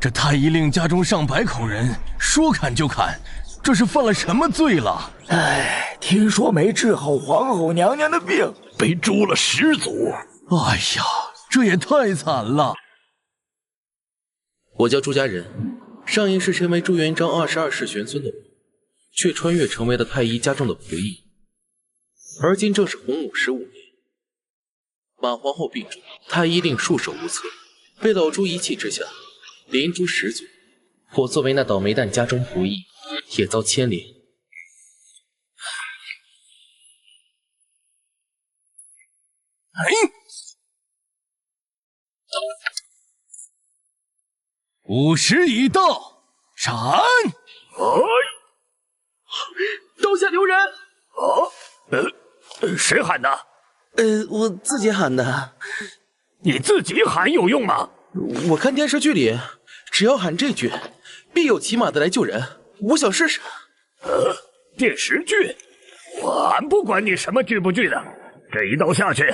这太医令家中上百口人，说砍就砍，这是犯了什么罪了？哎，听说没治好皇后娘娘的病，被诛了10族。哎呀，这也太惨了！我叫朱家人，上一世身为朱元璋22世玄孙的我，却穿越成为了太医家中的仆役。而今正是洪武15年，马皇后病重，太医令束手无策，被老朱一气之下连诛10族。我作为那倒霉蛋家中仆役，也遭牵连。50已到，斩！刀下留人！谁喊的？我自己喊的。你自己喊有用吗？我看电视剧里，只要喊这句，必有骑马的来救人。我想试试。电视剧？俺不管你什么剧不剧的，这一刀下去，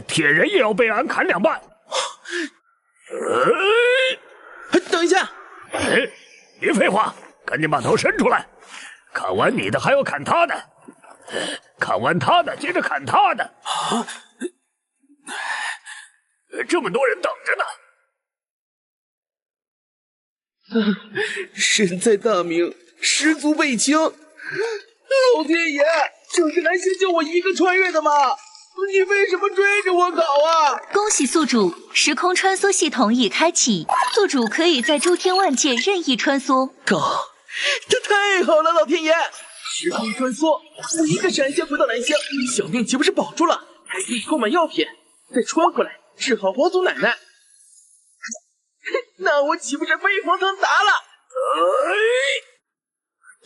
铁人也要被俺砍2半。等一下！别废话，赶紧把头伸出来！砍完你的还要砍他的，砍完他的接着砍他的。这么多人等着呢。身在大明，10族被清。老天爷，这是来先救我一个穿越的吗？你为什么追着我搞啊？恭喜宿主，时空穿梭系统已开启，宿主可以在诸天万界任意穿梭。搞，这太好了，老天爷！时空穿梭，我一个闪现回到兰乡，小命岂不是保住了？还可以购买药品，再穿回来治好皇祖奶奶。那我岂不是飞黄腾达了？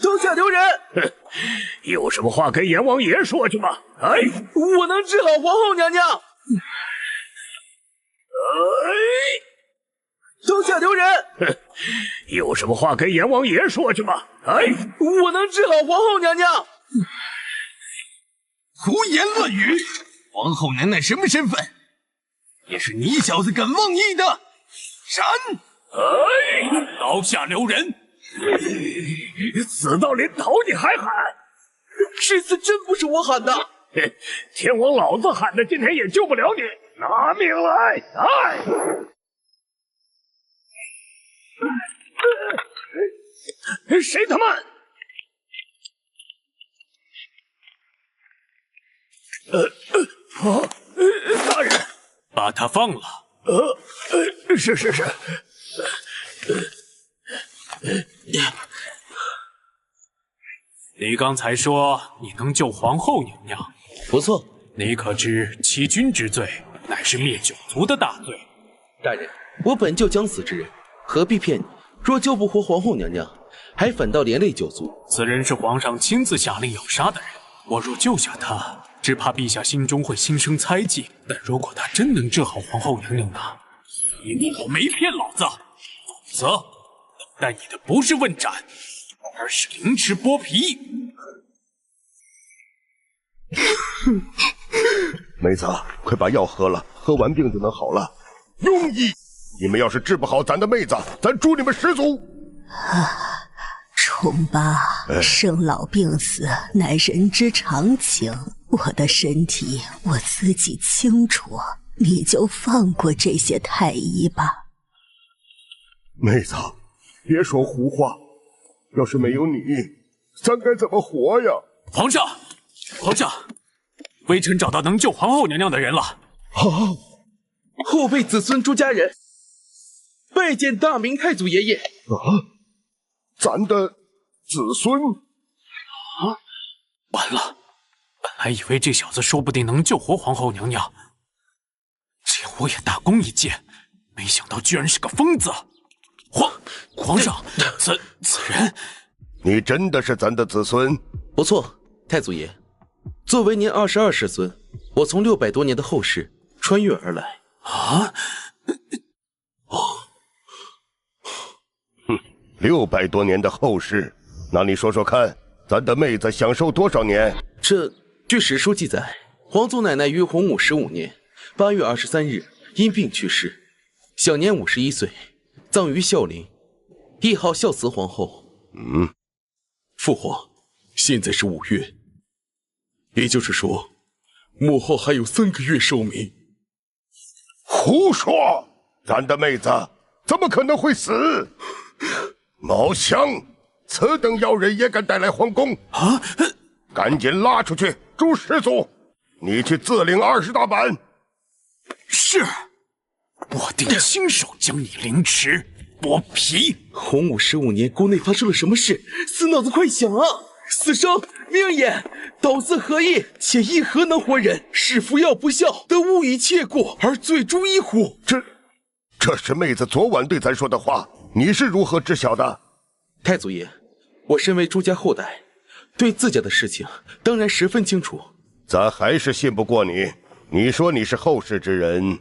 刀下留人！有什么话跟阎王爷说去吧。我能治好皇后娘娘。刀下留人！有什么话跟阎王爷说去吧。我能治好皇后娘娘。胡言乱语！皇后娘娘什么身份？也是你小子敢妄议的！闪！刀下留人！死到临头你还喊？这次真不是我喊的，天王老子喊的，今天也救不了你，拿命来！谁他妈？大人，把他放了。是。你刚才说你能救皇后娘娘，不错。你可知欺君之罪乃是灭9族的大罪？大人，我本就将死之人，何必骗你？若救不活皇后娘娘，还反倒连累9族。此人是皇上亲自下令要杀的人，我若救下他，只怕陛下心中会心生猜忌。但如果他真能治好皇后娘娘呢？一定我没骗老子，否则等待你的不是问斩，而是凌迟剥皮。妹子，快把药喝了，喝完病就能好了。庸医，你们要是治不好咱的妹子，咱诛你们10族！重八，生老病死乃人之常情，我的身体我自己清楚，你就放过这些太医吧。妹子，别说胡话，要是没有你，咱该怎么活呀？皇上，微臣找到能救皇后娘娘的人了。后辈子孙朱家人，拜见大明太祖爷爷。咱的子孙？完了，本来以为这小子说不定能救活皇后娘娘，这样我也大功一件，没想到居然是个疯子。皇上，此人，你真的是咱的子孙？不错，太祖爷，作为您22世孙，我从600多年的后世穿越而来。啊！600多年的后世，那你说说看，咱的妹子享受多少年？这据史书记载，皇祖奶奶于洪武15年8月23日因病去世，享年51岁，葬于孝陵，谥号孝慈皇后。父皇，现在是5月，也就是说，母后还有3个月寿命。胡说！咱的妹子怎么可能会死？毛香，此等妖人也敢带来皇宫啊！赶紧拉出去诛10族！你去自领20大板。是，我定亲手将你凌迟剥皮。洪武15年，国内发生了什么事？死脑子快想啊！死生命也，刀字何意？且亦何能活人？是服药不孝，得误以切过而罪诛一乎？这是妹子昨晚对咱说的话，你是如何知晓的？太祖爷，我身为朱家后代，对自家的事情当然十分清楚。咱还是信不过你。你说你是后世之人，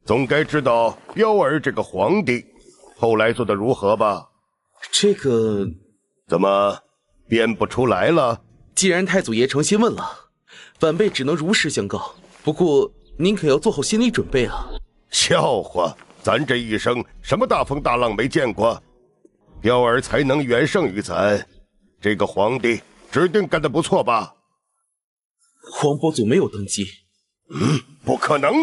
总该知道彪儿这个皇帝后来做的如何吧？这个怎么编不出来了？既然太祖爷诚心问了，晚辈只能如实相告。不过您可要做好心理准备啊！笑话，咱这一生什么大风大浪没见过？彪儿才能远胜于咱，这个皇帝指定干得不错吧？皇伯祖没有登基。不可能，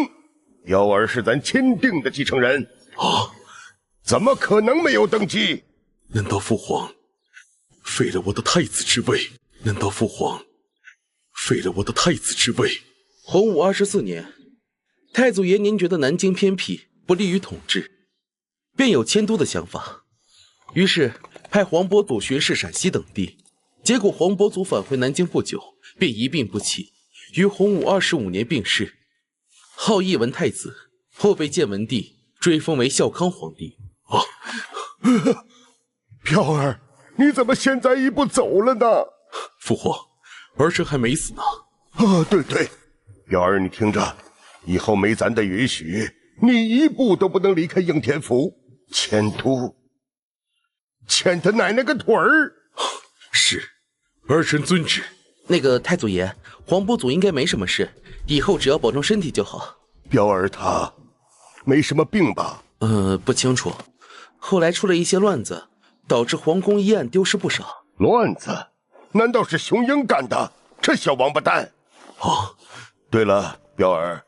彪儿是咱钦定的继承人啊，怎么可能没有登基？难道父皇废了我的太子之位？难道父皇废了我的太子之位？洪武24年，太祖爷您觉得南京偏僻，不利于统治，便有迁都的想法，于是派黄伯祖巡视陕西等地。结果黄伯祖返回南京不久，便一病不起，于洪武25年病逝，号义文太子，后被建文帝追封为孝康皇帝。彪儿，你怎么现在一步走了呢？父皇，儿臣还没死呢。对，彪儿，你听着，以后没咱的允许，你一步都不能离开应天府，迁都，欠他奶奶个腿儿！是，儿臣遵旨。那个太祖爷，黄伯祖应该没什么事，以后只要保重身体就好。彪儿他没什么病吧？不清楚。后来出了一些乱子，导致皇宫一案丢失不少。乱子？难道是雄鹰干的？这小王八蛋！对了，彪儿，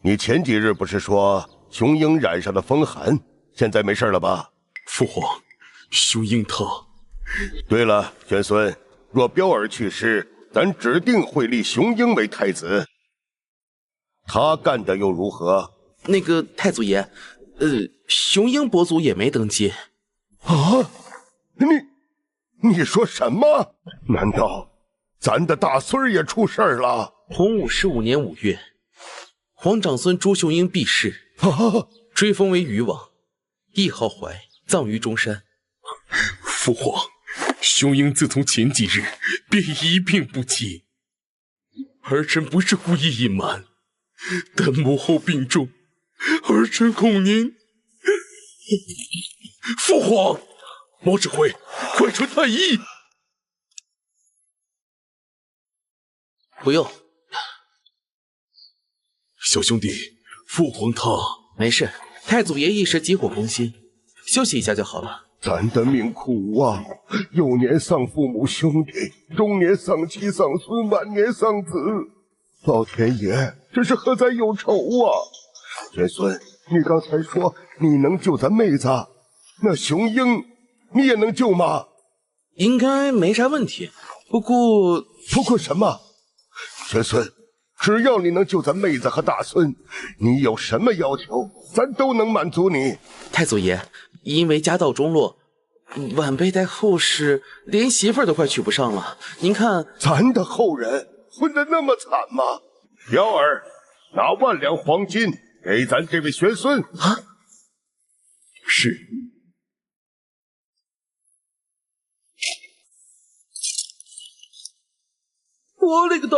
你前几日不是说雄鹰染上了风寒，现在没事了吧？父皇，雄鹰他……对了，玄孙，若彪儿去世，咱指定会立雄鹰为太子。他干的又如何？那个太祖爷，雄鹰伯祖也没登基。啊？你说什么？难道咱的大孙也出事了？洪武15年5月，皇长孙朱雄鹰避世，追封为虞王，谥号怀，葬于中山。父皇，雄鹰自从前几日便一病不起，儿臣不是故意隐瞒，但母后病重，儿臣恐您。父皇，毛指挥，快传太医。不用。小兄弟，父皇他……没事，太祖爷一时急火攻心，休息一下就好了。咱的命苦啊！幼年丧父母兄弟，中年丧妻丧孙，晚年丧子，老天爷，这是何在有仇啊！玄孙，你刚才说你能救咱妹子，那雄鹰你也能救吗？应该没啥问题，不过什么？玄孙，只要你能救咱妹子和大孙，你有什么要求，咱都能满足你。太祖爷，因为家道中落，晚辈在后世连媳妇儿都快娶不上了。您看，咱的后人混得那么惨吗？彪儿，拿10000两黄金给咱这位玄孙啊！是。我勒个道，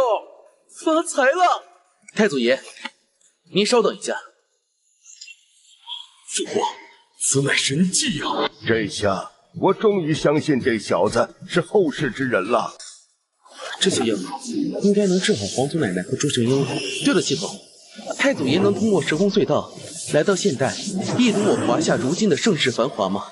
发财了！太祖爷，您稍等一下。父皇，此乃神迹啊！这下我终于相信这小子是后世之人了。这些药应该能治好皇祖奶奶和朱雄鹰。对了，系统，太祖爷能通过时空隧道来到现代，一如我华夏如今的盛世繁华吗？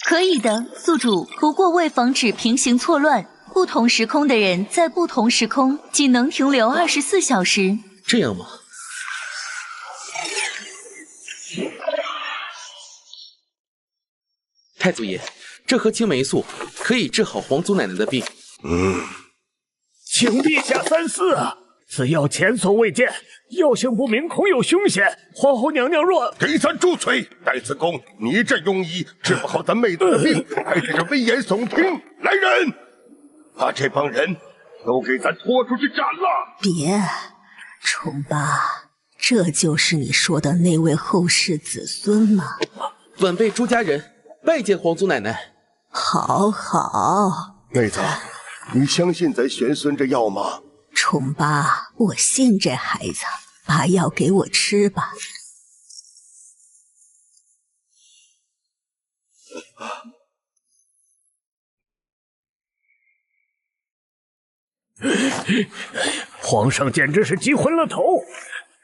可以的，宿主。不过为防止平行错乱，不同时空的人在不同时空仅能停留24小时。这样吗？太祖爷，这盒青霉素可以治好皇祖奶奶的病。请陛下三思啊！此药前所未见，药性不明，恐有凶险。皇后娘娘若……给咱住嘴！戴子公，你这庸医治不好咱妹子的病，还在这危言耸听！来人，把这帮人都给咱拖出去斩了！别，虫八，这就是你说的那位后世子孙吗？晚辈朱家人拜见皇祖奶奶。好好，妹子，你相信咱玄孙这药吗？虫八，我信这孩子，把药给我吃吧。皇上简直是急昏了头，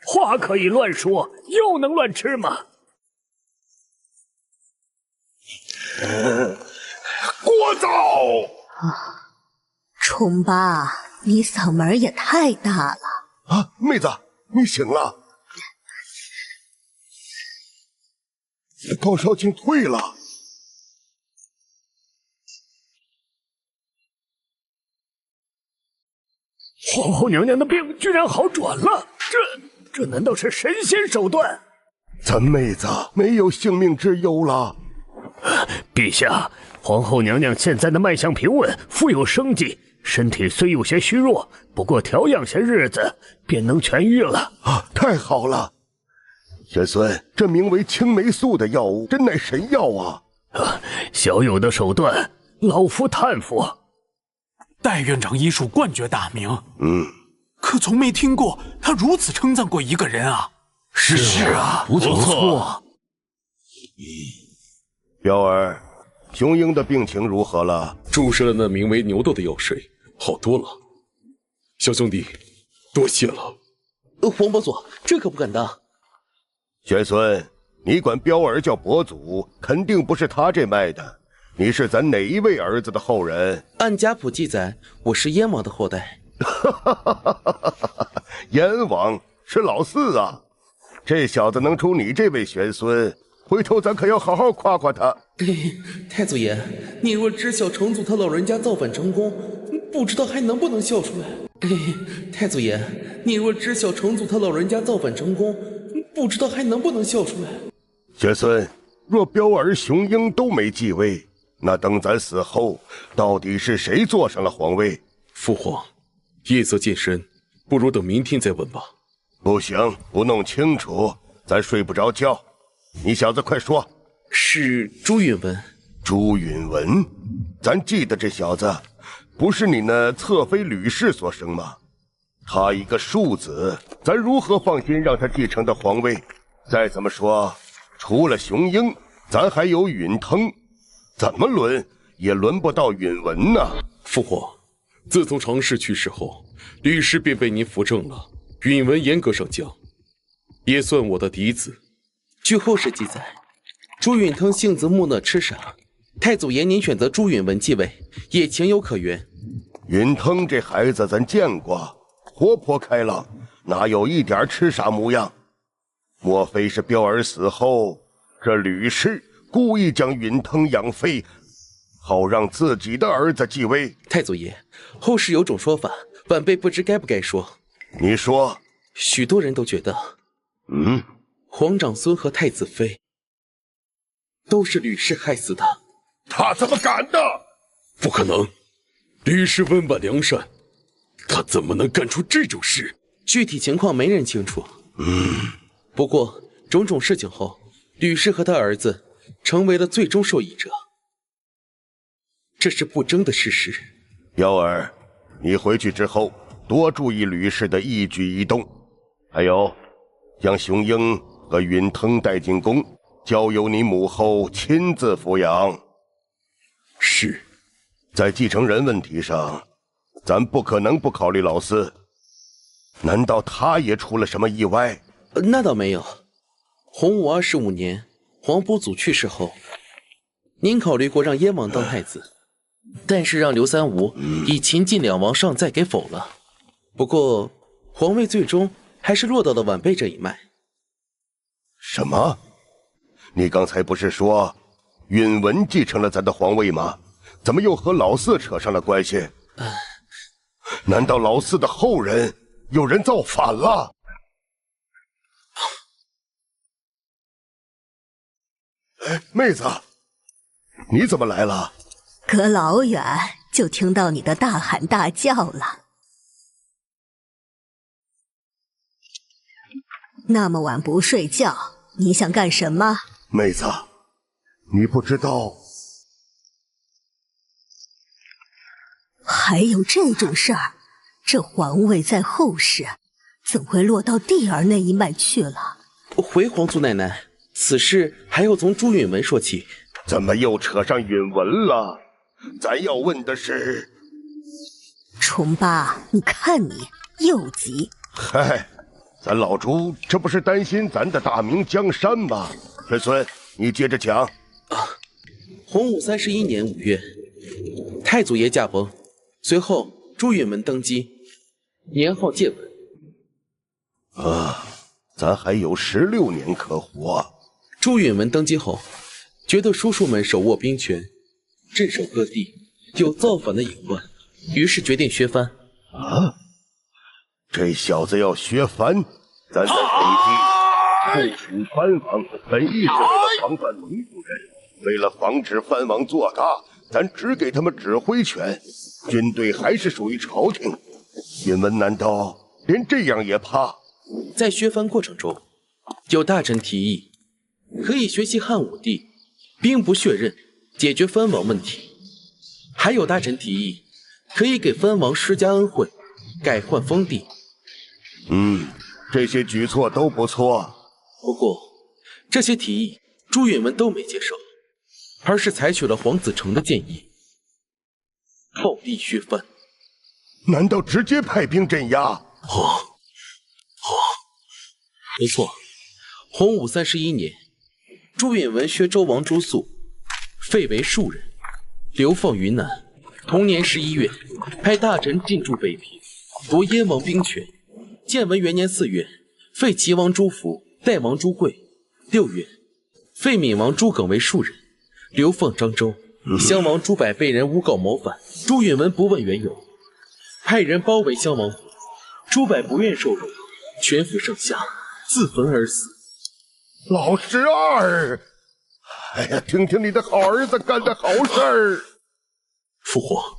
话可以乱说，药能乱吃吗？聒噪！虫八，你嗓门也太大了啊！妹子，你醒了，高烧竟退了。皇后娘娘的病居然好转了，这难道是神仙手段？咱妹子没有性命之忧了。陛下，皇后娘娘现在的脉象平稳，富有生机，身体虽有些虚弱，不过调养些日子便能痊愈了。啊，太好了！玄孙，这名为青霉素的药物真乃神药啊！小有的手段，老夫叹服。戴院长医术冠绝大名，可从没听过他如此称赞过一个人啊！是啊，不错。彪儿，雄鹰的病情如何了？注射了那名为牛痘的药水，好多了。小兄弟，多谢了。黄伯祖，这可不敢当。玄孙，你管彪儿叫伯祖，肯定不是他这脉的。你是咱哪一位儿子的后人？按家谱记载，我是燕王的后代。燕王是老四啊！这小子能出你这位玄孙，回头咱可要好好夸夸他。太祖爷，你若知晓成祖他老人家造反成功，不知道还能不能笑出来。太祖爷，你若知晓成祖他老人家造反成功，不知道还能不能笑出来。玄孙，若彪儿、雄鹰都没继位，那等咱死后，到底是谁坐上了皇位？父皇，夜色渐深，不如等明天再问吧。不行，不弄清楚，咱睡不着觉。你小子快说。是朱允文。朱允文，咱记得这小子，不是你那侧妃吕氏所生吗？他一个庶子，咱如何放心让他继承的皇位？再怎么说，除了雄鹰，咱还有允腾，怎么轮也轮不到允文呢。父皇，自从常氏去世后，吕氏便被您扶正了，允文严格上讲，也算我的嫡子。据后世记载，朱允腾性子木讷痴傻，太祖爷您选择朱允文继位，也情有可原。允腾这孩子咱见过，活泼开朗，哪有一点痴傻模样？莫非是彪儿死后，这吕氏故意将允腾养废，好让自己的儿子继位？太祖爷，后世有种说法，晚辈不知该不该说。你说。许多人都觉得，皇长孙和太子妃都是吕氏害死的。他怎么敢的？不可能，吕氏温婉良善，他怎么能干出这种事？具体情况没人清楚。不过种种事情后，吕氏和他儿子成为了最终受益者，这是不争的事实。彪儿，你回去之后多注意吕氏的一举一动，还有将雄鹰和允腾带进宫，交由你母后亲自抚养。是。在继承人问题上，咱不可能不考虑老四。难道他也出了什么意外？那倒没有。洪武25年，黄埔祖去世后，您考虑过让燕王当太子，但是让刘三五以秦晋两王上在给否了。不过，皇位最终还是落到了晚辈这一脉。什么？你刚才不是说允文继承了咱的皇位吗？怎么又和老四扯上了关系？难道老四的后人有人造反了？哎，妹子，你怎么来了？隔老远就听到你的大喊大叫了。那么晚不睡觉，你想干什么？妹子，你不知道。还有这种事儿？这皇位在后世，怎会落到弟儿那一脉去了？回皇祖奶奶，此事还要从朱允文说起。怎么又扯上允文了？咱要问的是……重八，你看你又急。嗨，咱老朱这不是担心咱的大明江山吗？玄孙，你接着讲。洪武31年5月，太祖爷驾崩，随后朱允文登基，年号建文。咱还有16年可活。朱允文登基后，觉得叔叔们手握兵权，镇守各地，有造反的隐患，于是决定削藩。这小子要削藩，咱在北地部署藩王，本意是为了防范蒙古人，为了防止藩王做大，咱只给他们指挥权，军队还是属于朝廷。允文难道连这样也怕？在削藩过程中，有大臣提议，可以学习汉武帝，兵不血刃，解决藩王问题。还有大臣提议，可以给藩王施加恩惠，改换封地。这些举措都不错。不过，这些提议朱允文都没接受，而是采取了黄子成的建议，暴力削藩。难道直接派兵镇压？没错，洪武31年，朱允文削周王朱肃，废为庶人，流放云南。同年11月，派大臣进驻北平，夺燕王兵权。建文元年4月，废齐王朱福，代王朱贵。6月，废闽王朱耿为庶人，流放漳州。襄王朱柏被人诬告谋反，朱允文不问缘由，派人包围襄王府。朱柏不愿受辱，全府上下自焚而死。老十二，哎呀，听听你的好儿子干的好事儿。父皇，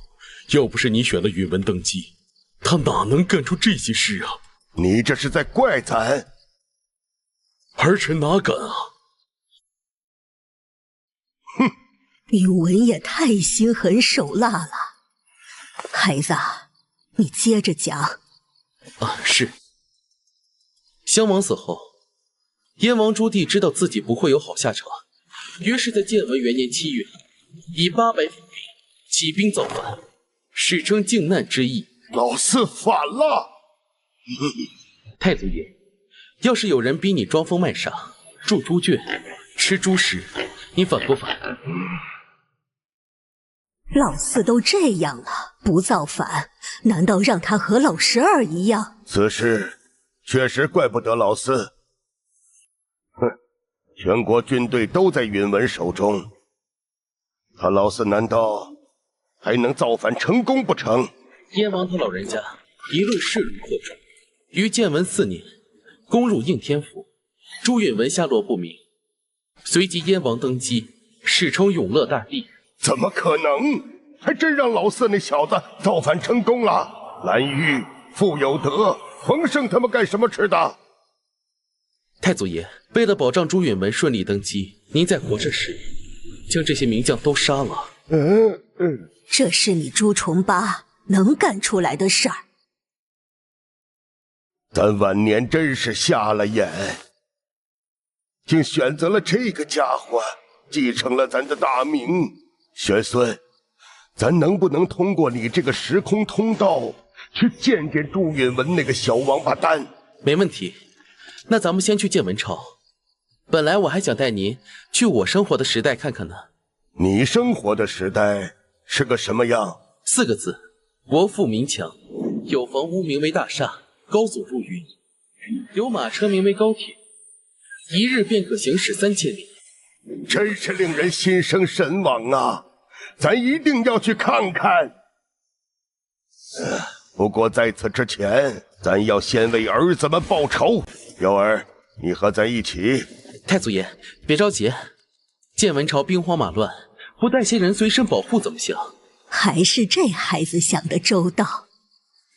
要不是你选了允文登基，他哪能干出这些事啊？你这是在怪咱？儿臣哪敢啊！哼，允文也太心狠手辣了。孩子，你接着讲。是。襄王死后，燕王朱棣知道自己不会有好下场，于是，在建文元年7月，以800府兵起兵造反，史称靖难之役。老四反了！太祖爷，要是有人逼你装疯卖傻，住猪圈，吃猪食，你反不反？老四都这样了，不造反，难道让他和老十二一样？此事确实怪不得老四。全国军队都在允文手中，他老四难道还能造反成功不成？燕王他老人家一路势如破竹，于建文4年攻入应天府，朱允文下落不明，随即燕王登基，史称永乐大帝。怎么可能？还真让老四那小子造反成功了！蓝玉、傅有德、冯胜他们干什么吃的？太祖爷，为了保障朱允文顺利登基，您在活着时将这些名将都杀了。这是你朱重八能干出来的事儿。咱晚年真是瞎了眼，竟选择了这个家伙继承了咱的大名。玄孙，咱能不能通过你这个时空通道去见见朱允文那个小王八蛋？没问题，那咱们先去见文朝，本来我还想带您去我生活的时代看看呢。你生活的时代是个什么样？4个字：国富民强。有房屋名为大厦，高耸入云；有马车名为高铁，一日便可行驶3000里。真是令人心生神往啊！咱一定要去看看。不过在此之前，咱要先为儿子们报仇。瑶儿，你和咱一起。太祖爷，别着急。见文朝兵荒马乱，不带些人随身保护怎么行？还是这孩子想得周到。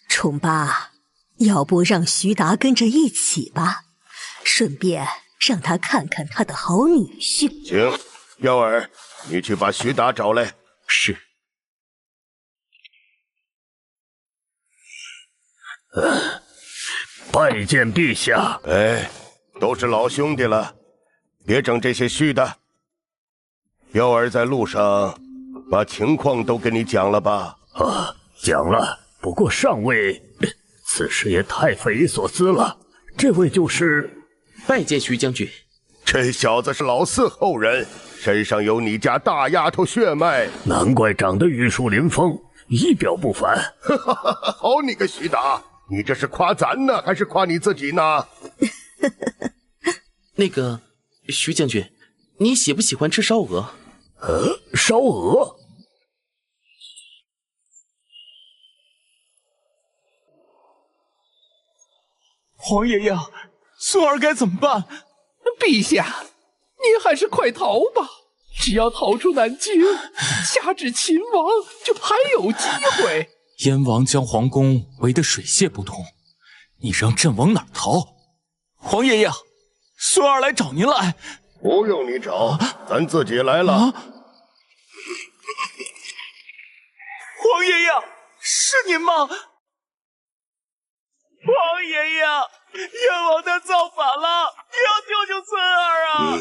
宠爸，要不让徐达跟着一起吧，顺便让他看看他的好女婿。行，瑶儿，你去把徐达找来。是。拜见陛下。哎，都是老兄弟了，别整这些虚的。瑶儿在路上把情况都跟你讲了吧？啊，讲了。不过上位，此事也太匪夷所思了。这位就是拜见徐将军。这小子是老4后人，身上有你家大丫头血脉，难怪长得玉树临风，仪表不凡。好你个徐达，你这是夸咱呢，还是夸你自己呢？那个徐将军，你喜不喜欢吃烧鹅？烧鹅？皇爷爷，孙儿该怎么办？陛下，您还是快逃吧！只要逃出南京，掐制秦王，就还有机会。燕王将皇宫围得水泄不通，你让朕往哪儿逃？皇爷爷，孙儿来找您来。不用你找，咱自己来了。皇爷爷，是您吗？皇爷爷，燕王他造反了，你要救救孙儿啊！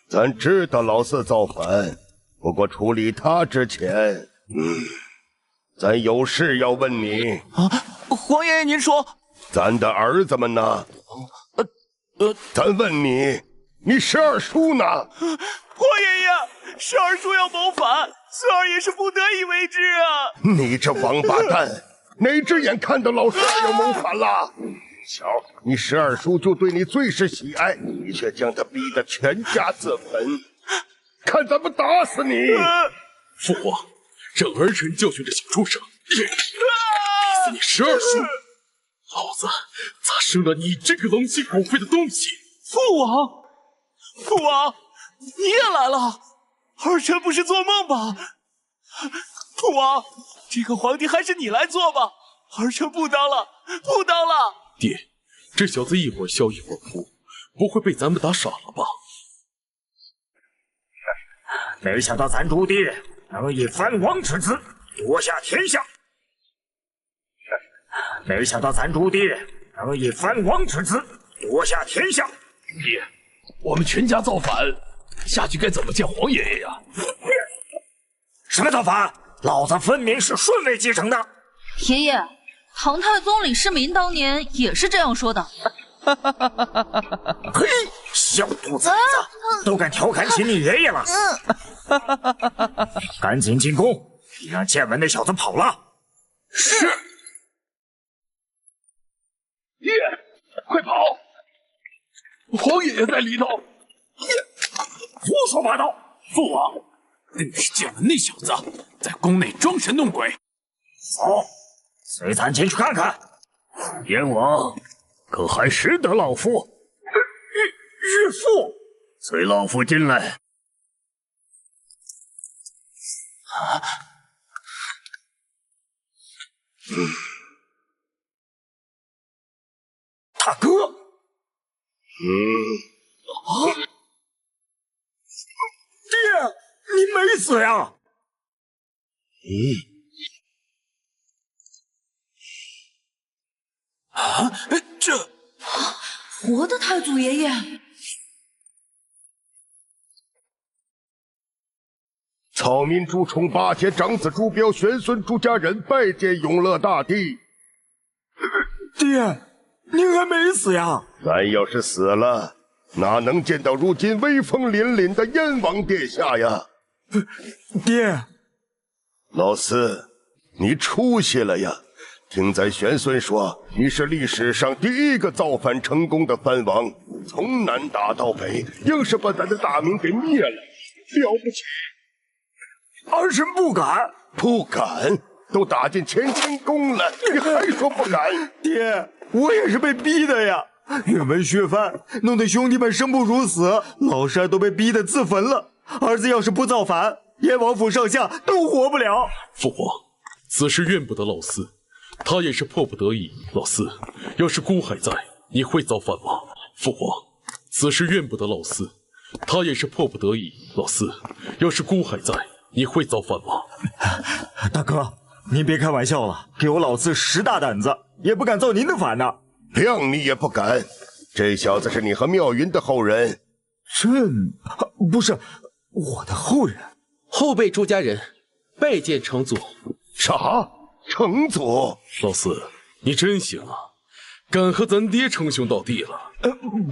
咱知道老4造反，不过处理他之前，咱有事要问你啊。皇爷爷，您说，咱的儿子们呢？咱问你，你12叔呢？皇爷爷，12叔要谋反，孙儿也是不得已为之啊！你这王八蛋，哪只眼看到老12要谋反了？瞧，你12叔就对你最是喜爱，你却将他逼得全家自焚，看咱们打死你！父皇，让儿臣教训这小畜生，逼死你12叔！老子咋生了你这个狼心狗肺的东西？父王，父王，你也来了，儿臣不是做梦吧？父王，这个皇帝还是你来做吧，儿臣不当了，不当了。爹，这小子一会儿笑一会儿哭，不会被咱们打傻了吧？没想到咱朱棣能以藩王之姿夺下天下，没想到咱朱棣能以藩王之姿夺下天下。爹，我们全家造反，下去该怎么见皇爷爷呀？什么造反？老子分明是顺位继承的。爷爷，唐太宗李世民当年也是这样说的。嘿，小兔崽子，都敢调侃起你爷爷了！赶紧进宫，别让建文那小子跑了。是。爹，快跑！皇爷爷在里头。胡说八道！父王，定是建文那小子在宫内装神弄鬼。走，随咱进去看看。燕王，可还识得老夫？日父，随老夫进来。大哥。爹，你没死呀？啊，这活的太祖爷爷！草民朱重八携长子朱标、玄孙朱家人拜见永乐大帝。爹，您还没死呀？咱要是死了，哪能见到如今威风凛凛的燕王殿下呀？爹，老四，你出息了呀！听咱玄孙说，你是历史上第一个造反成功的藩王，从南打到北，硬是把咱的大明给灭了，了不起！儿臣不敢。不敢？都打进乾清宫了，你还说不敢？爹，我也是被逼的呀！越门削藩，弄得兄弟们生不如死，老山都被逼得自焚了。儿子要是不造反，燕王府上下都活不了。父皇，此事怨不得老四，他也是迫不得已。老四，要是孤还在，你会造反吗？父皇，此事怨不得老四，他也是迫不得已。老四，要是孤还在，你会造反吗？大哥，您别开玩笑了，给我老四10大胆子，也不敢造您的反呢。谅你也不敢，这小子是你和妙云的后人。不是我的后人。后辈朱家人拜见成祖。啥？成祖？老四，你真行啊，敢和咱爹称兄道弟了。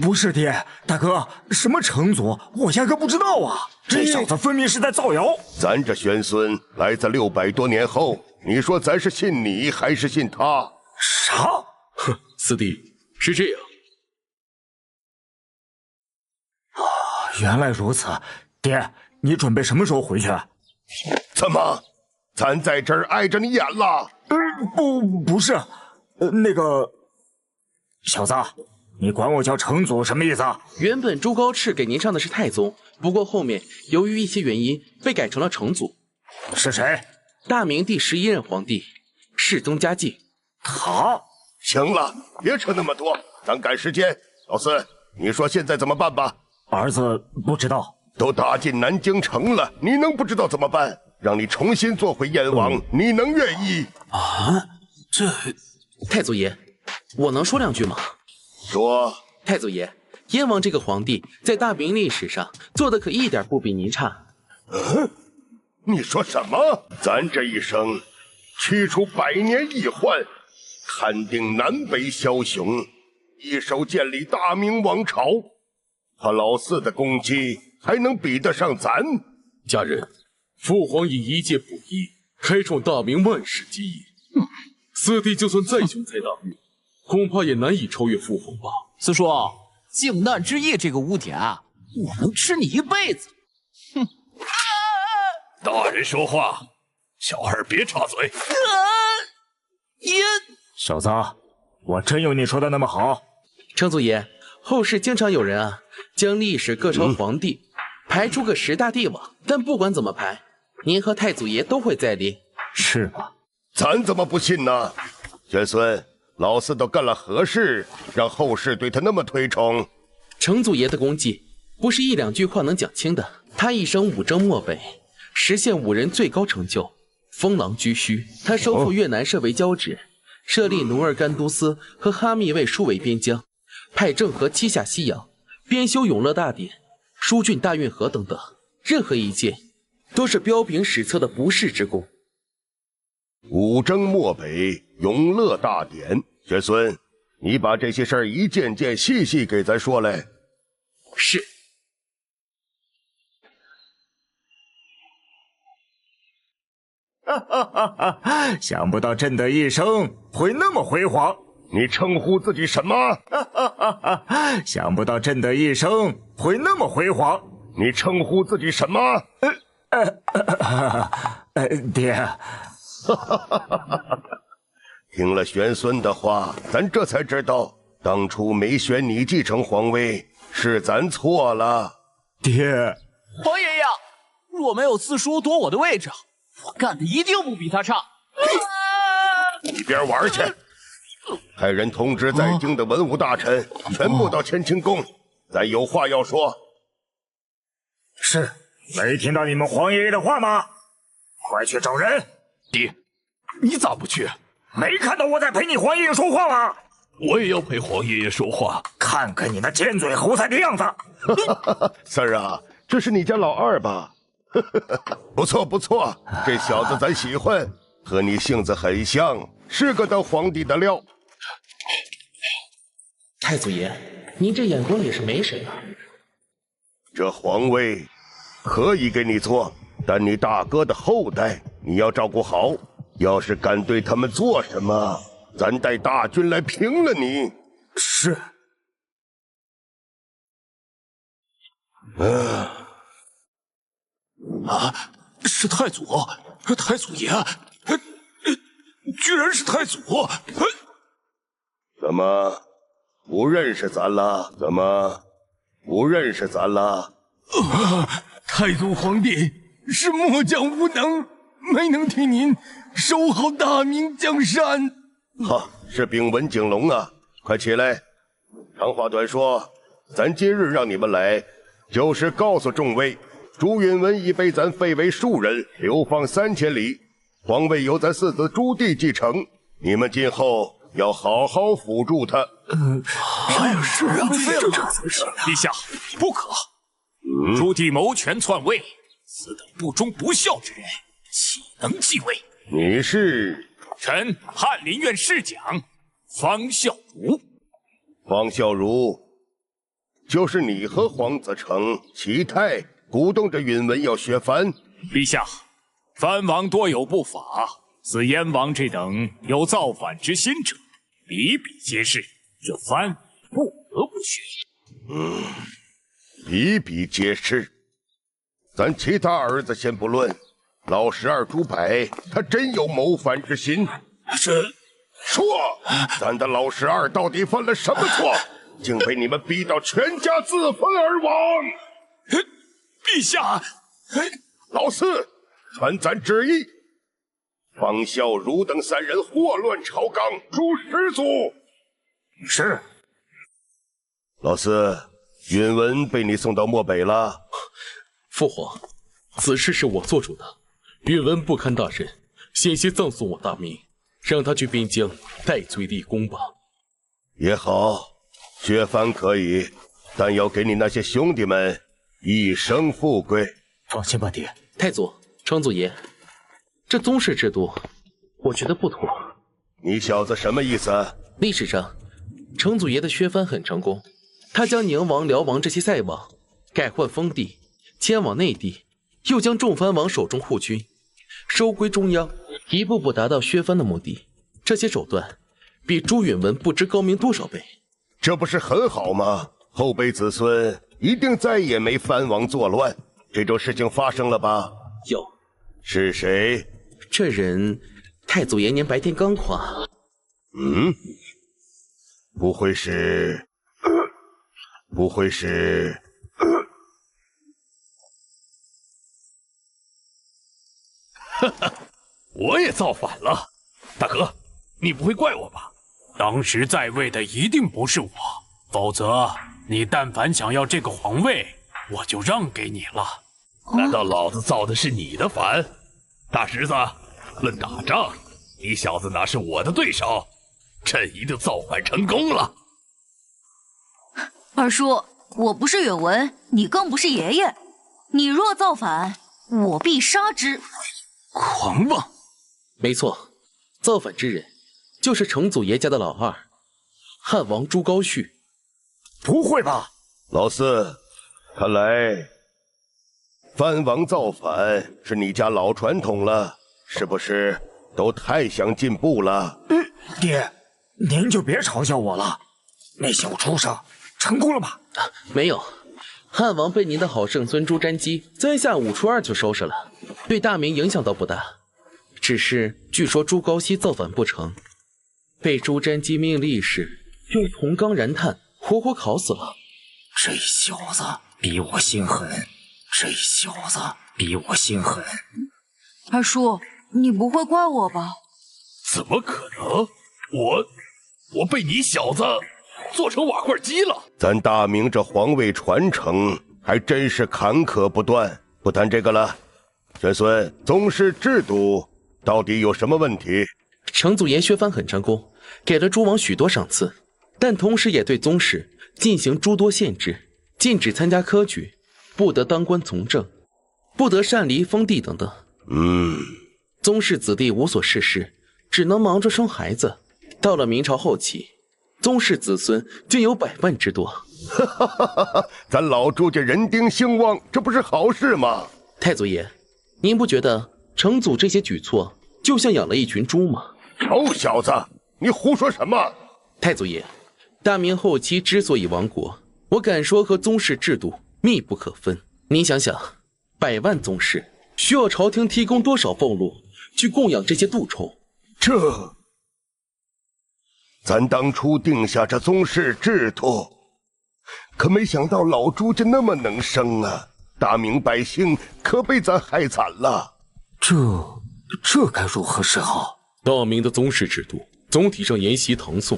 不是爹，大哥，什么成祖，我压根不知道啊！这小子分明是在造谣。咱这玄孙来自600多年后，你说咱是信你还是信他？啥？哼，四弟，是这样。原来如此，爹，你准备什么时候回去？怎么，咱在这儿碍着你眼了？不是，那个小子，你管我叫成祖什么意思啊？原本朱高炽给您上的是太宗，不过后面由于一些原因被改成了成祖。是谁？大明第11任皇帝世宗嘉靖。他？行了，别扯那么多，咱赶时间。老四，你说现在怎么办吧？儿子不知道。都打进南京城了，你能不知道怎么办？让你重新做回燕王，你能愿意？啊，这太祖爷，我能说2句吗？说。太祖爷，燕王这个皇帝在大明历史上做的可一点不比您差。你说什么？咱这一生驱除百年异患，勘定南北枭雄，一手建立大明王朝，他老四的功绩还能比得上咱？家人，父皇以一介布衣，开创大明万世基业。四弟就算再雄才大略，恐怕也难以超越父皇吧。四叔，靖难之役这个污点，我能吃你一辈子。哼！大人说话，小孩别插嘴。爷，小子，我真有你说的那么好？成祖爷，后世经常有人将历史各朝皇帝排出个10大帝王，但不管怎么排，您和太祖爷都会再临。是吗？咱怎么不信呢？玄孙，老四都干了何事，让后世对他那么推崇？成祖爷的功绩不是1、2句话能讲清的。他一生武征漠北，实现武人最高成就，封狼居胥。他收复越南设为交趾，设立努尔干都司和哈密卫戍为边疆，派郑和七下西洋，编修永乐大典，疏浚大运河等等，任何一件都是彪炳史册的不世之功。武征漠北，永乐大典，玄孙，你把这些事儿一件件细细给咱说来。是。想不到朕的一生会那么辉煌。你称呼自己什么？想不到朕的一生会那么辉煌。你称呼自己什么？爹。听了玄孙的话，咱这才知道，当初没选你继承皇位，是咱错了。爹，皇爷爷，若没有四叔夺我的位置，我干的一定不比他差。一边玩去！派人通知在京的文武大臣，全部到乾清宫，咱有话要说。是，没听到你们皇爷爷的话吗？快去找人。爹，你咋不去？没看到我在陪你皇爷爷说话吗？我也要陪皇爷爷说话。看看你那尖嘴猴腮的样子。四儿啊，这是你家老二吧？不错不错，这小子咱喜欢，和你性子很像，是个当皇帝的料。太祖爷，您这眼光也是没神啊！这皇位可以给你做，但你大哥的后代你要照顾好。要是敢对他们做什么，咱带大军来平了你。是。是太祖，太祖爷，居然是太祖！怎么不认识咱了？怎么不认识咱了？太祖皇帝是末将无能，没能替您守好大明江山。哈，是禀文景龙啊！快起来！长话短说，咱今日让你们来，就是告诉众位，朱允文已被咱废为庶人，流放3000里，皇位由咱四子朱棣继承，你们今后要好好辅助他。是啊，陛下不可！朱棣谋权篡位，此等不忠不孝之人，岂能继位？你是？臣翰林院侍讲方孝孺。方孝孺，就是你和黄子成、齐泰鼓动着允文要削藩。陛下，藩王多有不法，似燕王这等有造反之心者，比比皆是。这藩不得不削。比比皆是。咱其他儿子先不论，老12朱柏他真有谋反之心。说，咱的老12到底犯了什么错，竟被你们逼到全家自焚而亡？陛下，老四，传咱旨意，方孝孺等3人祸乱朝纲，诛始祖。是。老四，允文被你送到漠北了。父皇，此事是我做主的。允文不堪大任，险些葬送我大明，让他去边疆戴罪立功吧。也好，削藩可以，但要给你那些兄弟们一生富贵。放心吧，爹。太祖、程祖爷，这宗室制度，我觉得不妥。你小子什么意思？历史上，程祖爷的削藩很成功，他将宁王、辽王这些塞王改换封地，迁往内地，又将众藩王手中护军收归中央，一步步达到削藩的目的。这些手段比朱允文不知高明多少倍。这不是很好吗？后辈子孙一定再也没藩王作乱，这种事情发生了吧？有。是谁？这人，太祖爷年白天刚垮。不会是？哈哈，我也造反了，大哥，你不会怪我吧？当时在位的一定不是我，否则你但凡想要这个皇位，我就让给你了。难道老子造的是你的反？大侄子，论打仗，你小子哪是我的对手？朕一定造反成功了。二叔，我不是允文，你更不是爷爷，你若造反，我必杀之。狂妄！没错，造反之人就是程祖爷家的老2，汉王朱高煦。不会吧？老四，看来藩王造反是你家老传统了，是不是？都太想进步了。爹，您就别嘲笑我了。那小畜生成功了吗？没有，汉王被您的好圣孙朱瞻基3下5除2就收拾了，对大明影响倒不大。只是据说朱高煦造反不成，被朱瞻基命立誓用铜缸燃炭活活烤死了。这小子比我心狠，二叔，你不会怪我吧？怎么可能？我被你小子做成瓦罐鸡了！咱大明这皇位传承还真是坎坷不断。不谈这个了，玄孙，宗室制度到底有什么问题？程祖爷削藩很成功，给了诸王许多赏赐，但同时也对宗室进行诸多限制，禁止参加科举，不得当官从政，不得擅离封地等等。宗室子弟无所事事，只能忙着生孩子。到了明朝后期，宗室子孙竟有100万之多。哈哈哈哈！咱老朱家人丁兴旺，这不是好事吗？太祖爷，您不觉得成祖这些举措就像养了一群猪吗？臭小子，你胡说什么？太祖爷，大明后期之所以亡国，我敢说和宗室制度密不可分。您想想，100万宗室需要朝廷提供多少俸禄去供养这些蠹虫？咱当初定下这宗室制度，可没想到老朱家那么能生啊！大明百姓可被咱害惨了。这该如何是好？大明的宗室制度总体上沿袭唐宋，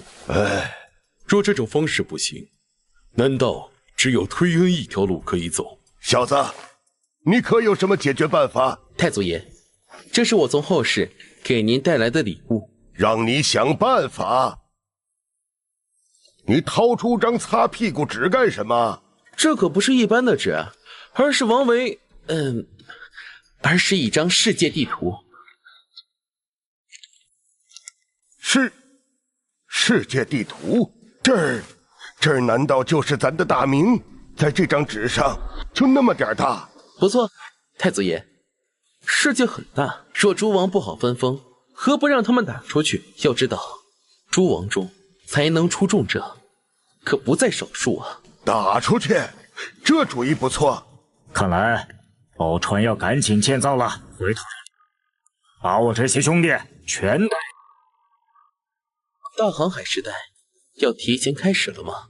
若这种方式不行，难道只有推恩一条路可以走？小子，你可有什么解决办法？太祖爷，这是我从后世给您带来的礼物。让你想办法？你掏出张擦屁股纸干什么？这可不是一般的纸，而是王维，而是一张世界地图。世界地图？这儿难道就是咱的大明？在这张纸上就那么点大？不错，太祖爷，世界很大，若诸王不好分封，何不让他们打出去？要知道，诸王中才能出众者可不在少数啊！打出去，这主意不错。看来宝船要赶紧建造了，回头把我这些兄弟全带。大航海时代要提前开始了吗？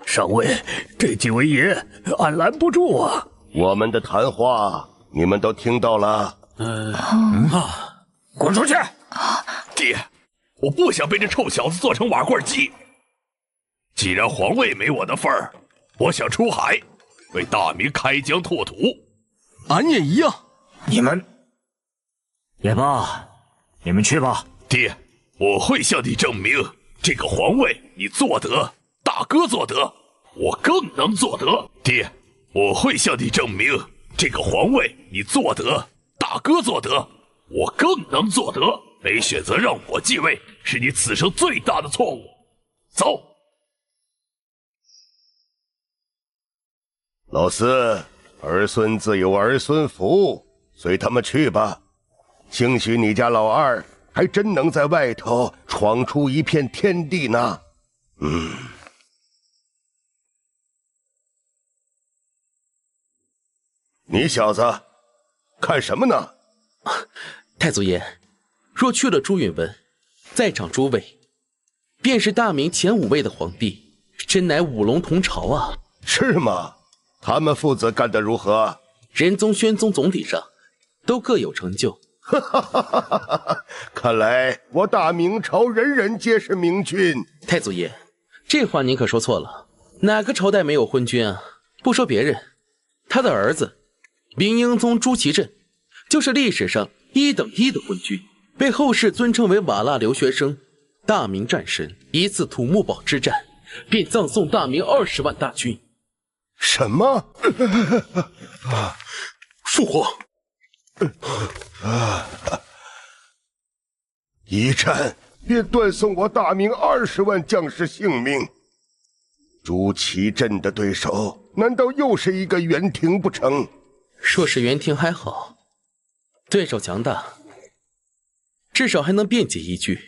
上尉，这几位爷，俺拦不住啊！我们的谈话你们都听到了？滚出去！爹，我不想被这臭小子做成瓦罐鸡。既然皇位没我的份儿，我想出海，为大明开疆拓土。俺也一样。你们也罢，你们去吧。爹，我会向你证明，这个皇位你做得，大哥做得，我更能做得。爹，我会向你证明，这个皇位你做得，大哥做得，我更能做得。没选择让我继位，是你此生最大的错误。走。老四，儿孙自有儿孙福，随他们去吧。兴许你家老二还真能在外头闯出一片天地呢。你小子看什么呢？太祖爷，若去了朱允文，在场诸位便是大明前5位的皇帝，真乃五龙同朝啊！是吗？他们父子干得如何？仁宗、宣宗总体上都各有成就。看来我大明朝人人皆是明君。太祖爷，这话您可说错了，哪个朝代没有昏君啊？不说别人，他的儿子明英宗朱祁镇就是历史上1等1的昏君，被后世尊称为瓦剌留学生、大明战神。一次土木堡之战，便葬送大明20万大军。什么？父皇！一战便断送我大明20万将士性命，朱祁镇的对手难道又是一个袁廷不成？若是袁廷还好，对手强大，至少还能辩解一句。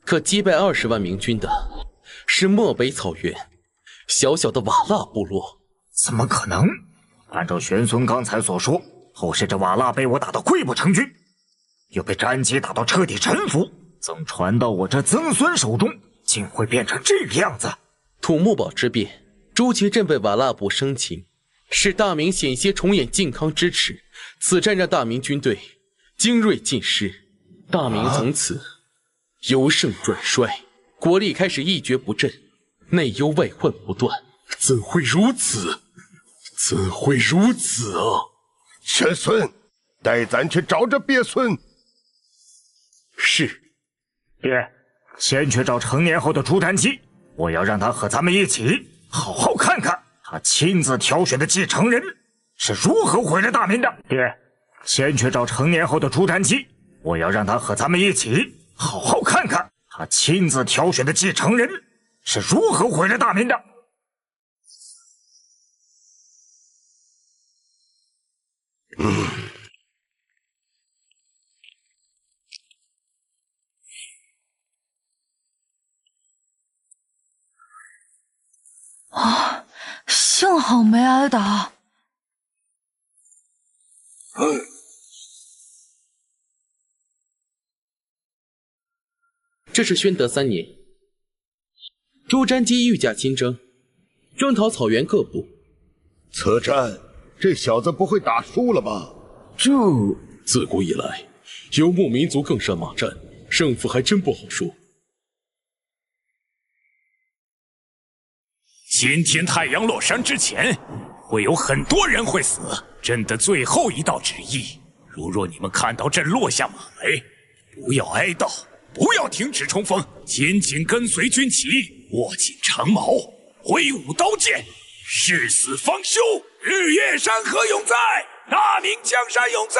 可击败20万明军的是漠北草原小小的瓦剌部落。怎么可能？按照玄孙刚才所说，后世这瓦剌被我打到溃不成军，又被詹吉打到彻底臣服，曾传到我这曾孙手中，竟会变成这个样子。土木堡之变，朱祁镇为瓦剌部生擒，使大明险些重演靖康之耻。此战让大明军队精锐尽失，大明从此由盛转衰，国力开始一蹶不振，内忧外患不断。怎会如此？怎会如此啊！玄孙，带咱去找这鳖孙。是。爹，先去找成年后的朱瞻基，我要让他和咱们一起好好看看他亲自挑选的继承人是如何毁了大明的。爹，先去找成年后的朱瞻基，我要让他和咱们一起好好看看他他亲自挑选的继承人是如何毁了大明的？啊，幸好没挨打。这是宣德3年，朱瞻基御驾亲征，征讨草原各部。此战，这小子不会打输了吧？自古以来，游牧民族更善马战，胜负还真不好说。今天太阳落山之前，会有很多人会死。朕的最后一道旨意，如若你们看到朕落下马来，不要哀悼，不要停止冲锋，紧紧跟随军旗，握紧长矛，挥舞刀剑，誓死方休。日月山河永在，大明江山永在。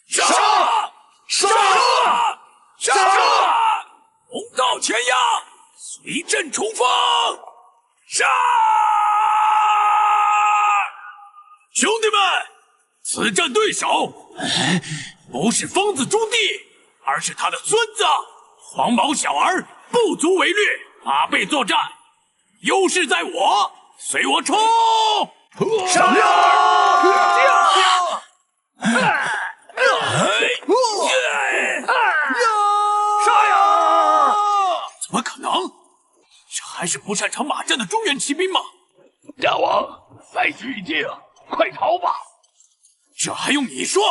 杀！杀！杀！同道全押，随朕冲锋！杀！兄弟们，此战对手不是疯子朱棣，而是他的孙子黄毛小儿，不足为虑。马背作战，优势在我，随我冲！上！怎么可能？这还是不擅长马战的中原骑兵吗？大王，赛局已定，快逃吧！这还用你说？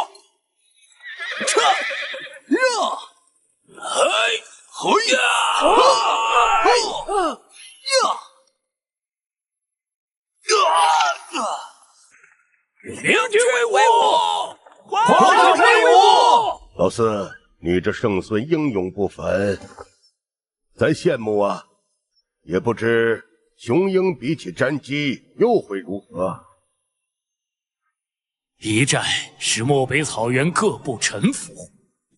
撤！领军为伍，皇上威武！老四，你这圣孙英勇不凡，咱羡慕啊！也不知雄鹰比起詹基又会如何？一战使漠北草原各部臣服。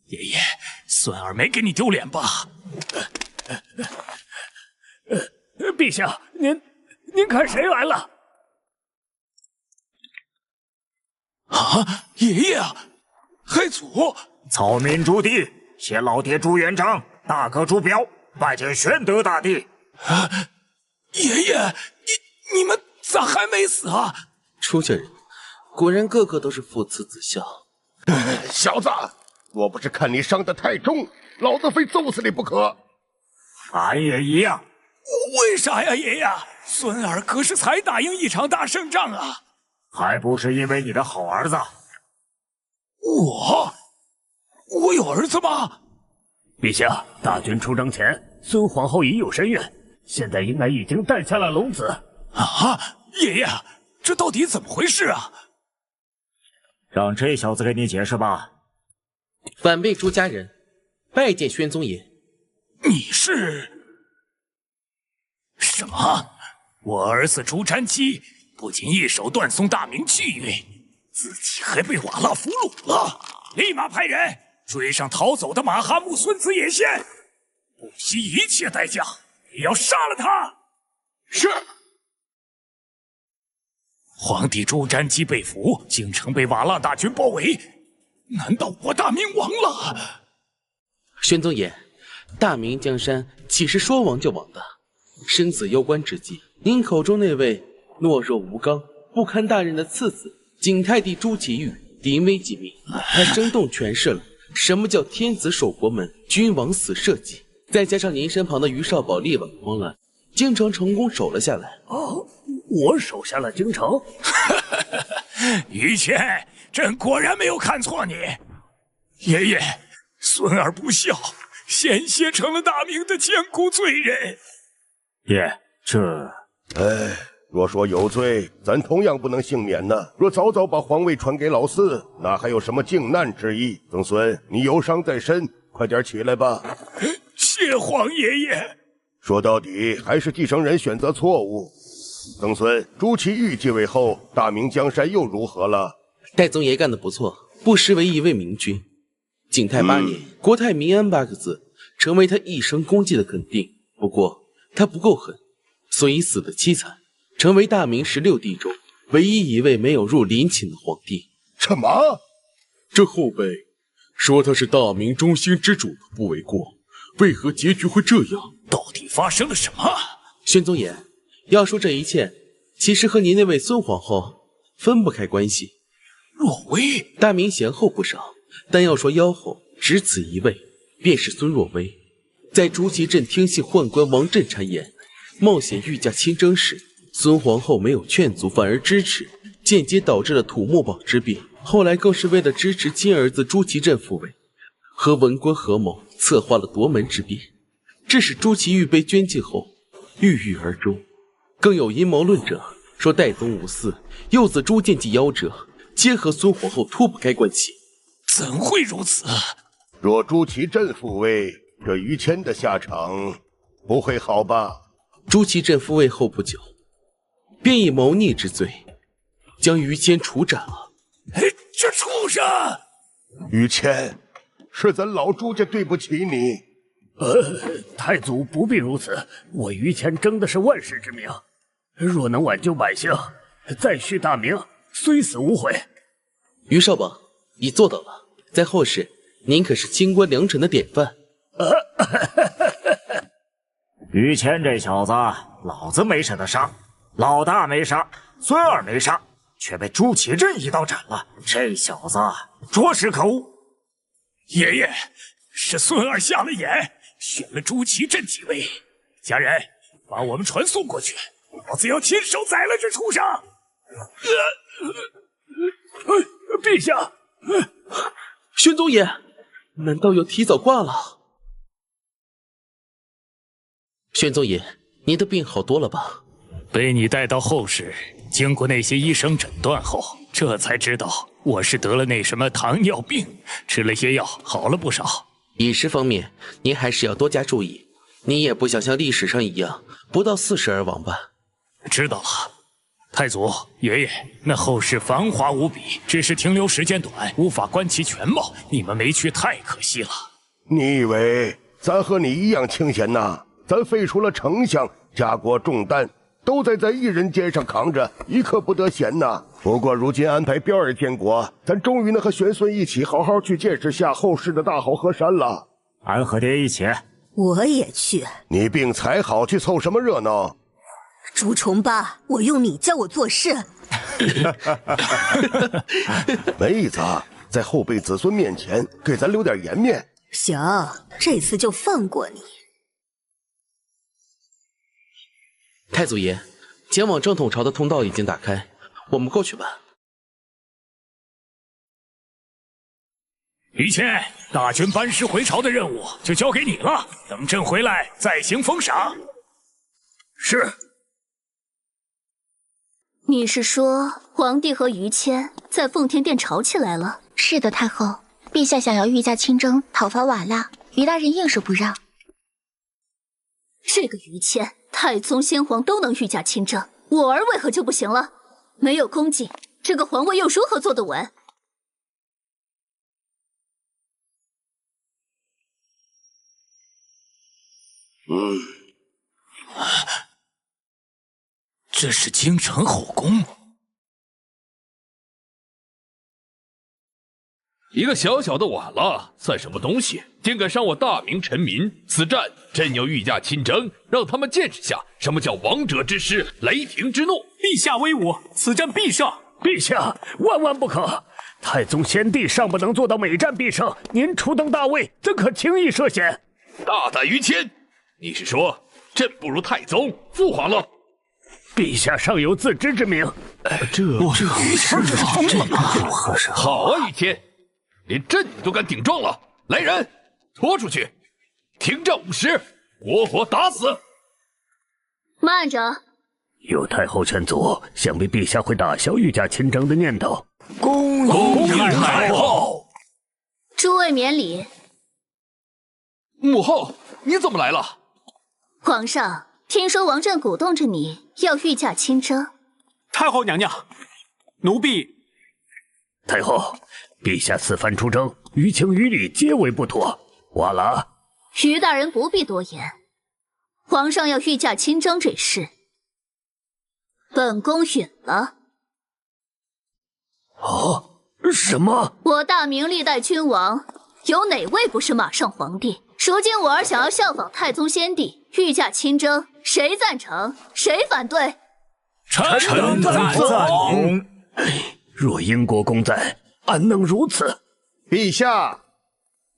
爷爷，孙儿没给你丢脸吧？陛下，您看谁来了？啊，爷爷啊，黑祖！草民朱棣携老爹朱元璋、大哥朱标拜见宣德大帝。爷爷，你们咋还没死啊？出家人果然个个都是父慈子孝。小子，若不是看你伤得太重，老子非揍死你不可。俺也一样。为啥呀，爷爷？孙儿可是才打赢一场大胜仗啊！还不是因为你的好儿子。我有儿子吗？陛下，大军出征前，孙皇后已有身孕，现在应该已经诞下了龙子。啊，爷爷，这到底怎么回事啊？让这小子给你解释吧。反被朱家人拜见宣宗爷。你是什么？我儿子朱瞻基不仅一手断送大明气运，自己还被瓦剌俘虏了。立马派人追上逃走的马哈木孙子野仙，不惜一切代价也要杀了他。是。皇帝朱瞻基被俘，京城被瓦剌大军包围，难道我大明亡了？宣宗爷，大明江山岂是说亡就亡的？生死攸关之际，您口中那位懦弱无刚、不堪大任的次子景泰帝朱祁钰临危即命，他生动诠释了什么叫天子守国门，君王死社稷。再加上您身旁的于少保力挽狂澜，京城成功守了下来。哦，我守下了京城。于谦，朕果然没有看错你。爷爷，孙儿不孝，险些成了大明的千古罪人。爷，这……若说有罪，咱同样不能幸免呢。若早早把皇位传给老四，哪还有什么靖难之意？曾孙，你有伤在身，快点起来吧。谢皇爷爷。说到底，还是继承人选择错误。曾孙，朱祁钰继位后，大明江山又如何了？戴宗爷干得不错，不失为一位明君。景泰8年，国泰民安8个字成为他一生功绩的肯定。不过他不够狠，所以死得凄惨，成为大明16帝中唯一一位没有入陵寝的皇帝。什么？这后辈说他是大明中兴之主都不为过，为何结局会这样？到底发生了什么？宣宗爷，要说这一切，其实和您那位孙皇后分不开关系。若薇，大明贤后不少，但要说妖后，只此一位，便是孙若薇。在朱祁镇听信宦官王振谗言，冒险御驾亲征时，孙皇后没有劝阻，反而支持，间接导致了土木堡之变。后来更是为了支持亲儿子朱祁镇复位，和文官合谋策划了夺门之变，致使朱祁钰被捐禁后郁郁而终。更有阴谋论者说，代宗无嗣、幼子朱见及夭折，皆和孙皇后脱不开关系。怎会如此？若朱祁镇复位，这于谦的下场不会好吧？朱祁镇复位后不久，便以谋逆之罪将于谦处斩了。这畜生！于谦，是咱老朱家对不起你。太祖不必如此，我于谦争的是万世之名，若能挽救百姓，再续大明，虽死无悔。于少保，你做到了，在后世，您可是清官良臣的典范。于谦这小子，老子没使他杀，老大没杀，孙儿没杀，却被朱祁镇一刀斩了。这小子着实可恶。爷爷，是孙儿瞎了眼，选了朱祁镇继位。家人，把我们传送过去，老子要亲手宰了这畜生！陛下，宣宗爷，难道要提早挂了？宣宗爷，您的病好多了吧？被你带到后室，经过那些医生诊断后，这才知道我是得了那什么糖尿病，吃了些药好了不少。饮食方面，您还是要多加注意。您也不想像历史上一样不到40而亡吧？知道了。太祖爷爷，那后室繁华无比，只是停留时间短，无法观其全貌。你们没去太可惜了。你以为咱和你一样清闲呐？咱废除了丞相，家国重担都在咱一人肩上扛着，一刻不得闲呐。不过如今安排彪儿建国，咱终于能和玄孙一起好好去见识下后世的大好河山了。俺和爹一起，我也去。你病才好，去凑什么热闹？朱重八，我用你教我做事。妹子，在后辈子孙面前给咱留点颜面。行，这次就放过你。太祖爷，前往正统朝的通道已经打开，我们过去吧。于谦，大军班师回朝的任务就交给你了，等朕回来再行封赏。是。你是说皇帝和于谦在奉天殿吵起来了？是的，太后，陛下想要御驾亲征，讨伐瓦剌，于大人硬是不让。这个于谦，太宗先皇都能御驾亲征，我儿为何就不行了？没有功绩，这个皇位又如何坐得稳？这是京城后宫。一个小小的瓦剌算什么东西？竟敢伤我大明臣民！此战朕要御驾亲征，让他们见识下什么叫王者之师，雷霆之怒。陛下威武，此战必胜！陛下万万不可！太宗先帝尚不能做到每战必胜，您初登大位，怎可轻易涉险？大胆于谦！你是说朕不如太宗？父皇了？陛下尚有自知之明。这于谦是疯了吗？好啊，于谦，连朕你都敢顶撞了！来人，拖出去！停战50，活活打死！慢着！有太后劝阻，想必陛下会打消御驾亲征的念头。恭喜太后！诸位免礼。母后，你怎么来了？皇上，听说王振鼓动着你要御驾亲征。太后娘娘，奴婢。太后，陛下此番出征，于情于理皆为不妥。瓦剌，于大人不必多言，皇上要御驾亲征这事，本宫允了。哦，什么？我大明历代君王，有哪位不是马上皇帝？如今我儿想要效仿太宗先帝，御驾亲征，谁赞成？谁反对？臣赞同。若英国公在，安能如此？陛下，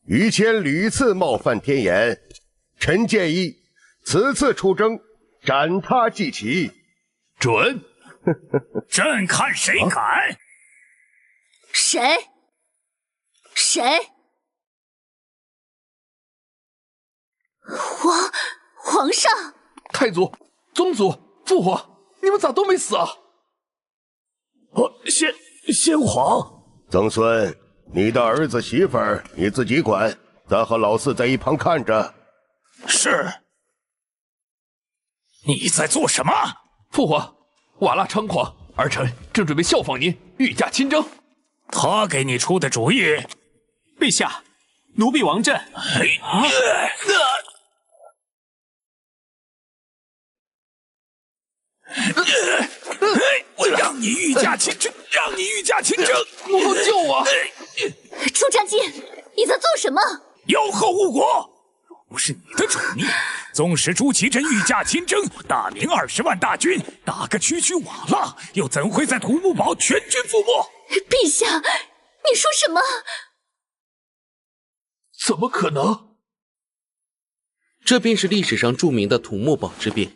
于谦屡次冒犯天颜，臣建议此次出征，斩他祭旗。准。朕看谁敢？谁？皇上，太祖、宗祖、父皇，你们咋都没死啊？先皇，曾孙，你的儿子媳妇儿你自己管，咱和老四在一旁看着。是。你在做什么？父皇，瓦剌猖狂，儿臣正准备效仿您，御驾亲征。他给你出的主意？陛下，奴婢王震。我让你御驾亲征，母后救我！朱瞻基，你在做什么？有后误国！若不是你的宠溺，纵使朱祁镇御驾亲征，大明20万大军打个区区瓦剌，又怎会在土木堡全军覆没？陛下，你说什么？怎么可能？这便是历史上著名的土木堡之变。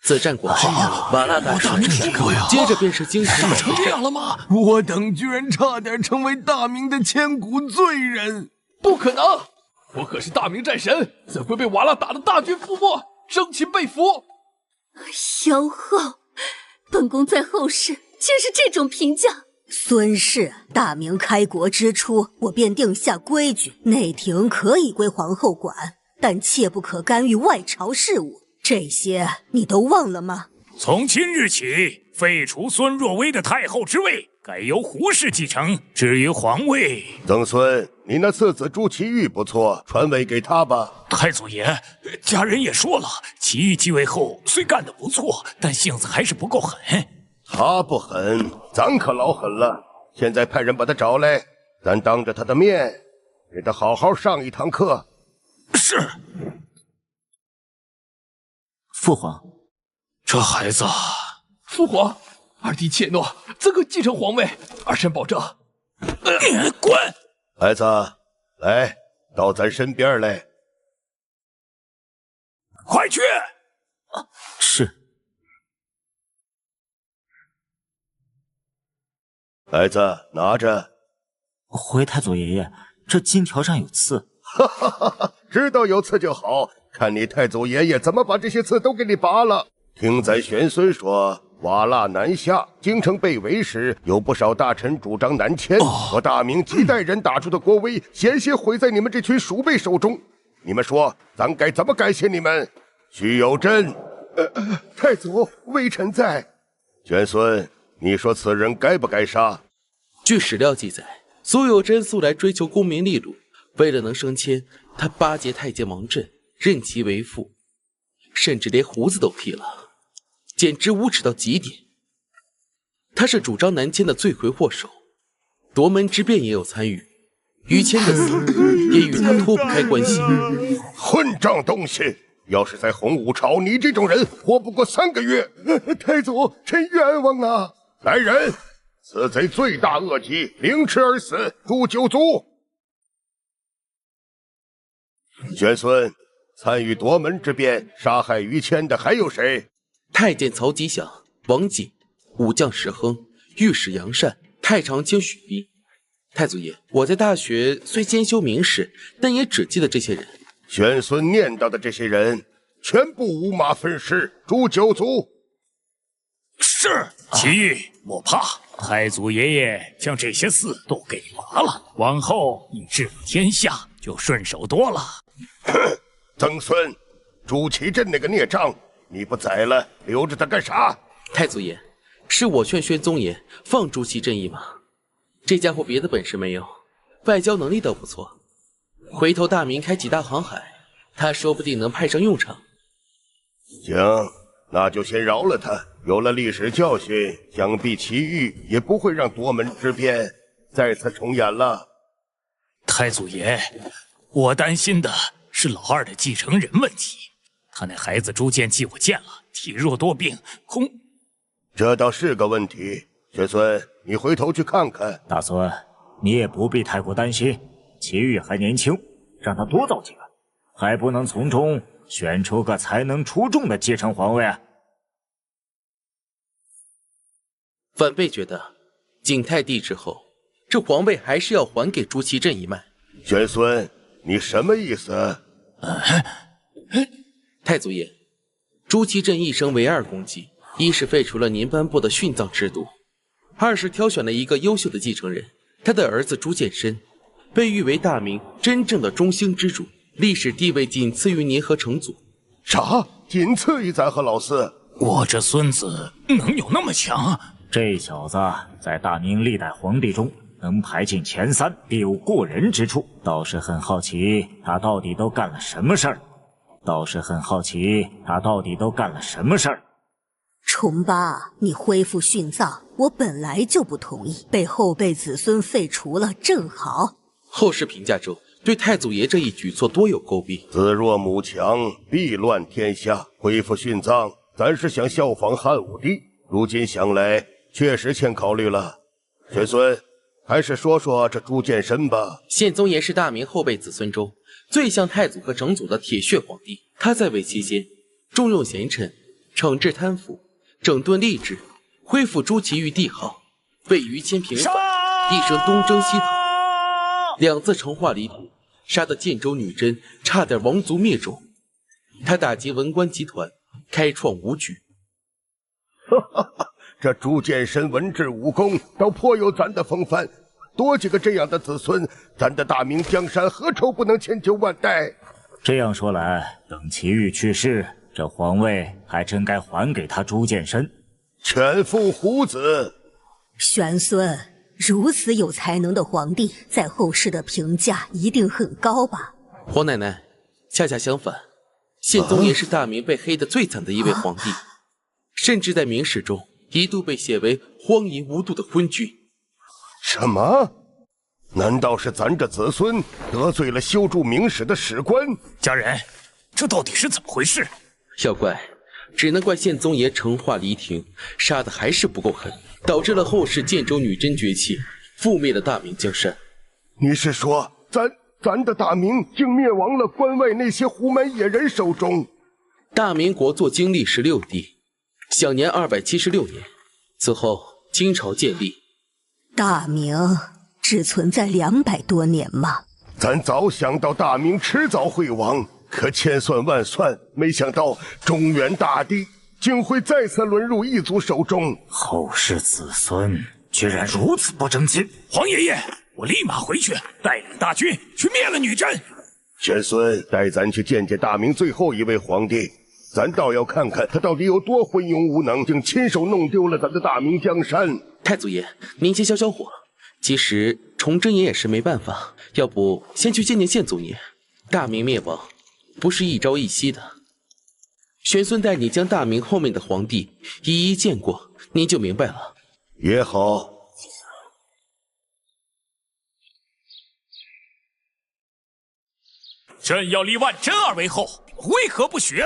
此战果真，瓦剌大胜，接着便是京城成这样了吗？我等居然差点成为大明的千古罪人！不可能！我可是大明战神，怎会被瓦剌打得大军覆没，生擒被俘？妖后，本宫在后世竟是这种评价。孙氏，大明开国之初，我便定下规矩，内廷可以归皇后管，但切不可干预外朝事务。这些你都忘了吗？从今日起，废除孙若微的太后之位，改由胡氏继承。至于皇位，曾孙，你那次子朱祁钰不错，传位给他吧。太祖爷，家人也说了，祁钰继位后虽干得不错，但性子还是不够狠。他不狠，咱可老狠了。现在派人把他找来，咱当着他的面，给他好好上一堂课。是。父皇，这孩子……父皇，二弟怯懦，怎可继承皇位？儿臣保证。滚！孩子，来，到咱身边来。快去！是。孩子，拿着。回太祖爷爷，这金条上有刺。哈哈哈哈，知道有刺就好。看你太祖爷爷怎么把这些刺都给你拔了。听咱玄孙说，瓦剌南下，京城被围时，有不少大臣主张南迁，说大明几代人打出的国威，险些毁在你们这群鼠辈手中。你们说，咱该怎么感谢你们？徐有贞，太祖，微臣在。玄孙，你说此人该不该杀？据史料记载，苏有贞素来追求功名利禄，为了能升迁，他巴结太监王振，任其为父，甚至连胡子都剃了，简直无耻到极点。他是主张南迁的罪魁祸首，夺门之变也有参与，于谦的死也与他脱不开关系。混账东西！要是在洪武朝，你这种人活不过3个月。太祖，臣冤枉啊！来人，此贼罪大恶极，凌迟而死，诛9族。玄孙，参与夺门之变、杀害于谦的还有谁？太监曹吉祥、王瑾、武将石亨、御史杨善、太常卿许弼。太祖爷，我在大学虽兼修明史，但也只记得这些人。玄孙念叨的这些人，全部五马分尸，诛9族。是，祁钰，莫怕，太祖爷爷将这些刺都给你拔了，往后你治理天下就顺手多了。哼，曾孙，朱祁镇那个孽障，你不宰了，留着他干啥？太祖爷，是我劝宣宗爷放朱祁镇一马，这家伙别的本事没有，外交能力倒不错，回头大明开几大航海，他说不定能派上用场。行，那就先饶了他。有了历史教训，想必祁煜也不会让夺门之变再次重演了。太祖爷，我担心的是老二的继承人问题。他那孩子朱见济我见了，体弱多病，这倒是个问题。玄孙，你回头去看看。大孙，你也不必太过担心，祁煜还年轻，让他多造几个，还不能从中选出个才能出众的继承皇位啊？晚辈觉得，景泰帝之后，这皇位还是要还给朱祁镇一脉。玄孙，你什么意思？太祖爷，朱祁镇一生为二功绩，一是废除了您颁布的殉葬制度，二是挑选了一个优秀的继承人，他的儿子朱见深，被誉为大明真正的中兴之主，历史地位仅次于您和成祖。啥？仅次于咱和老四？我这孙子能有那么强？这小子在大明历代皇帝中能排进前3，必有过人之处。倒是很好奇，他到底都干了什么事儿？重八，你恢复殉葬，我本来就不同意，被后辈子孙废除了，正好。后世评价中对太祖爷这一举措多有诟病。子弱母强，必乱天下。恢复殉葬，咱是想效仿汉武帝，如今想来确实欠考虑了。玄孙，还是说说这朱见深吧。宪宗爷是大明后辈子孙中最像太祖和成祖的铁血皇帝，他在位期间重用贤臣，惩治贪腐，整顿吏治，恢复朱祁钰帝号，为于谦平反，一生东征西讨，2次成化离平，杀得建州女真差点亡族灭种。他打击文官集团，开创武举。这朱见深文治武功倒颇有咱的风范，多几个这样的子孙，咱的大明江山何愁不能千秋万代？这样说来，等祁煜去世，这皇位还真该还给他朱见深。犬父虎子。玄孙，如此有才能的皇帝，在后世的评价一定很高吧？皇奶奶，恰恰相反，宪宗爷是大明被黑得最惨的一位皇帝，甚至在明史中一度被写为荒淫无度的昏君。什么？难道是咱这子孙得罪了修筑明史的史官？家人，这到底是怎么回事？要怪，只能怪宪宗爷成化离庭，杀的还是不够狠，导致了后世建州女真崛起，覆灭了大明江山。你是说，咱的大明竟灭亡了关外那些胡蛮野人手中？大明国祚经历16帝，享年276年，此后金朝建立。大明只存在200多年吗？咱早想到大明迟早会亡，可千算万算，没想到中原大地竟会再次沦入异族手中。后世子孙居然如此不争气！皇爷爷，我立马回去，带领大军去灭了女真。玄孙，带咱去见见大明最后一位皇帝，咱倒要看看他到底有多昏庸无能，竟亲手弄丢了咱的大明江山。太祖爷，您先消消火。其实崇祯爷也是没办法，要不先去见见宪宗爷。大明灭亡不是一朝一夕的，玄孙带你将大明后面的皇帝一一见过，您就明白了。也好。朕要立万贞儿为后，为何不许？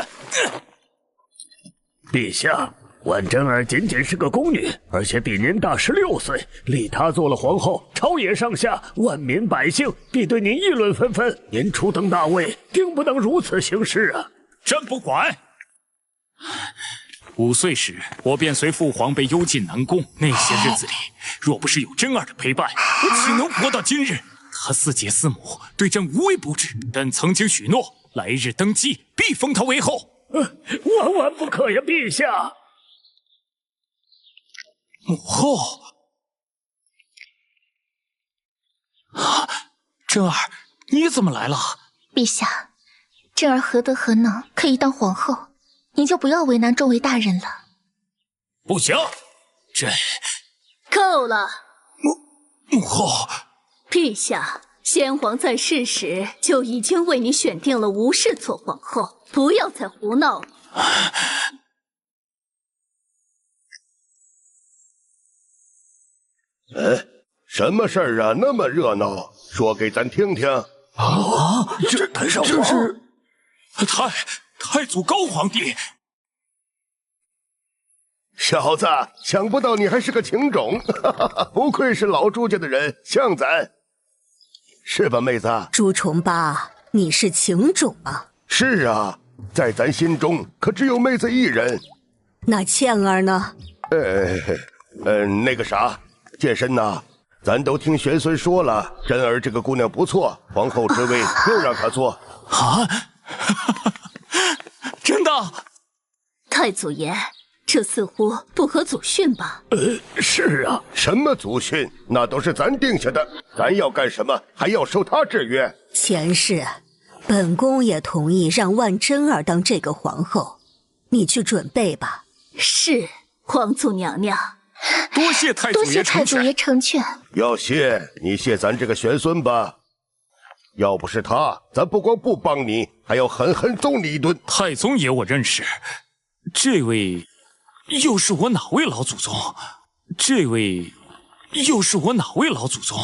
陛下，万贞儿仅仅是个宫女，而且比您大16岁，立她做了皇后，朝野上下、万民百姓必对您议论纷纷。您初登大位，定不能如此行事啊！朕不管。5岁时，我便随父皇被幽禁南宫。那些日子里，若不是有贞儿的陪伴，我岂能活到今日？他4姐4母，对朕无微不至。朕曾经许诺，来日登基必封他为后。万万不可呀，陛下！母后，贞儿，你怎么来了？陛下，贞儿何德何能可以当皇后？您就不要为难众位大人了。不行，朕够了。母后。陛下，先皇在世时就已经为你选定了吴氏做皇后，不要再胡闹了。哎，什么事儿啊？那么热闹，说给咱听听。啊，这是太祖高皇帝。小子，想不到你还是个情种，哈哈，不愧是老朱家的人，像咱，是吧，妹子？朱重八，你是情种啊？是啊，在咱心中可只有妹子一人。那倩儿呢？那个啥，健身呐，咱都听玄孙说了，真儿这个姑娘不错，皇后之位又让她做。啊，真的？太祖爷。这似乎不合祖训吧？是啊，什么祖训？那都是咱定下的，咱要干什么还要受他制约。前世，本宫也同意让万真儿当这个皇后，你去准备吧。是，皇祖娘娘。多谢太祖爷成全。要谢你谢咱这个玄孙吧，要不是他，咱不光不帮你，还要狠狠揍你一顿。太宗爷我认识，这位。又是我哪位老祖宗？这位又是我哪位老祖宗？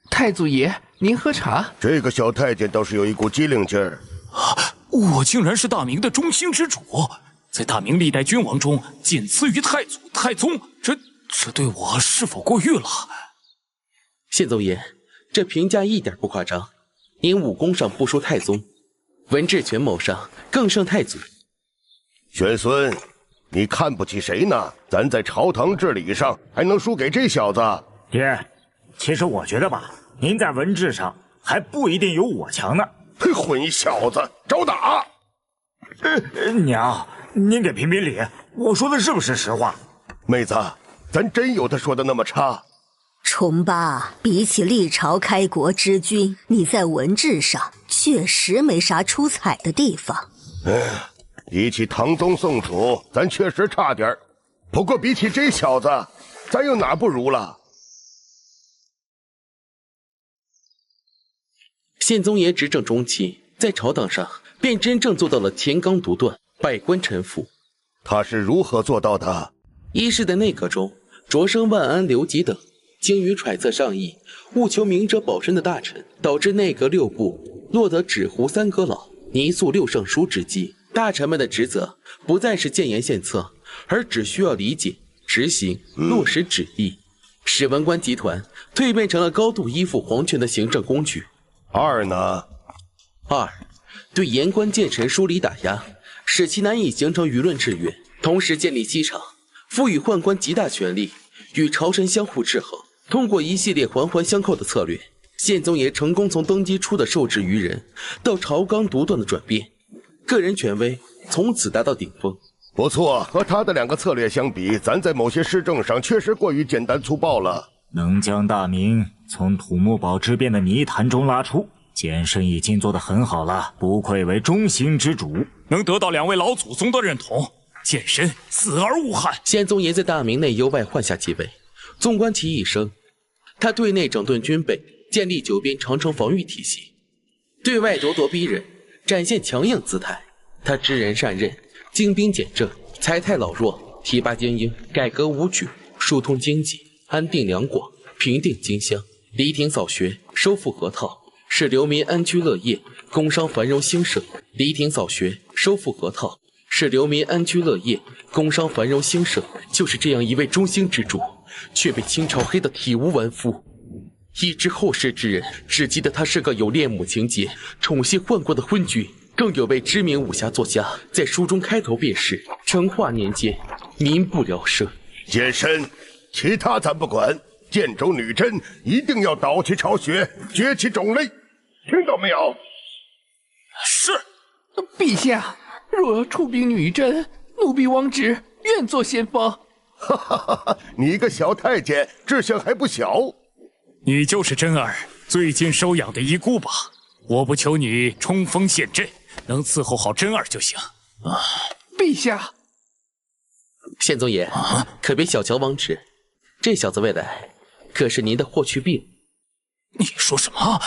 太祖爷，您喝茶。这个小太监倒是有一股机灵劲儿。我竟然是大明的中兴之主，在大明历代君王中仅次于太祖、太宗，这对我是否过誉了？宪宗爷，这评价一点不夸张。您武功上不输太宗，文治权谋上更胜太祖。玄孙，你看不起谁呢？咱在朝堂治理上还能输给这小子？爹，其实我觉得吧，您在文治上还不一定有我强呢。混小子，找打！娘，您给评评理，我说的是不是实话？妹子，咱真有他说的那么差？重八，比起历朝开国之君，你在文治上确实没啥出彩的地方。比起唐宗宋祖，咱确实差点儿。不过比起这小子，咱又哪不如了？宪宗爷执政中期，在朝堂上便真正做到了乾纲独断，百官臣服。他是如何做到的？一是在内阁中擢升万安、刘吉等精于揣测上意，务求明哲保身的大臣，导致内阁6部落得纸糊3阁老、泥塑6圣书之机。大臣们的职责不再是建言献策，而只需要理解、执行、落实旨意，使文官集团蜕变成了高度依附皇权的行政工具。二呢？二，对言官谏臣疏离打压，使其难以形成舆论制约，同时建立机场，赋予宦官极大权力，与朝臣相互制衡。通过一系列环环相扣的策略，宪宗爷成功从登基初的受制于人，到朝纲独断的转变，个人权威从此达到顶峰。不错，和他的2个策略相比，咱在某些施政上确实过于简单粗暴了。能将大明从土木堡之变的泥潭中拉出，健身已经做得很好了，不愧为中兴之主。能得到2位老祖宗的认同，健身死而无憾。宪宗爷在大明内忧外患下继位，纵观其一生，他对内整顿军备，建立9边长城防御体系，对外咄咄逼人，展现强硬姿态。他知人善任，精兵简政，才太老弱，提拔精英，改革武举，疏通经济，安定两广，平定荆襄，黎庭扫学，收复河套，使流民安居乐业，工商繁荣兴盛。黎庭扫学，收复河套，使流民安居乐业，工商繁荣兴盛。就是这样一位中兴之主，却被清朝黑得体无完肤。以致后世之人只记得他是个有恋母情节、宠幸宦官的昏君。更有位知名武侠作家在书中开头便是成化年间民不聊生。健身，其他咱不管，建州女真一定要倒其巢穴，崛起种类，听到没有？是。陛下，若要出兵女真，奴婢王旨愿做先锋。哈哈哈！你一个小太监，志向还不小。你就是真儿最近收养的遗孤吧？我不求你冲锋陷阵，能伺候好真儿就行。陛下，宪宗爷，可别小瞧王直，这小子未来可是您的霍去病。你说什么？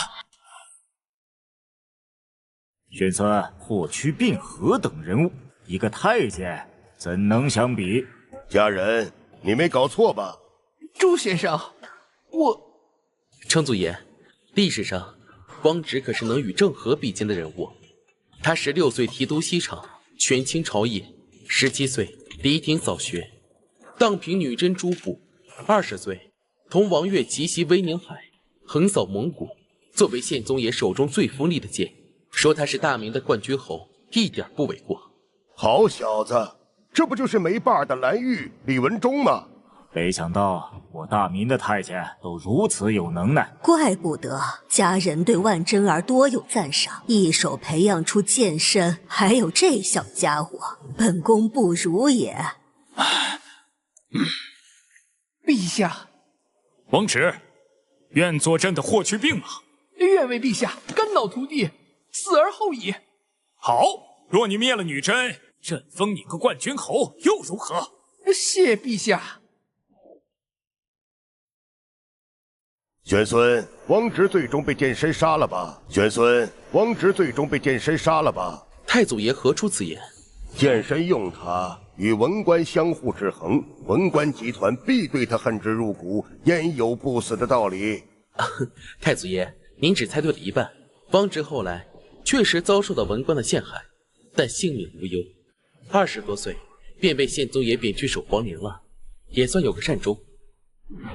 玄孙，霍去病何等人物，一个太监怎能相比？家人，你没搞错吧？朱先生，程祖爷，历史上王直可是能与郑和比肩的人物。他16岁提督西厂，权倾朝野；17岁离庭扫学，荡平女真诸部；20岁同王悦奇袭威宁海，横扫蒙古。作为宪宗爷手中最锋利的剑，说他是大明的冠军侯，一点不为过。好小子，这不就是没把的蓝玉李文忠吗？没想到我大明的太监都如此有能耐，怪不得家人对万贞儿多有赞赏，一手培养出剑身，还有这小家伙，本宫不如也。陛下，王直，愿坐朕的霍去病吗？愿为陛下肝脑涂地，死而后已。好，若你灭了女真，朕封你个冠军侯，又如何？谢陛下。玄孙，王直最终被剑神杀了吧？玄孙，王直最终被剑神杀了吧？太祖爷何出此言？剑神用他与文官相互制衡，文官集团必对他恨之入骨，焉有不死的道理？太祖爷，您只猜对了一半。王直后来确实遭受到文官的陷害，但性命无忧，20多岁便被宪宗爷贬去守皇陵了，也算有个善终。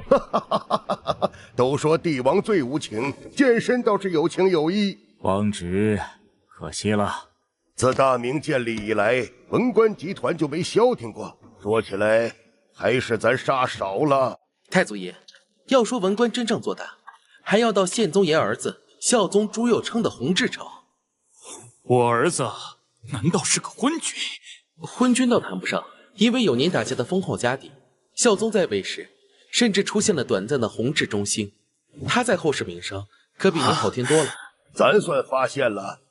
哈哈哈哈哈！都说帝王最无情，剑神倒是有情有义。王直，可惜了。自大明建立以来，文官集团就没消停过。说起来，还是咱杀少了。太祖爷，要说文官真正做大，还要到宪宗爷儿子孝宗朱佑樘的弘治朝。我儿子难道是个昏君？昏君倒谈不上，因为有您打下的丰厚家底。孝宗在位时，甚至出现了短暂的弘治中兴，他在后世名声可比您好听多了。咱算发现了，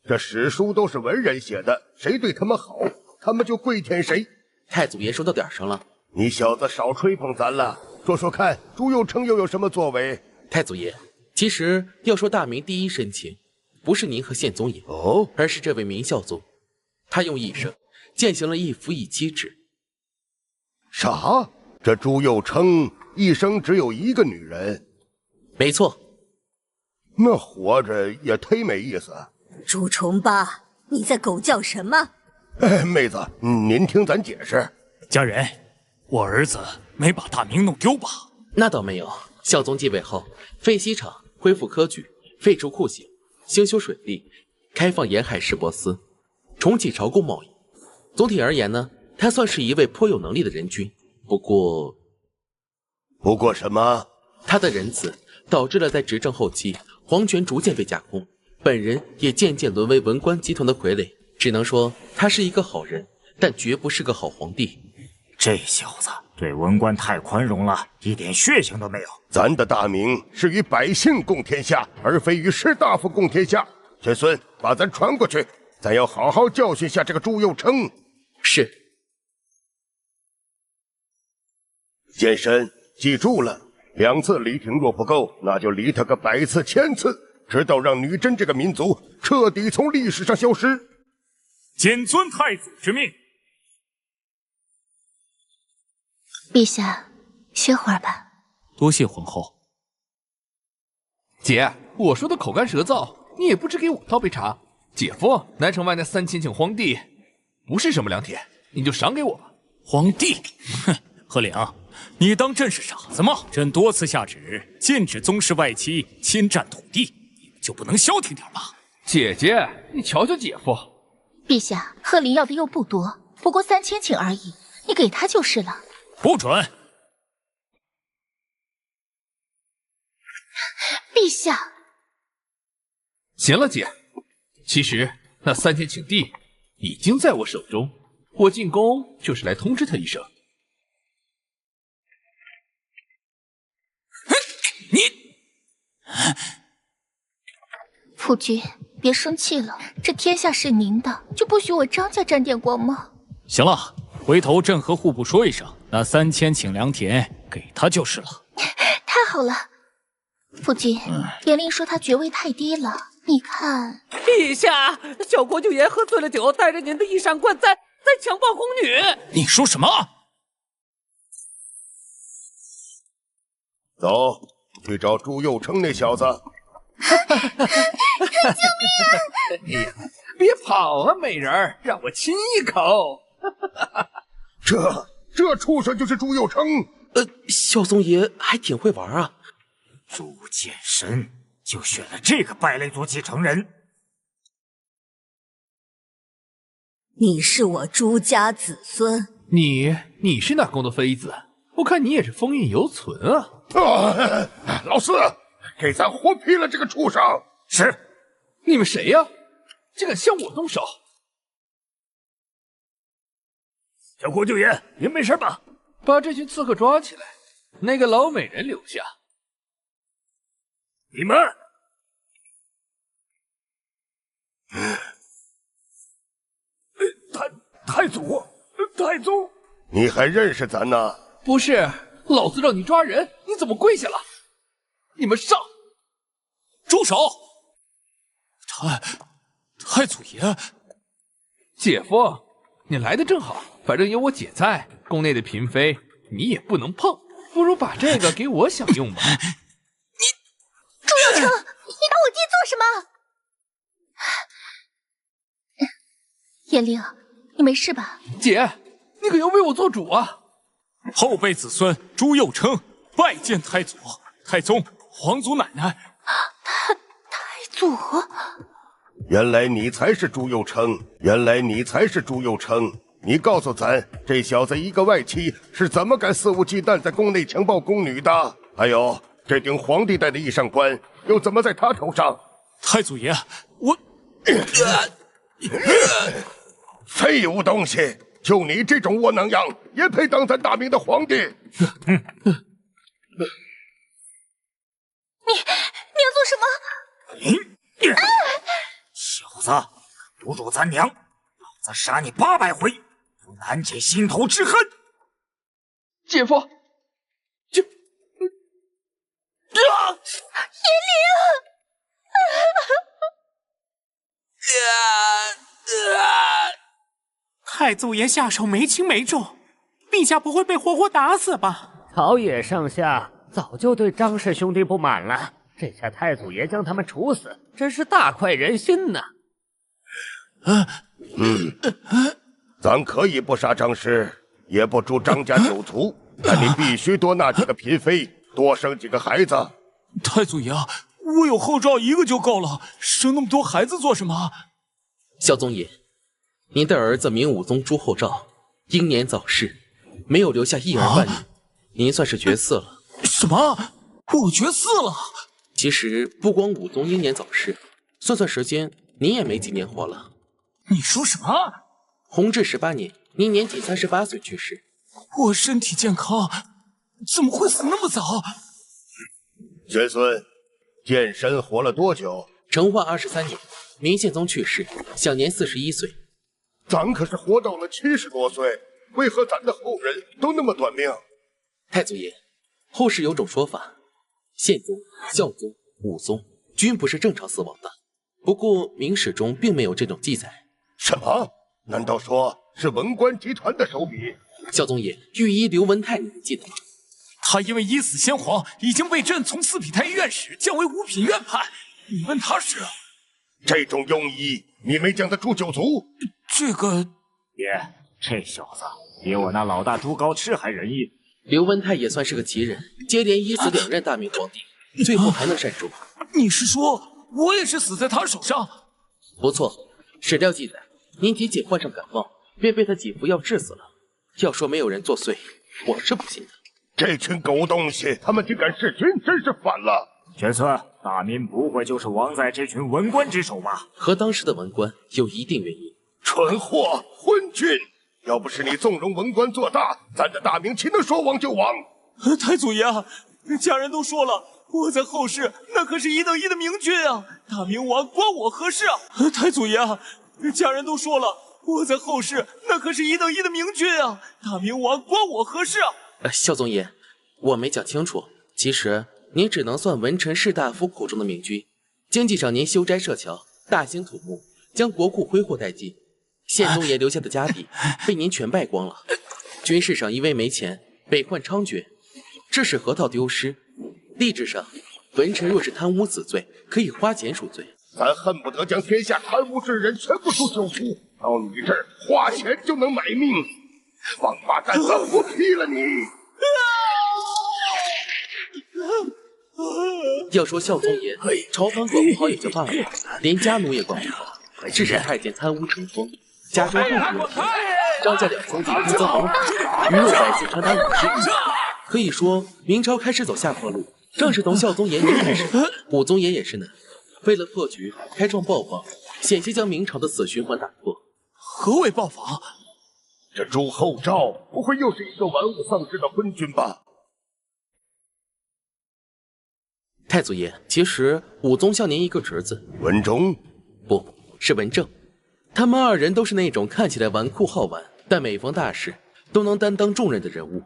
这史书都是文人写的，谁对他们好，他们就跪舔谁。太祖爷说到点上了，你小子少吹捧咱了，说说看，朱佑樘又有什么作为？太祖爷，其实要说大明第一深情，不是您和宪宗爷哦，而是这位明孝宗，他用一生践行了一夫一妻制。啥？这朱佑樘一生只有一个女人？没错。那活着也忒没意思。朱重八，你在狗叫什么？哎，妹子，您听咱解释。家人，我儿子没把大明弄丢吧？那倒没有。孝宗继位后，废西厂，恢复科举，废除酷刑，兴修水利，开放沿海市舶司，重启朝贡贸易。总体而言呢，他算是一位颇有能力的人君。不过什么？他的仁慈导致了在执政后期，皇权逐渐被架空，本人也渐渐沦为文官集团的傀儡。只能说他是一个好人，但绝不是个好皇帝。这小子对文官太宽容了，一点血性都没有。咱的大明是与百姓共天下，而非与士大夫共天下。玄孙，把咱传过去，咱要好好教训下这个朱佑樘。是。剑神，记住了，2次离庭若不够，那就离他个100次、1000次，直到让女真这个民族彻底从历史上消失。谨遵太祖之命。陛下，歇会儿吧。多谢皇后。姐，我说的口干舌燥，你也不知给我倒杯茶。姐夫，南城外那3000请皇帝，不是什么良田，你就赏给我吧。皇帝，哼，贺岭，你当朕是傻子吗？朕多次下旨禁止宗室外戚侵占土地，你们就不能消停点吗？姐姐，你瞧瞧姐夫。陛下，贺林要的又不多，不过3000顷而已，你给他就是了。不准！陛下。行了，姐，其实那3000顷地已经在我手中，我进宫就是来通知他一声。你，夫君，别生气了，这天下是您的，就不许我张家沾点光吗？行了，回头朕和户部说一声，那3000请良田给他就是了。太好了，父君，严令说他爵位太低了，你看。陛下，小国舅爷喝醉了酒，带着您的衣裳冠在强暴宫女。你说什么？走，去找朱佑称那小子。救命啊！别跑啊，美人儿，让我亲一口。这畜生就是朱佑称。孝宗爷还挺会玩啊。朱见深就选了这个败类做继承人。你是我朱家子孙。你是哪宫的妃子？我看你也是风韵犹存啊。老四，给咱活劈了这个畜生！是。你们谁呀？竟敢向我动手！小国舅爷，您没事吧？把这群刺客抓起来，那个老美人留下。你们，太祖，你还认识咱呢？不是，老子让你抓人，你怎么跪下了？你们上！住手！太祖爷，姐夫，你来的正好，反正有我姐在，宫内的嫔妃你也不能碰，不如把这个给我享用吧。朱佑成，你打我爹做什么？严令，你没事吧？姐，你可要为我做主啊！后辈子孙朱佑称拜见太祖、太宗、皇祖奶奶。太祖。原来你才是朱佑称，你告诉咱，这小子一个外戚是怎么敢肆无忌惮在宫内强暴宫女的？还有这顶皇帝戴的衣裳冠又怎么在他头上？太祖爷，我废物东西！就你这种窝囊样，也配当咱大明的皇帝？你要做什么？小子，侮辱咱娘，老子杀你800回，不难解心头之恨。姐夫，严令！太祖爷下手没轻没重，陛下不会被活活打死吧？朝野上下早就对张氏兄弟不满了，这下太祖爷将他们处死，真是大快人心呐！咱可以不杀张氏，也不诛张家九族，但你必须多纳几个嫔妃，多生几个孩子。太祖爷，我有后诏1个就够了，生那么多孩子做什么？孝宗爷，您的儿子明武宗朱厚照英年早逝，没有留下一儿半女，您算是绝嗣了。什么？我绝嗣了？其实不光武宗英年早逝，算时间，您也没几年活了。你说什么？弘治18年，您年仅38岁去世。我身体健康，怎么会死那么早？玄孙，健身活了多久？成化23年，明宪宗去世，享年41岁。咱可是活到了70多岁，为何咱的后人都那么短命？太祖爷，后世有种说法，宪宗、孝宗、武宗均不是正常死亡的，不过明史中并没有这种记载。什么？难道说是文官集团的手笔？孝宗爷，御医刘文泰，你记得吗？他因为医死先皇，已经被朕从4品太医院使降为5品院判。你问他是？这种庸医，你没将他诛九族？这个爹，这小子比我那老大朱高炽还仁义。刘文泰也算是个奇人，接连医死2任大明皇帝，最后还能善终。你是说我也是死在他手上？不错，史料记载，您姐姐患上感冒，便被他几服药治死了。要说没有人作祟，我是不信的。这群狗东西，他们竟敢弑君，真是反了！玄孙，大明不会就是亡在这群文官之手吧？和当时的文官有一定原因。蠢货，昏君！要不是你纵容文官做大，咱的大明岂能说亡就亡？太祖爷，家人都说了，我在后世那可是1等1的明君啊！大明亡关我何事啊？太祖爷，家人都说了，我在后世那可是1等1的明君啊！大明王关我何事啊？孝宗爷，我没讲清楚，其实您只能算文臣士大夫口中的明君。经济上您修斋设桥，大兴土木，将国库挥霍殆尽，宪宗爷留下的家底被您全败光了。军事上因为没钱，北患猖獗，致使河套丢失。吏治上，文臣若是贪污死罪，可以花钱赎罪。咱恨不得将天下贪污之人全部都揪出，到你这儿花钱就能买命。王八蛋，咱不批了你！要说孝宗爷，朝堂管不好也就罢了，连家奴也管不好，致使太监贪污成风，家中户部张家2兄弟突增王府，鱼肉百姓长达50亿。可以说，明朝开始走下坡路，正是从孝宗爷您开始。武宗爷也是呢，为了破局，开创豹坊，险些将明朝的死循环打破。何谓豹坊？这朱厚照不会又是一个玩物丧志的昏君吧？太祖爷，其实武宗像您一个侄子，文忠，不是文正。他们2人都是那种看起来纨绔好玩，但每逢大事都能担当重任的人物。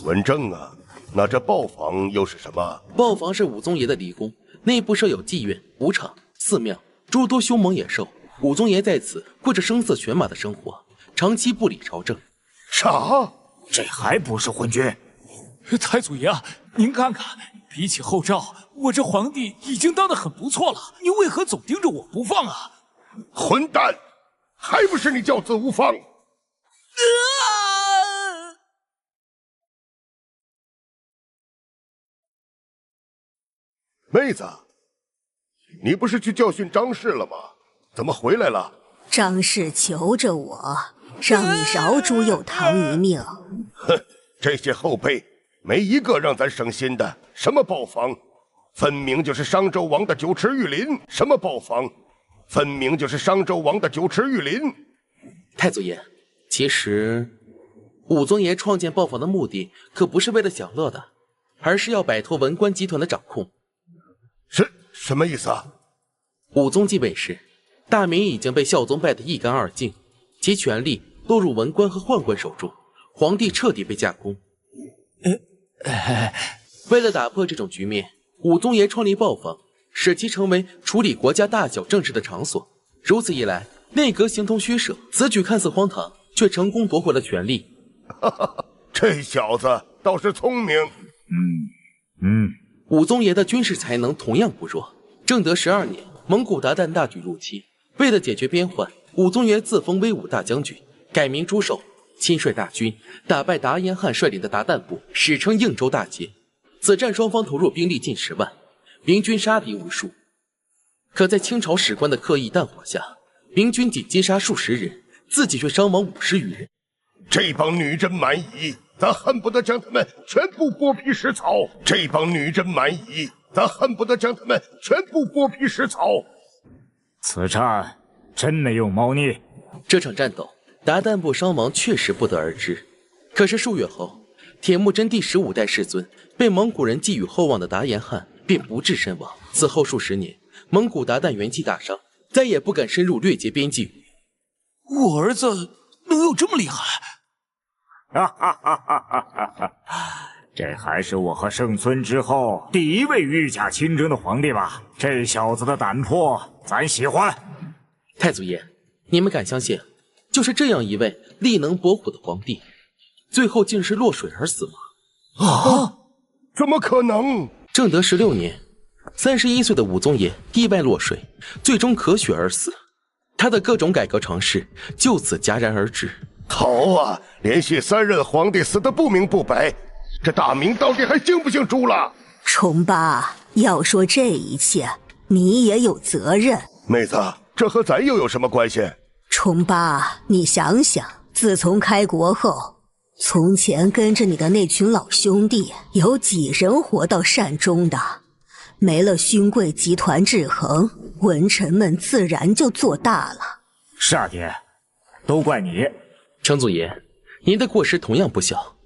文正啊，那这豹坊又是什么？豹坊是武宗爷的离宫，内部设有妓院、舞场、寺庙，诸多凶猛野兽。武宗爷在此过着声色犬马的生活，长期不理朝政。啥？这还不是昏君？太祖爷啊，您看看，比起后赵，我这皇帝已经当得很不错了，您为何总盯着我不放啊？混蛋，还不是你教子无方！妹子，你不是去教训张氏了吗？怎么回来了？张氏求着我，让你饶朱佑堂一命。哼，这些后辈没一个让咱省心的。什么豹坊，分明就是商纣王的酒池玉林；什么豹坊，分明就是商纣王的酒池玉林。太祖爷，其实武宗爷创建豹坊的目的可不是为了享乐的，而是要摆脱文官集团的掌控。什么意思啊？武宗继位时，大明已经被孝宗败得一干二净，其权力落入文官和宦官手中，皇帝彻底被架空。为了打破这种局面，武宗爷创立豹坊，使其成为处理国家大小政事的场所。如此一来，内阁形同虚设。此举看似荒唐，却成功夺回了权力。这小子倒是聪明。武宗爷的军事才能同样不弱。正德12年，蒙古鞑靼大举入侵，为了解决边患，武宗爷自封威武大将军，改名朱寿，亲率大军打败达延汗率领的鞑靼部，史称应州大捷。此战双方投入兵力近10万，明军杀敌无数。可在清朝史官的刻意淡化下，明军仅击杀数十人，自己却伤亡50余人。这帮女真蛮夷，咱恨不得将他们全部剥皮食草！这帮女真蛮夷，咱恨不得将他们全部剥皮食草！此战真没有猫腻。这场战斗，鞑靼部伤亡确实不得而知。可是数月后，铁木真第15代世尊被蒙古人寄予厚望的达延汗便不治身亡。此后数十年，蒙古鞑靼元气大伤，再也不敢深入掠劫边境。我儿子能有这么厉害？这还是我和圣孙之后第一位御驾亲征的皇帝吧？这小子的胆魄，咱喜欢。太祖爷，你们敢相信，就是这样一位力能搏虎的皇帝，最后竟是落水而死吗？啊！怎么可能？正德16年，31岁的武宗爷意外落水，最终咳血而死。他的各种改革尝试就此戛然而止。好啊，连续3任皇帝死得不明不白，这大明到底还姓不姓朱了？重八，要说这一切，你也有责任。妹子，这和咱又有什么关系？重八，你想想，自从开国后，从前跟着你的那群老兄弟，有几人活到善终的？没了勋贵集团制衡，文臣们自然就做大了。是啊，爹，都怪你。程祖爷，您的过失同样不小。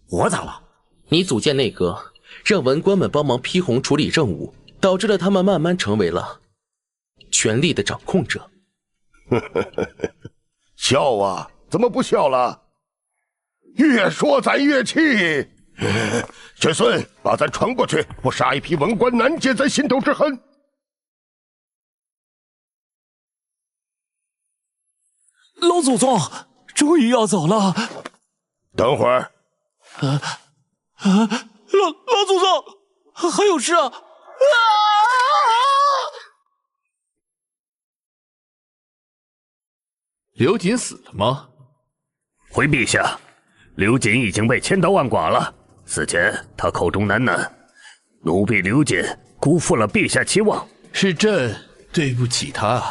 我咋了？你组建内阁，让文官们帮忙批红处理政务，导致了他们慢慢成为了权力的掌控者。笑啊，怎么不笑了？越说咱越气。玄孙，把咱传过去，不杀一批文官，难解咱心头之恨。老祖宗，终于要走了。等会儿。老祖宗，还有事啊！刘瑾死了吗？回陛下，刘瑾已经被千刀万剐了。死前他口中喃喃：“奴婢刘瑾辜负了陛下期望，是朕对不起他。”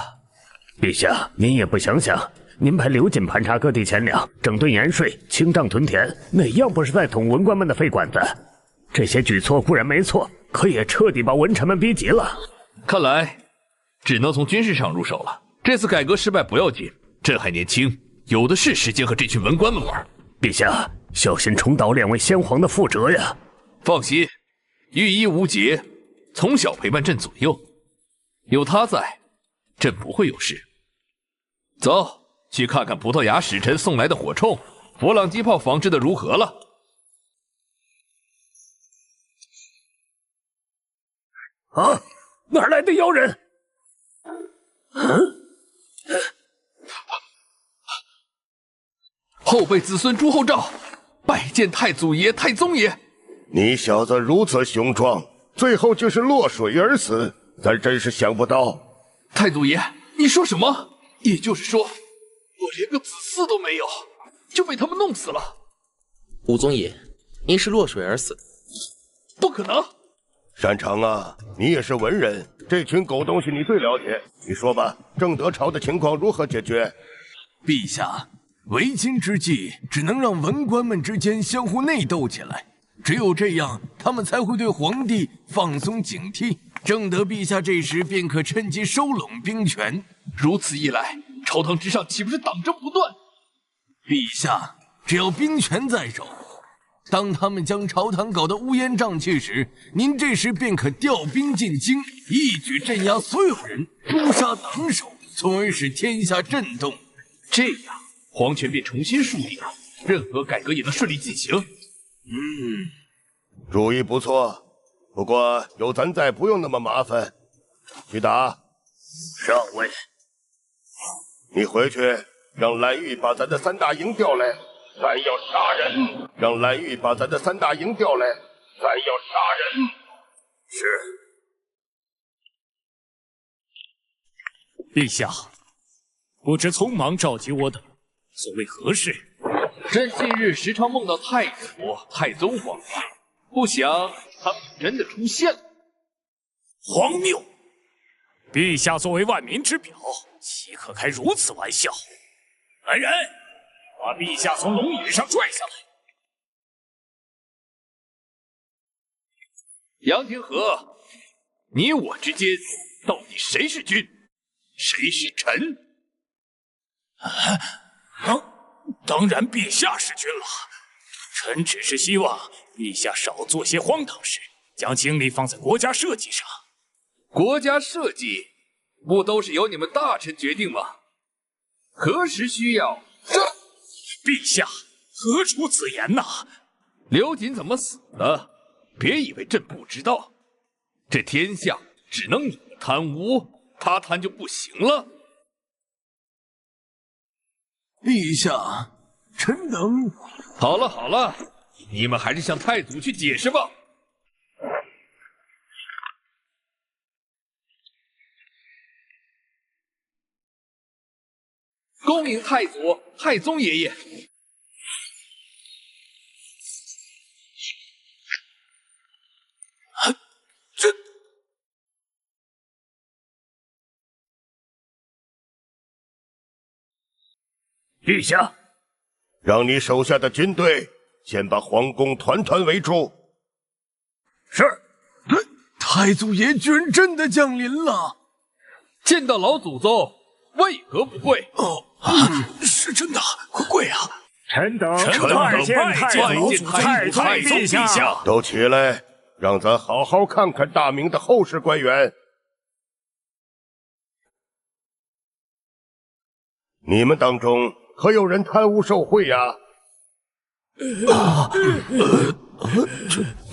陛下，您也不想想，您派刘瑾盘查各地钱粮，整顿盐税，清账屯田，哪样不是在捅文官们的肺管子？这些举措固然没错，可也彻底把文臣们逼急了。看来只能从军事上入手了。这次改革失败不要紧，朕还年轻，有的是时间和这群文官们玩。陛下，小心重蹈两位先皇的覆辙呀！放心，御医无节从小陪伴朕左右，有他在，朕不会有事。走，去看看葡萄牙使臣送来的火铳，佛朗机炮防治的如何了？啊！哪来的妖人？后辈子孙朱厚照，拜见太祖爷、太宗爷。你小子如此雄壮，最后就是落水而死，咱真是想不到。太祖爷，你说什么？也就是说，我连个子嗣都没有，就被他们弄死了？武宗爷，您是落水而死？不可能！山长啊，你也是文人，这群狗东西你最了解。你说吧，正德朝的情况如何解决？陛下，为今之计只能让文官们之间相互内斗起来，只有这样，他们才会对皇帝放松警惕。正德陛下这时便可趁机收拢兵权。如此一来，朝堂之上岂不是党争不断？陛下，只要兵权在手，当他们将朝堂搞得乌烟瘴气时，您这时便可调兵进京，一举镇压所有人，诛杀党首，从而使天下震动。这样，皇权便重新树立了，任何改革也能顺利进行。主意不错，不过有咱在，不用那么麻烦。去打。上尉，你回去让蓝玉把咱的3大营调来。咱要杀人！让蓝玉把咱的3大营调来，咱要杀人！是。陛下，不知匆忙召集我等，所谓何事？朕近日时常梦到太祖、太宗皇帝，不想他们真的出现了。荒谬！陛下作为万民之表，岂可开如此玩笑？来人！把陛下从龙椅上拽下来！杨廷和，你我之间到底谁是君，谁是臣？当然陛下是君了。臣只是希望陛下少做些荒唐事，将精力放在国家社稷上。国家社稷不都是由你们大臣决定吗？何时需要？陛下，何出此言呐？刘瑾怎么死的？别以为朕不知道。这天下只能你贪污，他贪就不行了。陛下，臣等……好了好了，你们还是向太祖去解释吧。恭迎太祖、太宗爷爷。陛下，让你手下的军队先把皇宫团团围住。是。太祖爷居然真的降临了！见到老祖宗，为何不跪？是真的，快跪啊！臣等拜见太宗陛下。都起来，让咱好好看看大明的后世官员。你们当中可有人贪污受贿呀？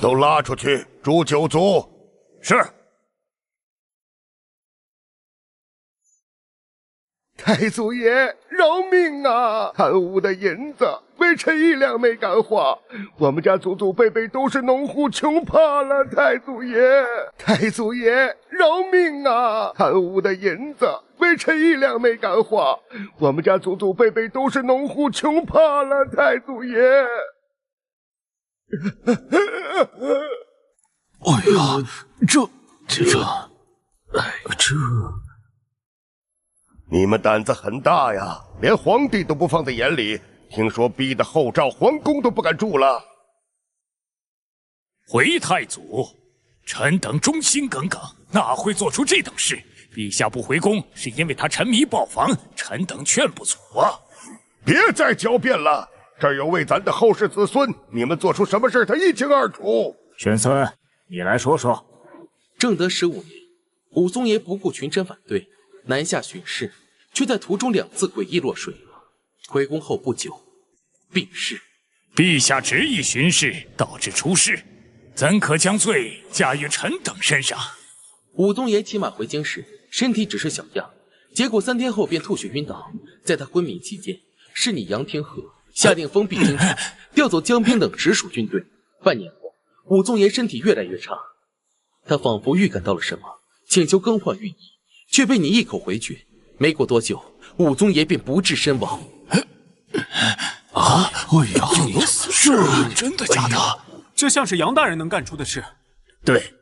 都拉出去诛九族。是。太祖爷，饶命啊！贪污的银子，微臣一两没敢花。我们家祖祖辈辈都是农户，穷怕了。太祖爷，太祖爷，饶命啊！贪污的银子，微臣一两没敢花。我们家祖祖辈辈都是农户，穷怕了。太祖爷。哎呀，这。你们胆子很大呀，连皇帝都不放在眼里。听说逼得后赵皇宫都不敢住了。回太祖，臣等忠心耿耿，哪会做出这等事？陛下不回宫，是因为他沉迷豹房，臣等劝不阻啊！别再狡辩了，这儿有为咱的后世子孙，你们做出什么事，他一清二楚。玄孙，你来说说。正德15年，武宗爷不顾群臣反对，南下巡视。却在途中2次诡异落水，回宫后不久病逝。陛下执意巡视，导致出事，怎可将罪加于臣等身上？武宗爷骑马回京时，身体只是小恙，结果3天后便吐血晕倒。在他昏迷期间，是你杨廷和下令封闭京城，调走江兵等直属军队。半年后，武宗爷身体越来越差，他仿佛预感到了什么，请求更换御医，却被你一口回绝。没过多久，武宗爷便不治身亡。啊！哎呀，就有此事？真的假的？这像是杨大人能干出的事。对，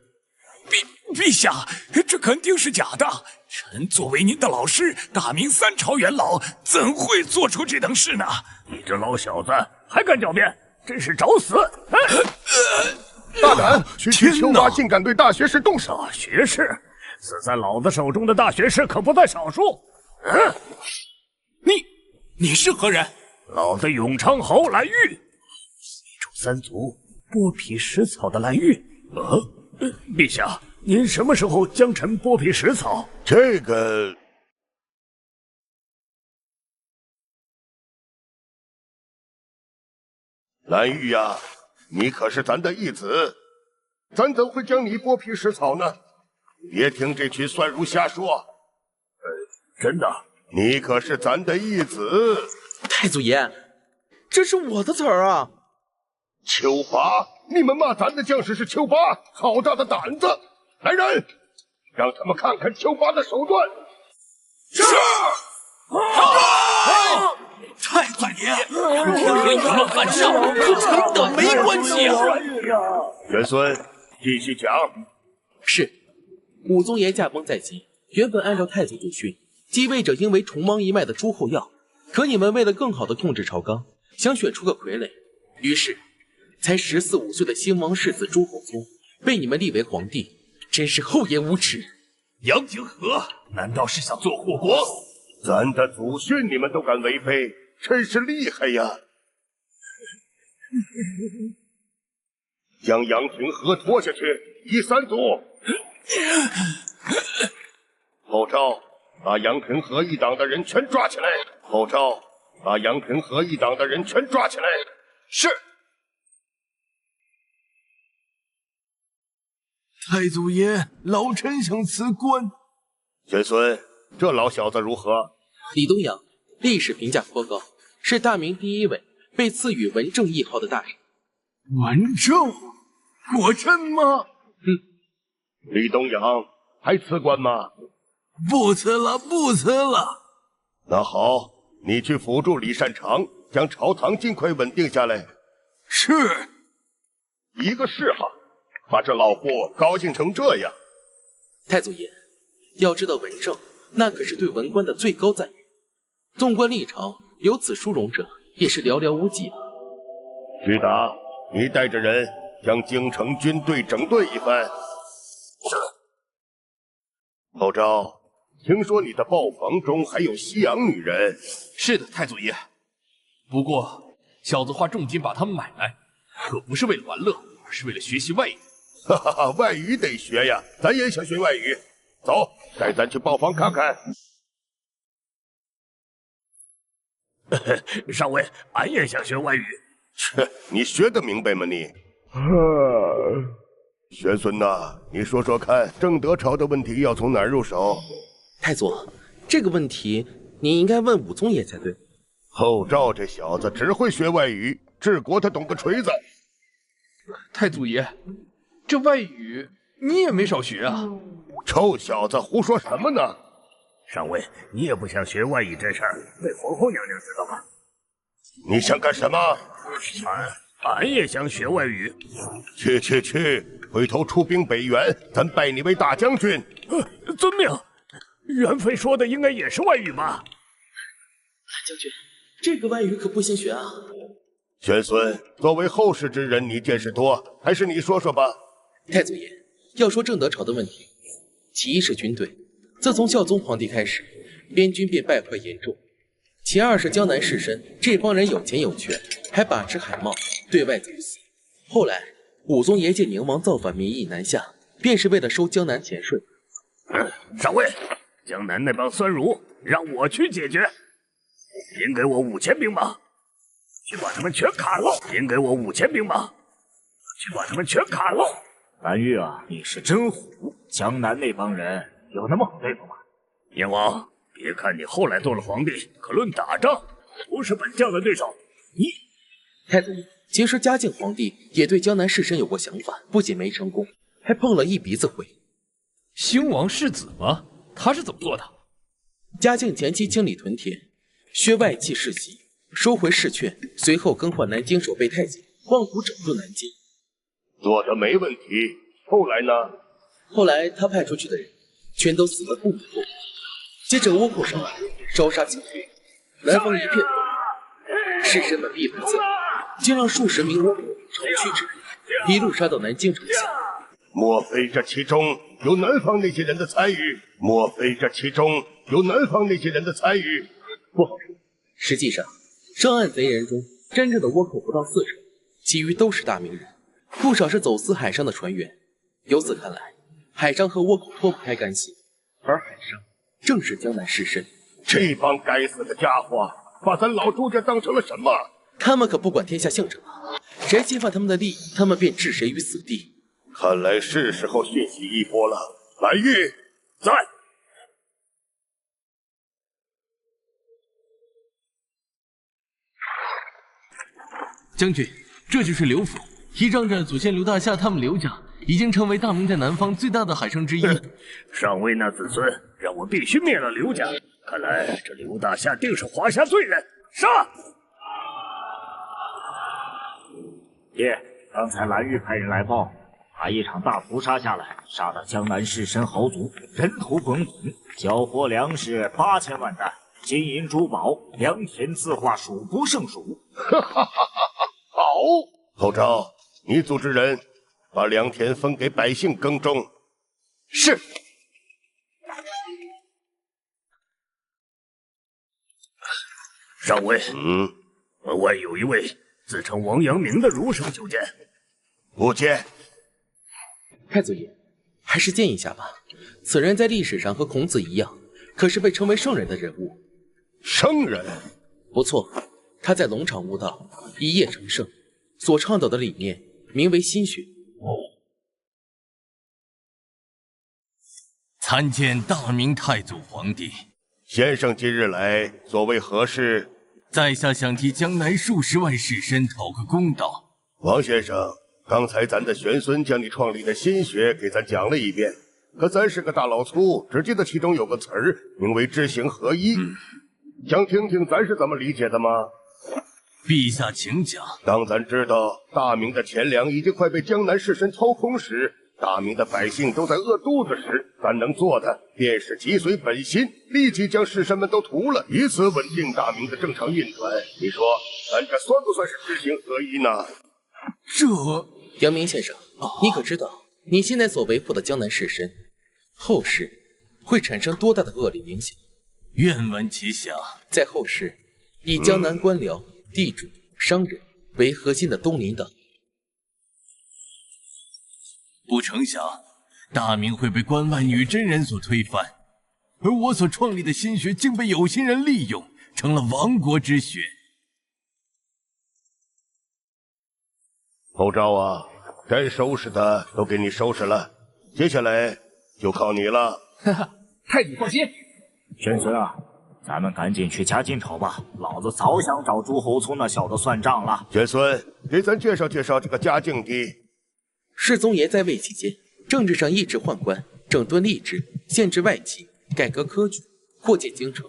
陛下，这肯定是假的。臣作为您的老师，大明3朝元老，怎会做出这等事呢？你这老小子还敢狡辩，真是找死！大胆！区区秋娃竟敢对大学士动手！大学士，死在老子手中的大学士可不在少数。你是何人？老子永昌侯蓝玉，西楚3族剥皮食草的蓝玉。陛下，您什么时候将臣剥皮食草？这个，蓝玉呀，你可是咱的义子，咱怎会将你剥皮食草呢？别听这群酸儒瞎说。真的，你可是咱的义子。太祖爷，这是我的词儿啊！秋拔，你们骂咱的将士是秋拔，好大的胆子！来人，让他们看看秋拔的手段。是。太祖爷，天黑无乱犯上，和臣等没关系啊！元孙，继续讲。是，武宗爷驾崩在即，原本按照太祖祖训，继位者应为崇芒一脉的朱厚耀。可你们为了更好的控制朝纲，想选出个傀儡，于是才14、15岁的兴王世子朱厚熜被你们立为皇帝，真是厚颜无耻！杨廷和难道是想做祸国？咱的祖训你们都敢违背，真是厉害呀！将杨廷和拖下去，移3族。后赵，把杨廷和一党的人全抓起来！后赵，把杨廷和一党的人全抓起来！是。太祖爷，老臣想辞官。玄孙，这老小子如何？李东阳历史评价颇高，是大明第1位被赐予文正谥号的大臣。文正，果真吗？李东阳还辞官吗？不辞了，不辞了。那好，你去辅助李善长，将朝堂尽快稳定下来。是。一个谥号，把这老货高兴成这样。太祖爷，要知道文正，那可是对文官的最高赞誉。纵观历朝，有此殊荣者也是寥寥无几了。徐达，你带着人将京城军队整顿一番。是。后赵，听说你的豹房中还有西洋女人？是的，太祖爷。不过小子花重金把他们买来，可不是为了玩乐，而是为了学习外语。哈哈哈，外语得学呀，咱也想学外语。走，带咱去豹房看看。上尉，俺也想学外语。切，你学得明白吗你？玄孙呐，你说说看，正德朝的问题要从哪儿入手？太祖，这个问题你应该问武宗爷才对。后赵这小子只会学外语，治国他懂个锤子。太祖爷，这外语你也没少学啊！臭小子，胡说什么呢？上尉，你也不想学外语这事儿，被皇后娘娘知道吗？你想干什么？俺也想学外语。去，回头出兵北原，咱拜你为大将军。遵命。元妃说的应该也是外语吧？将军，这个外语可不行学啊。玄孙，作为后世之人，你见识多，还是你说说吧。太祖爷，要说正德朝的问题，其一是军队。自从孝宗皇帝开始，边军便败坏严重。其二是江南士绅，这帮人有钱有权，还把持海贸，对外走私。后来武宗爷见宁王造反，民意南下，便是为了收江南钱税。上尉，江南那帮酸儒，让我去解决。您给我5000兵马，去把他们全砍了。您给我5000兵马，去把他们全砍了。蓝玉啊，你是真虎！江南那帮人有那么好对付吗？燕王，别看你后来做了皇帝，可论打仗，不是本将的对手。你，太祖，其实嘉靖皇帝也对江南士绅有过想法，不仅没成功，还碰了一鼻子灰。兴王世子吗？他是怎么做的？嘉靖前期清理屯田，削外戚世袭，收回士券，随后更换南京守备太监，黄埔整顿南京，做得没问题。后来呢？后来他派出去的人全都死得不明不白。接着倭寇上来，烧杀抢掠，南方一片混乱，士绅们闭门自立，竟让数十名倭寇长驱直入，一路杀到南京城下。莫非这其中有南方那些人的参与？莫非这其中有南方那些人的参与？不好说。实际上，上岸贼人中真正的倭寇不到40%，其余都是大名人，不少是走私海上的船员。由此看来，海商和倭寇脱不开干系，而海商正是江南士绅。这帮该死的家伙，把咱老朱家当成了什么？他们可不管天下姓什么，谁侵犯他们的利益，他们便置谁于死地。看来是时候血洗一波了。蓝玉在。将军，这就是刘府，依仗着祖先刘大夏他们刘家已经成为大明在南方最大的海商之一。上尉那子孙让我必须灭了刘家，看来这刘大夏定是华夏罪人。杀！爹，刚才蓝玉派人来报，把一场大屠杀下来，杀的江南士绅豪族人头滚滚，缴获粮食8000万担，金银珠宝、良田字画数不胜数。哈哈哈哈！好，后赵，你组织人把良田分给百姓耕种。是。上尉，门外有一位自称王阳明的儒生求见。不见。太祖爷，还是见一下吧。此人在历史上和孔子一样，可是被称为圣人的人物。圣人？不错，他在龙场悟道，一夜成圣，所倡导的理念名为心学。参见大明太祖皇帝。先生今日来，所谓何事？在下想替江南数十万士绅讨个公道。王先生，刚才咱的玄孙将你创立的心学给咱讲了一遍，可咱是个大老粗，只记得其中有个词儿，名为知行合一。想听听咱是怎么理解的吗？陛下请讲。当咱知道大明的钱粮已经快被江南士绅掏空时，大明的百姓都在饿肚子时，咱能做的便是脊髓本心，立即将士绅们都屠了，以此稳定大明的正常运转。你说，咱这算不算是知行合一呢？阳明先生，你可知道你现在所维护的江南士绅，后世会产生多大的恶劣影响？愿闻其详。在后世，以江南官僚、地主、商人为核心的东林党，不成想大明会被关外女真人所推翻，而我所创立的心学竟被有心人利用，成了亡国之选。后赵啊，该收拾的都给你收拾了，接下来就靠你了。哈哈，太子放心。玄孙啊，咱们赶紧去嘉靖朝吧，老子早想找诸侯村那小子算账了。玄孙，给咱介绍介绍这个嘉靖帝。世宗爷在位期间，政治上抑制宦官，整顿吏治，限制外戚，改革科举，扩建京城；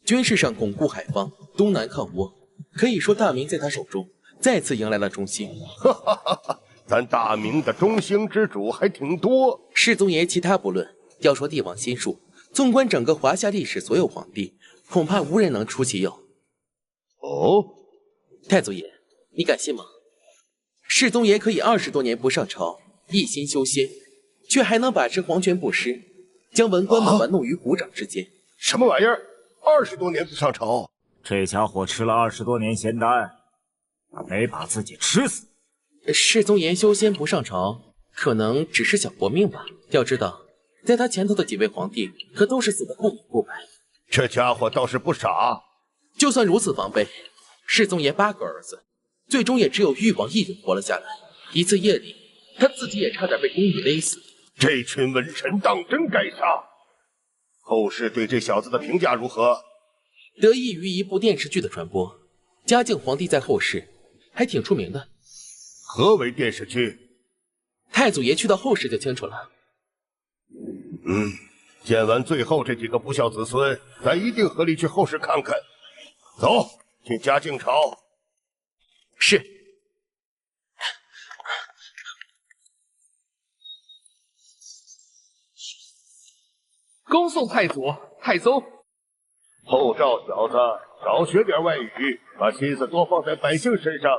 军事上巩固海防，东南抗倭。可以说，大明在他手中再次迎来了中兴。哈哈哈哈！咱大明的中兴之主还挺多。世宗爷其他不论，要说帝王心术，纵观整个华夏历史，所有皇帝恐怕无人能出其右。哦，太祖爷，你敢信吗？世宗爷可以20多年不上朝，一心修仙，却还能把持皇权不失，将文官们玩弄于股掌之间。什么玩意儿？20多年不上朝？这家伙吃了20多年仙丹，没把自己吃死。世宗爷修仙不上朝，可能只是想搏命吧。要知道，在他前头的几位皇帝可都是死得不明不白。这家伙倒是不傻。就算如此防备，世宗爷8个儿子，最终也只有誉王一人活了下来。一次夜里，他自己也差点被宫女勒死。这群文臣当真该杀。后世对这小子的评价如何？得益于一部电视剧的传播，嘉靖皇帝在后世还挺出名的。何为电视剧？太祖爷去到后世就清楚了。见完最后这几个不孝子孙，咱一定合力去后世看看。走，进嘉靖朝。是。恭送太祖、太宗。后赵小子，少学点外语，把心思多放在百姓身上。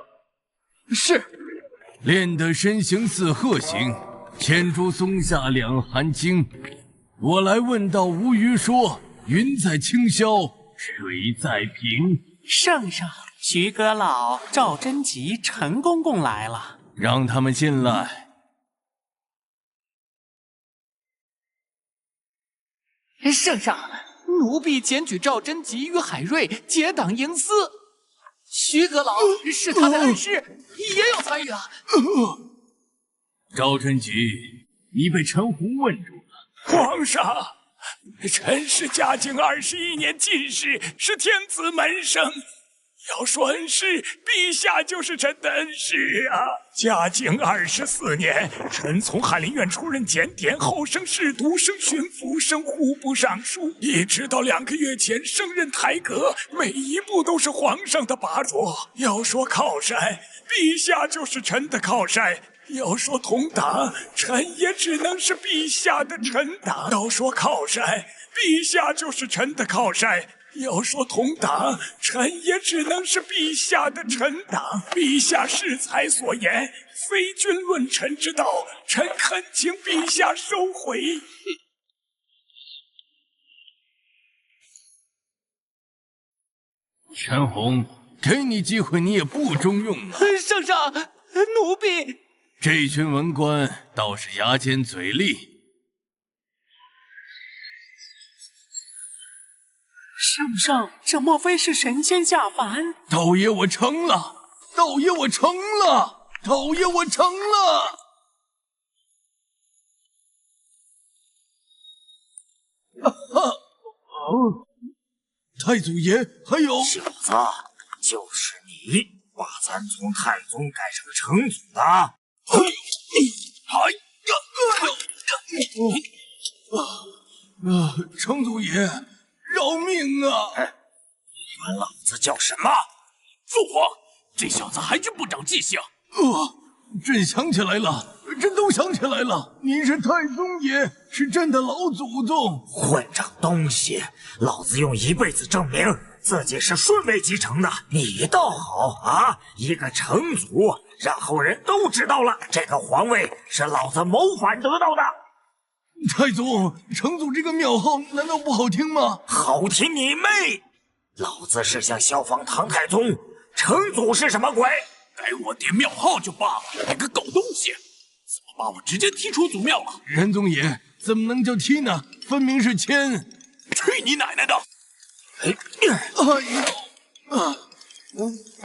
是。练得身形似鹤形，牵出松下两寒经。我来问道无余说，云在清霄，水在平。圣上，徐阁老、赵贞吉、陈公公来了，让他们进来。圣上，奴婢检举赵贞吉与海瑞结党营私，徐阁老是他的恩师，也有参与啊。赵贞吉，你被陈洪问住了。皇上，臣是嘉靖21年进士，是天子门生。要说恩师，陛下就是臣的恩师啊！嘉靖24年，臣从翰林院出任检点，后升侍读，升巡抚，升户部尚书，一直到2个月前升任台阁，每一步都是皇上的把着。要说靠山，陛下就是臣的靠山；要说同党，臣也只能是陛下的臣党；要说靠山，陛下就是臣的靠山。要说同党，臣也只能是陛下的臣党。陛下适才所言，非君论臣之道，臣恳请陛下收回。陈洪，给你机会你也不中用啊！圣上，奴婢这群文官倒是牙尖嘴利。圣上，这莫非是神仙下凡？道爷，我成了！道爷，我成了！道爷，我成了！太祖爷，还有小子，就是你把咱从太宗改成成祖的。成祖爷，饶命啊！你管老子叫什么？父皇，这小子还真不长记性。朕想起来了，朕都想起来了，您是太宗爷，是朕的老祖宗。混账东西！老子用一辈子证明自己是顺位继承的，你倒好啊！一个成祖，让后人都知道了，这个皇位是老子谋反得到的。太宗，成祖这个庙号难道不好听吗？好听你妹！老子是想效仿唐太宗，成祖是什么鬼？给我点庙号就罢了，你个狗东西，怎么把我直接踢出祖庙了？仁宗爷，怎么能叫踢呢？分明是迁。去你奶奶的！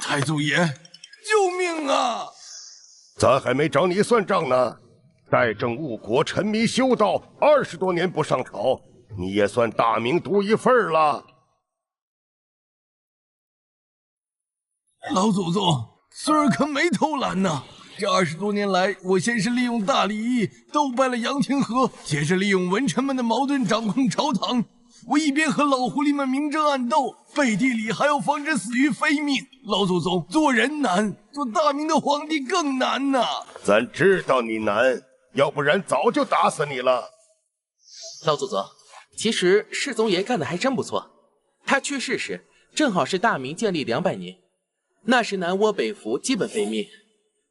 太祖爷，救命啊！咱还没找你算账呢。代政误国，沉迷修道，20多年不上朝，你也算大明独一份了。老祖宗，孙儿可没偷懒呐。这20多年来，我先是利用大礼义斗败了杨廷和，接着利用文臣们的矛盾掌控朝堂。我一边和老狐狸们明争暗斗，背地里还要防止死于非命。老祖宗，做人难，做大明的皇帝更难呐！咱知道你难，要不然早就打死你了。老祖宗，其实世宗爷干的还真不错。他去世时，正好是大明建立200年，那时南倭北服基本被灭，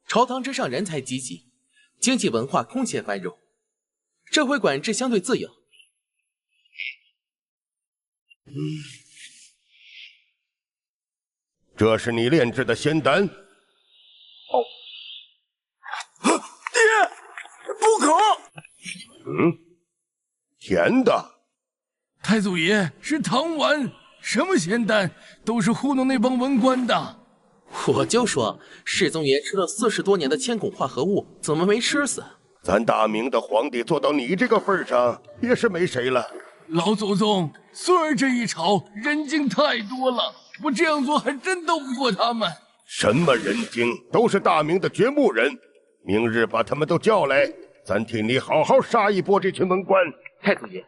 朝堂之上人才济济，经济文化空前繁荣，社会管制相对自由。这是你炼制的仙丹。哦，爹，不可！甜的。太祖爷是糖丸，什么仙丹都是糊弄那帮文官的。我就说，世宗爷吃了40多年的千汞化合物，怎么没吃死？咱大明的皇帝做到你这个份上，也是没谁了。老祖宗，孙儿这一朝人精太多了，我这样做还真斗不过他们。什么人精，都是大明的掘墓人。明日把他们都叫来，咱替你好好杀一波这群文官。太祖爷，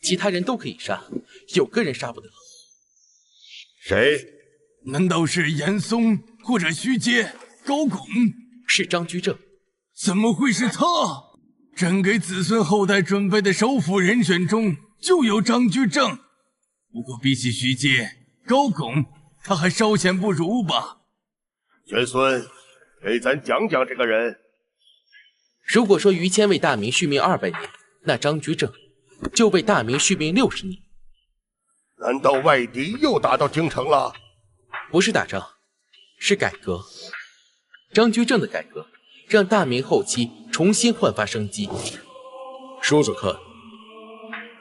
其他人都可以杀，有个人杀不得。谁？难道是严嵩或者虚阶、高拱？是张居正。怎么会是他？朕给子孙后代准备的首辅人选中就有张居正，不过比起徐阶、高拱，他还稍显不如吧。玄孙，给咱讲讲这个人。如果说于谦为大明续命200年，那张居正就为大明续命60年。难道外敌又打到京城了？不是打仗，是改革。张居正的改革让大明后期重新焕发生机。说说看，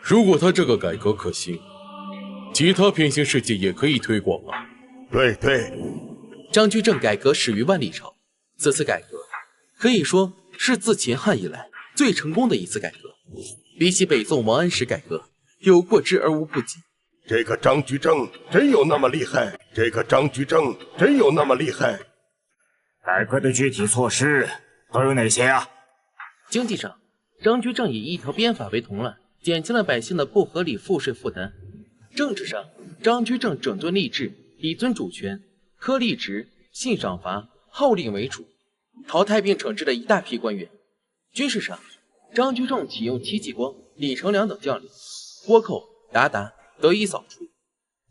如果他这个改革可行，其他平行世界也可以推广啊。对，张居正改革始于万历朝，此次改革可以说是自秦汉以来最成功的一次改革，比起北宋王安石改革，有过之而无不及。这个张居正真有那么厉害？改革的具体措施都有哪些啊？经济上，张居正以一条鞭法为铜烂，减轻了百姓的不合理赋税负担。政治上，张居正整顿吏治，以尊主权、苛吏职、信赏罚、号令为主，淘汰并惩治了一大批官员。军事上，张居正启用戚继光、李成梁等将领，倭寇、鞑靼得以扫除。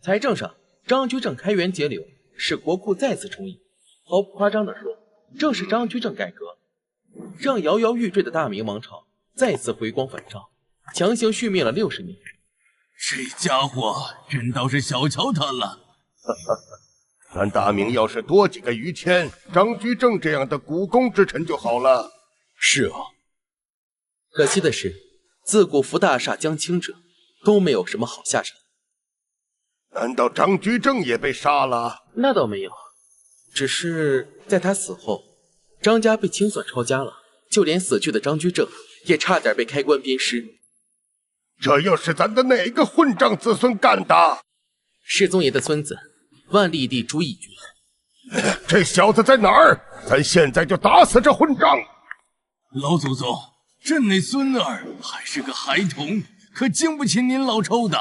财政上，张居正开源节流，使国库再次充盈。毫不夸张地说，正是张居正改革，让摇摇欲坠的大明王朝再次回光返照，强行续命了60年。这家伙真倒是小瞧他了。咱大明要是多几个于谦、张居正这样的股肱之臣就好了。是啊，可惜的是，自古扶大厦将倾者，都没有什么好下场。难道张居正也被杀了？那倒没有，只是在他死后，张家被清算抄家了，就连死去的张居正也差点被开棺鞭尸。这又是咱的哪个混账子孙干的？世宗爷的孙子，万历帝朱翊钧。这小子在哪儿？咱现在就打死这混账！老祖宗，朕那孙儿还是个孩童，可经不起您老抽的。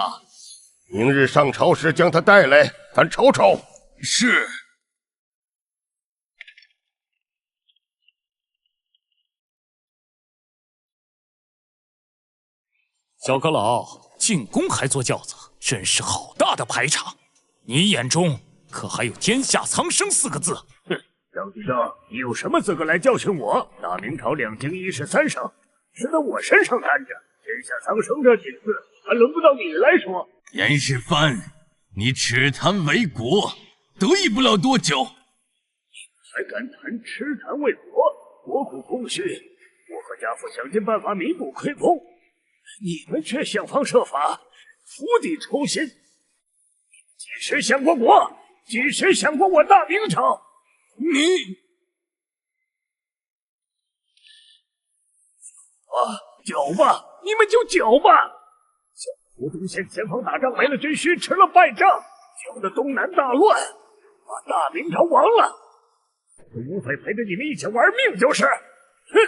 明日上朝时将他带来，咱瞅瞅。是。小阁老进宫还坐轿子，真是好大的排场！你眼中可还有天下苍生4个字？哼，张居正，你有什么资格来教训我？大明朝2京1市3省，是在我身上担着，天下苍生这几个字，还轮不到你来说。严世蕃，你耻谈为国，得意不了多久。还敢谈痴谈为国？国库空虚，我和家父想尽办法弥补亏空，你们却想方设法釜底抽薪。几时想过我？几时想过我大明朝？你剿吧，你们就剿吧！小湖东县前方打仗没了军师，吃了败仗，搅得东南大乱，把大明朝亡了。无非陪着你们一起玩命就是。哼！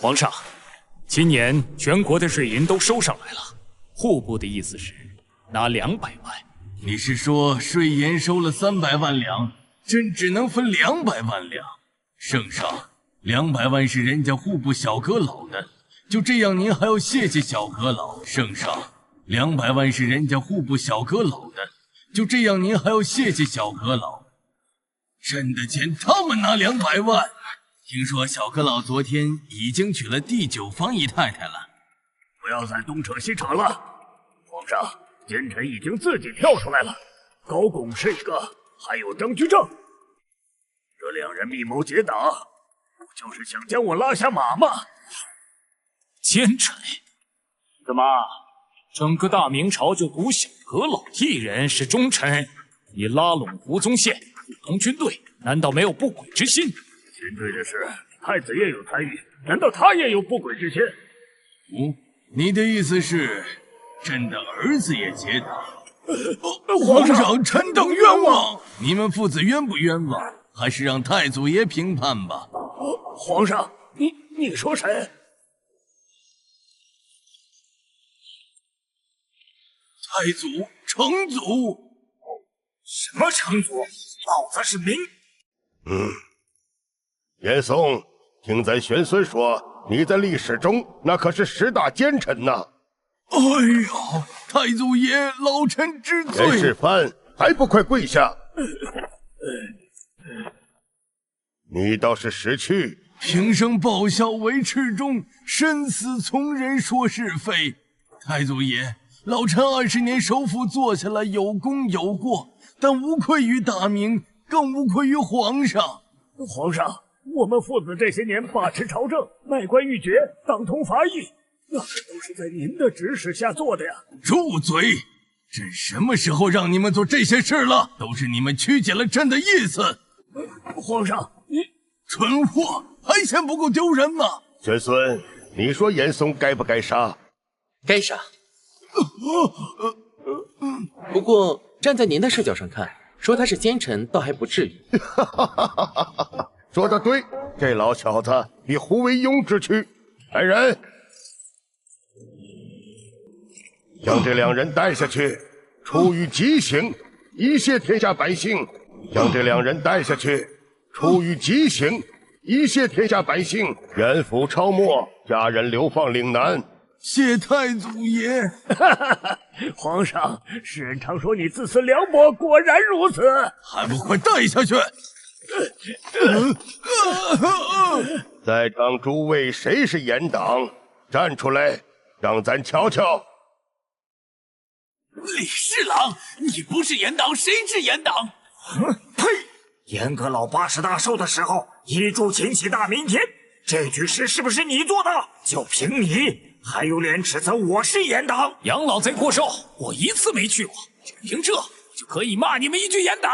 皇上，今年全国的税银都收上来了，户部的意思是拿200万。你是说税银收了300万两，朕只能分200万两，圣上，200万是人家户部小阁老的，就这样您还要谢谢小阁老。圣上，200万是人家户部小阁老的，就这样您还要谢谢小阁老。朕的钱他们拿200万。听说小阁老昨天已经娶了第9房姨太太了。不要再东扯西扯了，皇上，奸臣已经自己跳出来了，高拱是一个，还有张居正，这2人密谋结党，不就是想将我拉下马吗？奸臣？怎么，整个大明朝就独小阁老一人是忠臣？你拉拢胡宗宪，鼓动军队，难道没有不轨之心？军队的事，太子也有参与，难道他也有不轨之心？你的意思是，朕的儿子也结党？皇上，臣等冤枉！你们父子冤不冤枉？还是让太祖爷评判吧。皇上，你说谁？太祖、成祖。什么成祖？老子是明。严嵩，听咱玄孙说，你在历史中那可是10大奸臣呐！哎呀，太祖爷，老臣知罪。严世蕃，还不快跪下！你倒是识趣。平生报效为赤忠，身死从人说是非。太祖爷，老臣20年首辅做下来有功有过，但无愧于大明，更无愧于皇上。皇上，我们父子这些年把持朝政，卖官鬻爵，党同伐异，那都是在您的指使下做的呀！住嘴！朕什么时候让你们做这些事了？都是你们曲解了朕的意思。皇上，你蠢货，还嫌不够丢人吗？玄孙，你说严嵩该不该杀？该杀。不过站在您的视角上看，说他是奸臣，倒还不至于。说得对，这老小子比胡惟庸之躯。来人，将这2人带下去，处以极刑，以谢天下百姓。将这2人带下去，处以极刑，以谢天下百姓。原府抄没，家人流放岭南。谢太祖爷。皇上，世人常说你自私凉薄，果然如此。还不快带下去！在场诸位，谁是严党？站出来，让咱瞧瞧。李侍郎，你不是严党，谁是严党？呸！严阁老80大寿的时候，遗嘱请起大明天，这局事是不是你做的？就凭你，还有脸指责我是严党？杨老贼过寿，我一次没去过，就凭这就可以骂你们一句严党？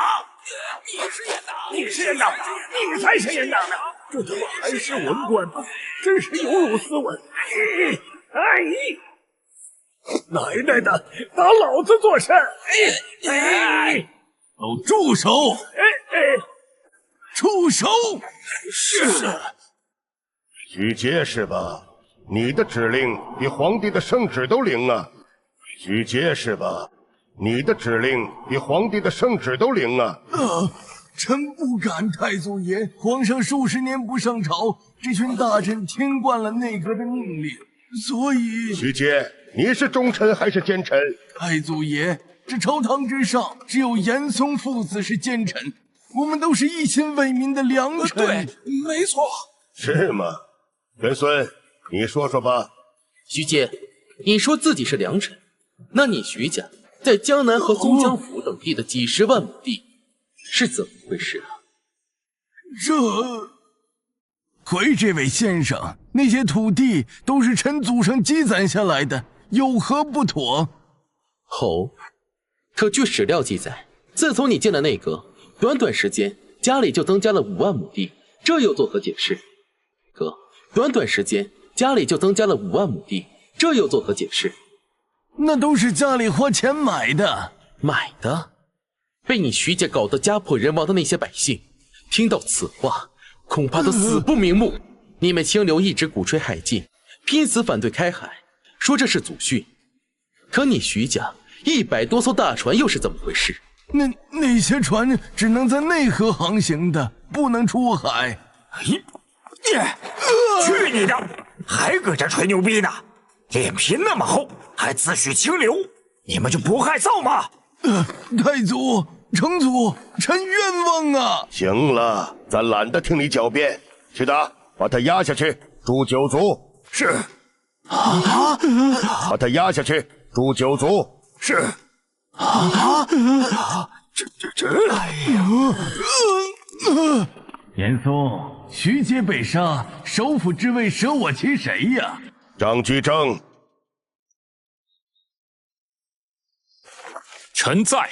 你是严党，你是严党，你才是严党呢！这他妈还是文官吗？真是有辱斯文！奶奶的，打老子做甚？都住手！住手！是。许节是吧？你的指令比皇帝的圣旨都灵啊！许节是吧？你的指令比皇帝的圣旨都灵啊！臣不敢，太祖爷，皇上数十年不上朝，这群大臣听惯了内阁的命令，所以……许节，你是忠臣还是奸臣？太祖爷，这朝堂之上，只有严嵩父子是奸臣，我们都是一心为民的良臣。对，没错。是吗？玄孙，你说说吧。徐阶，你说自己是良臣，那你徐家在江南和松江府等地的几十万亩地是怎么回事啊？回这位先生，那些土地都是臣祖上积攒下来的，有何不妥？哦，可据史料记载，自从你进了内阁，短短时间家里就增加了5万亩地，这又作何解释？哥，短短时间家里就增加了5万亩地，这又作何解释？那都是家里花钱买的。买的？被你徐家搞得家破人亡的那些百姓，听到此话，恐怕都死不瞑目。你们清流一直鼓吹海禁，拼死反对开海，说这是祖训。可你徐家100多艘大船又是怎么回事？那些船只能在内河航行的，不能出海。去你的！还搁这吹牛逼呢？脸皮那么厚，还自诩清流，你们就不害臊吗？太祖、成祖，臣冤枉啊！行了，咱懒得听你狡辩，去的，把他压下去，诛九族。是。啊！把他压下去，诛九族。是。哎呦！严嵩，徐阶被杀，首辅之位舍我其谁呀？张居正。臣在。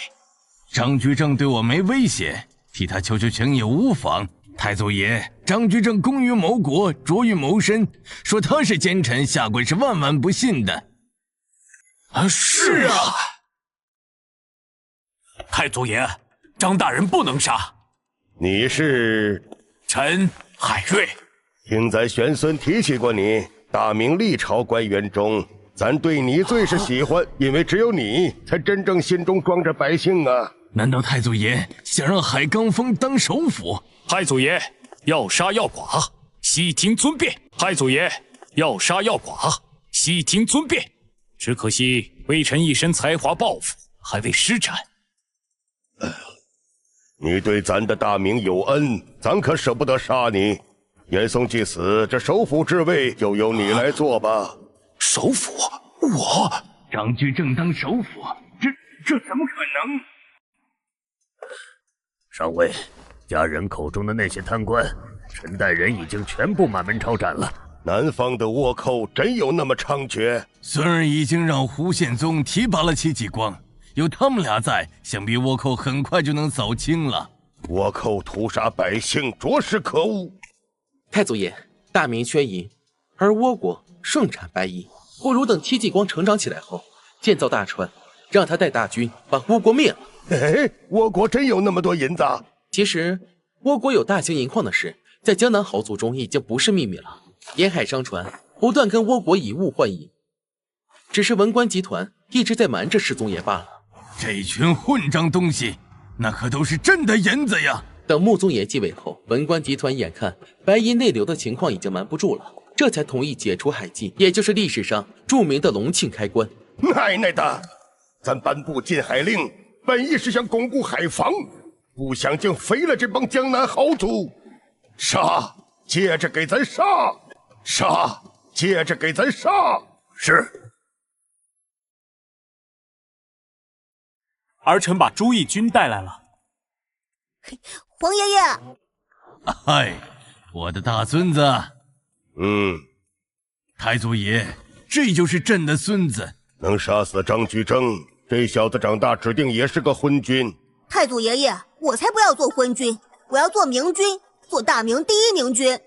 张居正对我没威胁，替他求求情也无妨。太祖爷，张居正功于谋国，拙于谋身，说他是奸臣，下官是万万不信的。是啊。太祖爷，张大人不能杀。你是？臣海瑞。听咱玄孙提起过你，大明历朝官员中，咱对你最是喜欢，因为只有你才真正心中装着百姓啊！难道太祖爷想让海刚峰当首辅？太祖爷要杀要剐，悉听尊便。太祖爷要杀要剐，悉听尊便。只可惜微臣一身才华抱负，还未施展。你对咱的大明有恩，咱可舍不得杀你。严嵩既死，这首辅之位就由你来做吧。首辅？我张居正当首辅，这怎么可能？上尉，家人口中的那些贪官，臣带人已经全部满门抄斩了。南方的倭寇真有那么猖獗？孙儿已经让胡宪宗提拔了戚继光，有他们俩在，想必倭寇很快就能扫清了。倭寇屠杀百姓，着实可恶。太祖爷，大明缺银，而倭国盛产白银，不如等戚继光成长起来后，建造大船，让他带大军把倭国灭了。哎，倭国真有那么多银子？其实，倭国有大型银矿的事，在江南豪族中已经不是秘密了。沿海商船不断跟倭国以物换银，只是文官集团一直在瞒着世宗爷罢了。这群混账东西，那可都是真的银子呀！等穆宗爷继位后，文官集团眼看白银内流的情况已经瞒不住了，这才同意解除海禁，也就是历史上著名的隆庆开关。奶奶的，咱颁布禁海令，本意是想巩固海防，不想竟肥了这帮江南豪族。杀！接着给咱杀！杀！接着给咱杀！是。儿臣把朱翊钧带来了。皇爷爷。嗨，我的大孙子。太祖爷，这就是朕的孙子。能杀死张居正，这小子长大指定也是个昏君。太祖爷爷，我才不要做昏君，我要做明君，做大明第一明君。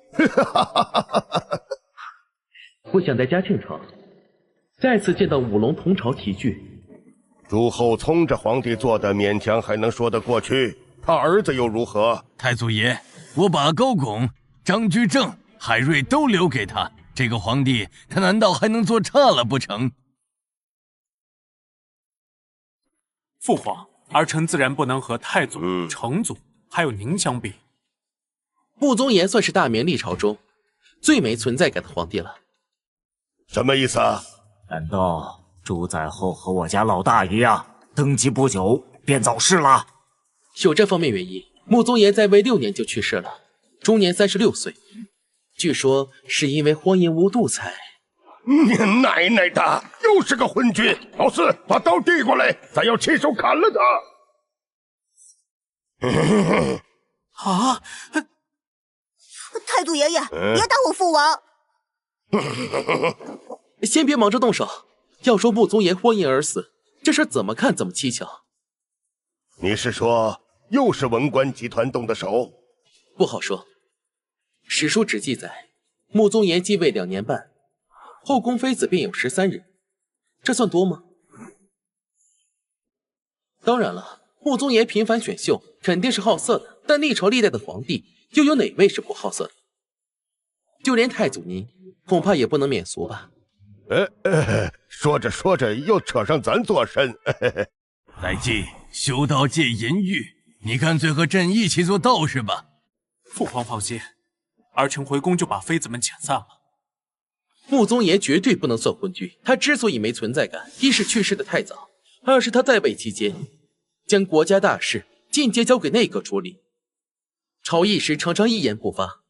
不想在嘉庆朝再次见到五龙同朝齐聚。朱厚熜这皇帝做的勉强还能说得过去，他儿子又如何？太祖爷，我把高拱、张居正、海瑞都留给他，这个皇帝他难道还能做差了不成？父皇，儿臣自然不能和太祖、成祖还有您相比。穆宗爷算是大明历朝中最没存在感的皇帝了。什么意思啊？难道朱载后和我家老大一样，登基不久便早逝了？有这方面原因，穆宗爷在位6年就去世了，终年36岁。据说是因为荒淫无度才。你奶奶的，又是个昏君！老四，把刀递过来，咱要亲手砍了他！啊！太祖爷爷，别打我父王！先别忙着动手。要说穆宗爷祸因而死，这事怎么看怎么蹊跷。你是说又是文官集团动的手？不好说。史书只记载，穆宗爷继位2年半，后宫妃子便有13人，这算多吗？当然了，穆宗爷频繁选秀肯定是好色的，但历朝历代的皇帝又有哪位是不好色的？就连太祖您恐怕也不能免俗吧？说着说着又扯上咱做甚？载姬，修道戒淫欲，你干脆和朕一起做道士吧。父皇放心，儿臣回宫就把妃子们遣散了。穆宗爷绝对不能算昏君，他之所以没存在感，一是去世的太早，二是他在位期间将国家大事尽皆交给内阁处理，朝议时常常一言不发。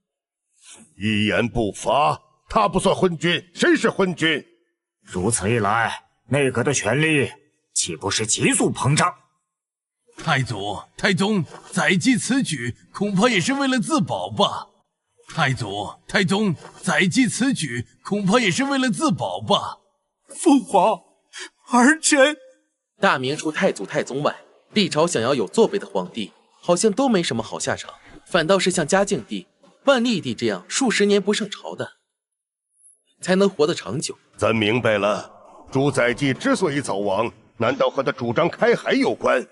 一言不发，他不算昏君，谁是昏君？如此一来，内阁的权力岂不是急速膨胀？太祖、太宗，载姬此举恐怕也是为了自保吧？太祖、太宗，载姬此举恐怕也是为了自保吧？父皇，儿臣……大明除太祖、太宗外，历朝想要有作为的皇帝，好像都没什么好下场，反倒是像嘉靖帝、万历帝这样数十年不上朝的，才能活得长久。咱明白了，朱载基之所以早亡，难道和他主张开海有关？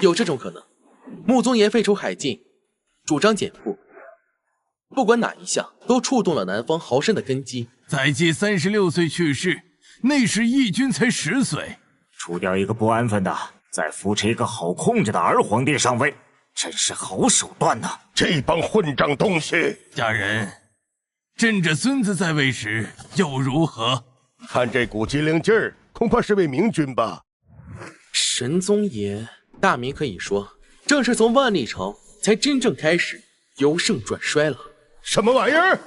有这种可能。穆宗爷废除海禁，主张减赋，不管哪一项，都触动了南方豪绅的根基。载基36岁去世，那时义军才10岁。除掉一个不安分的，再扶持一个好控制的儿皇帝上位，真是好手段呐！这帮混账东西！家人，朕这孙子在位时又如何？看这股机灵劲儿，恐怕是位明君吧？神宗爷，大明可以说正是从万历朝才真正开始由盛转衰了。什么玩意儿？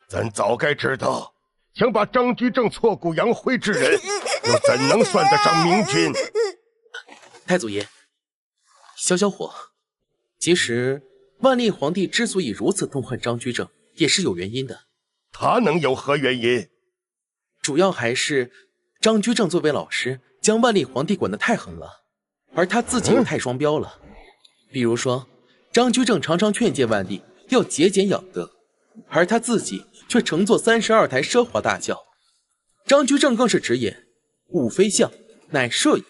咱早该知道，想把张居正挫骨扬灰之人，又怎能算得上明君？太祖爷，消消火。其实万历皇帝之所以如此痛恨张居正，也是有原因的。他能有何原因？主要还是张居正作为老师，将万历皇帝管得太狠了，而他自己又太双标了。比如说，张居正常常劝诫万历要节俭养德，而他自己却乘坐32台奢华大轿。张居正更是直言吾非相，乃摄影，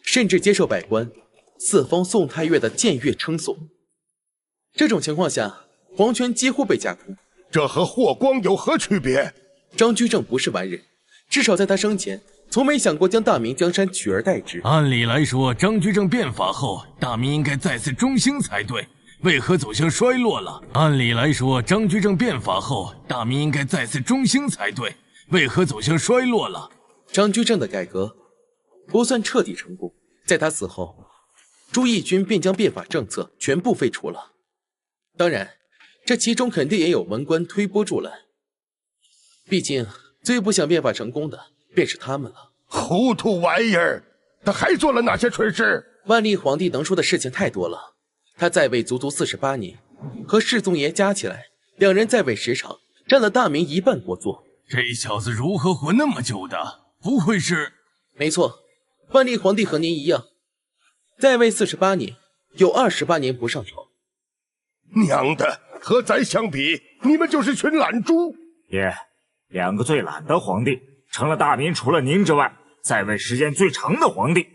甚至接受百官四封宋太岳的僭越称颂。这种情况下，皇权几乎被架空。这和霍光有何区别？张居正不是完人，至少在他生前，从没想过将大明江山取而代之。按理来说，张居正变法后，大明应该再次中兴才对，为何走向衰落了？按理来说，张居正变法后，大明应该再次中兴才对，为何走向衰落了？张居正的改革不算彻底成功，在他死后，朱翊钧便将变法政策全部废除了。当然，这其中肯定也有文官推波助澜，毕竟最不想变法成功的便是他们了。糊涂玩意儿，他还做了哪些蠢事？万历皇帝能说的事情太多了，他在位足足48年，和世宗爷加起来，2人在位时长占了大明1半国祚。这小子如何活那么久的？不会是……没错，万历皇帝和您一样，在位48年，有28年不上朝。娘的，和咱相比，你们就是群懒猪！爷，2个最懒的皇帝，成了大明除了您之外，在位时间最长的皇帝，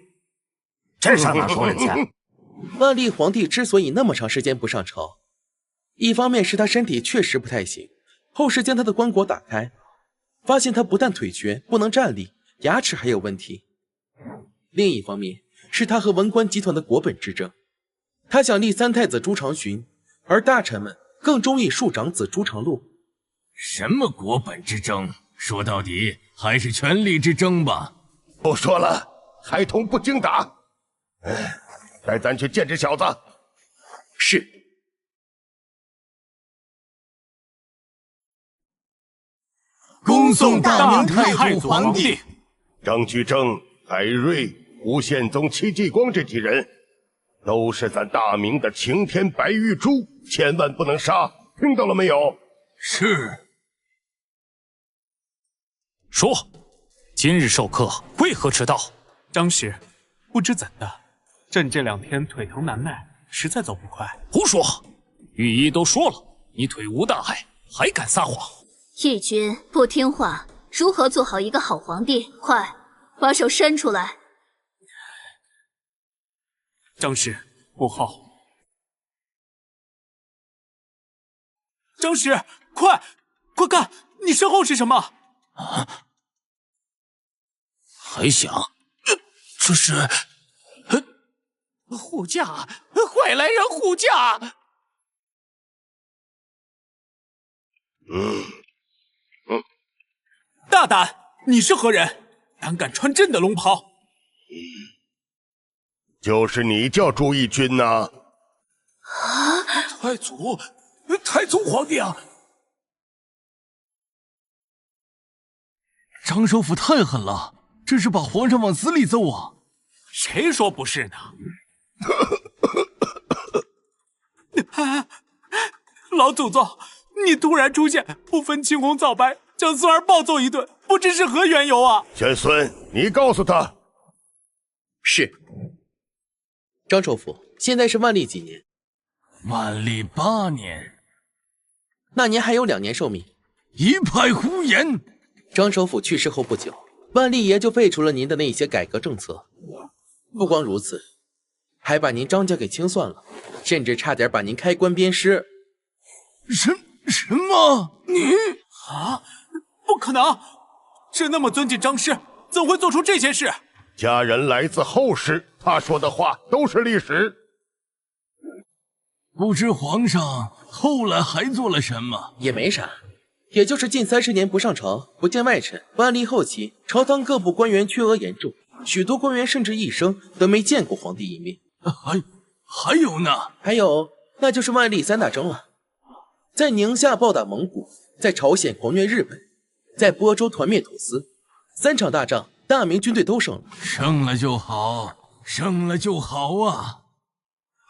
这上哪说人家？万历皇帝之所以那么长时间不上朝，一方面是他身体确实不太行，后世将他的棺椁打开，发现他不但腿瘸不能站立，牙齿还有问题；另一方面是他和文官集团的国本之争，他想立3太子朱常洵，而大臣们更中意庶长子朱常洛。什么国本之争？说到底还是权力之争吧。不说了，孩童不经打。带咱去见这小子。是。恭送大明太祖皇帝。张居正、海瑞、吴宪宗、戚继光这几人，都是咱大明的青天白玉珠，千万不能杀，听到了没有？是。说，今日授课为何迟到？张使，不知怎的，朕这2天腿疼难耐，实在走不快。胡说！御医都说了，你腿无大碍，还敢撒谎？义军不听话，如何做好一个好皇帝？快，把手伸出来！张使，不好！张使，快看，你身后是什么？啊！还想？这是护驾，快来人护驾！大胆！你是何人？胆敢穿朕的龙袍？就是你叫朱翊钧呐！太祖皇帝啊！张首府太狠了，这是把皇上往死里揍啊！谁说不是呢？老祖宗，你突然出现，不分青红皂白，将孙儿暴揍一顿，不知是何缘由啊！玄孙，你告诉他。是。张首府，现在是万历几年？万历8年。那年还有2年寿命。一派胡言！张首府去世后不久，万历爷就废除了您的那些改革政策。不光如此，还把您张家给清算了，甚至差点把您开棺鞭尸。什么？你啊？不可能！朕那么尊敬张师，怎会做出这些事？家人来自后世，他说的话都是历史。不知皇上后来还做了什么？也没啥，也就是近30年不上朝，不见外臣。万历后期，朝堂各部官员缺额严重，许多官员甚至一生都没见过皇帝一面。还有呢？还有，那就是万历3大征了。在宁夏暴打蒙古，在朝鲜狂虐日本，在播州团灭土司，3场大仗，大明军队都胜了。胜了就好，胜了就好啊！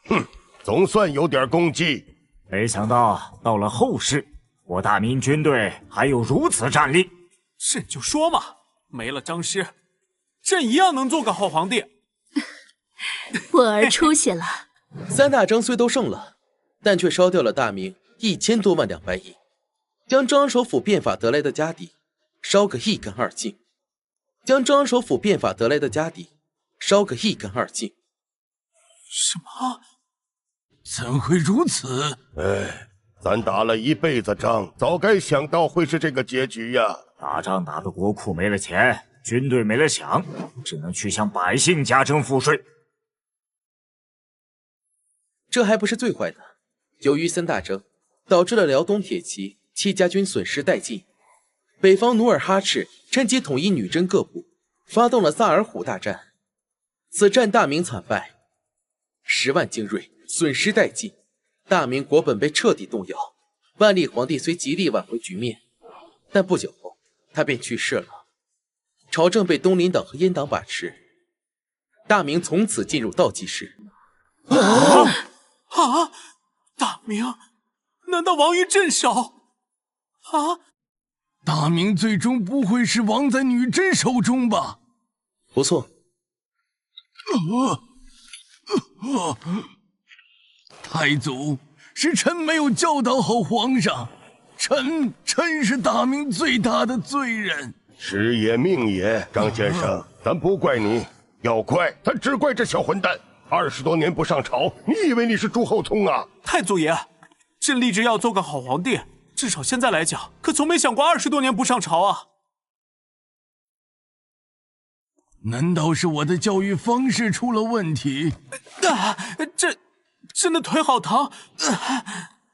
哼，总算有点功绩。没想到到了后世，我大明军队还有如此战力。朕就说嘛，没了张师，朕一样能做个好皇帝。我儿出息了。3大征虽都胜了，但却烧掉了大明1000多万两白银，将张首府变法得来的家底烧个一干二净。将张首府变法得来的家底烧个一干二净。什么？怎会如此？哎，咱打了一辈子仗，早该想到会是这个结局呀！打仗打得国库没了钱，军队没了饷，只能去向百姓加征赋税。这还不是最坏的，由于3大征，导致了辽东铁骑戚家军损失殆尽，北方努尔哈赤趁机统一女真各部，发动了萨尔浒大战。此战大明惨败，10万精锐损失殆尽，大明国本被彻底动摇。万历皇帝虽极力挽回局面，但不久后他便去世了。朝政被东林党和阉党把持，大明从此进入倒计时。大明难道亡于朕手？大明最终不会是亡在女真手中吧？不错。太祖，是臣没有教导好皇上，臣是大明最大的罪人。时也命也，张先生，咱不怪你，要怪咱只怪这小混蛋。20多年不上朝，你以为你是朱厚熜啊？太祖爷，朕立志要做个好皇帝，至少现在来讲，可从没想过20多年不上朝啊。难道是我的教育方式出了问题？朕的腿好疼。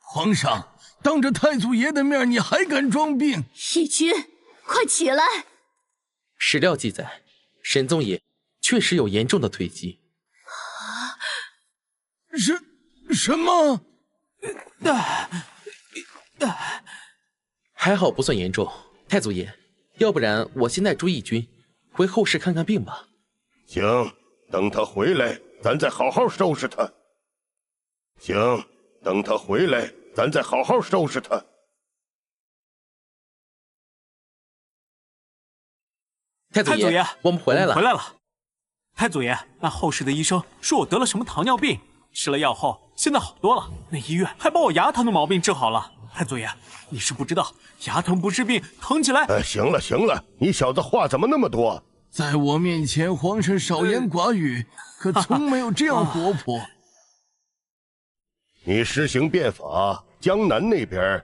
皇上，当着太祖爷的面，你还敢装病？义军，快起来！史料记载，神宗爷确实有严重的腿疾。什么？还好不算严重，太祖爷，要不然我先带朱翊钧回后室看看病吧。行，等他回来，咱再好好收拾他。行，等他回来，咱再好好收拾他。太祖爷，我们回来了。回来了。太祖爷，那后世的医生说我得了什么糖尿病，吃了药后现在好多了。那医院还把我牙疼的毛病治好了。太祖爷，你是不知道，牙疼不是病，疼起来……行了行了，你小子话怎么那么多？在我面前，皇上少言寡语，可从没有这样活泼。你施行变法，江南那边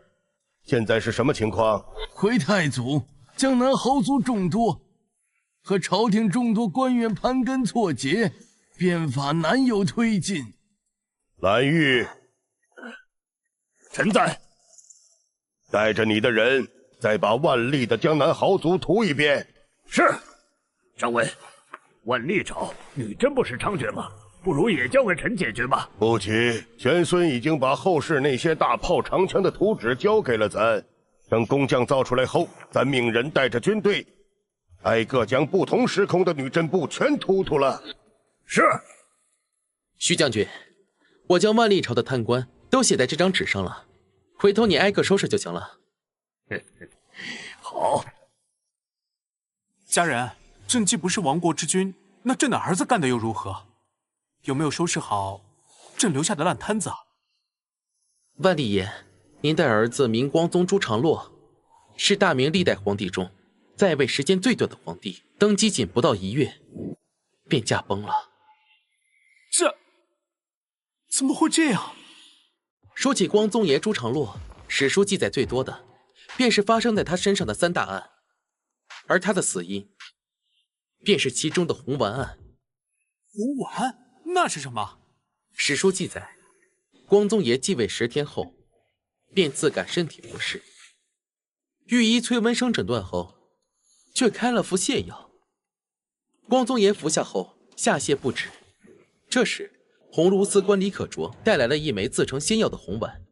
现在是什么情况？回太祖，江南豪族众多，和朝廷众多官员盘根错节，变法难有推进。蓝玉，臣在。带着你的人，再把万历的江南豪族屠一遍。是。上文，万历朝女真不是猖獗吗？不如也交给臣解决吧。不急，玄孙已经把后世那些大炮长枪的图纸交给了咱，等工匠造出来后，咱命人带着军队，挨个将不同时空的女真部全突突了。是。徐将军，我将万历朝的贪官都写在这张纸上了，回头你挨个收拾就行了。好。家人，朕既不是亡国之君，那朕的儿子干的又如何？有没有收拾好朕留下的烂摊子啊？万历爷，您的儿子明光宗朱常洛，是大明历代皇帝中在位时间最短的皇帝，登基仅不到1月，便驾崩了。这怎么会这样？说起光宗爷朱常洛，史书记载最多的，便是发生在他身上的3大案，而他的死因，便是其中的红丸案。红丸？那是什么？史书记载，光宗爷继位10天后，便自感身体不适，御医崔文生诊断后，却开了服泻药。光宗爷服下后，下泻不止。这时，鸿胪司官李可灼带来了一枚自称仙药的红丸。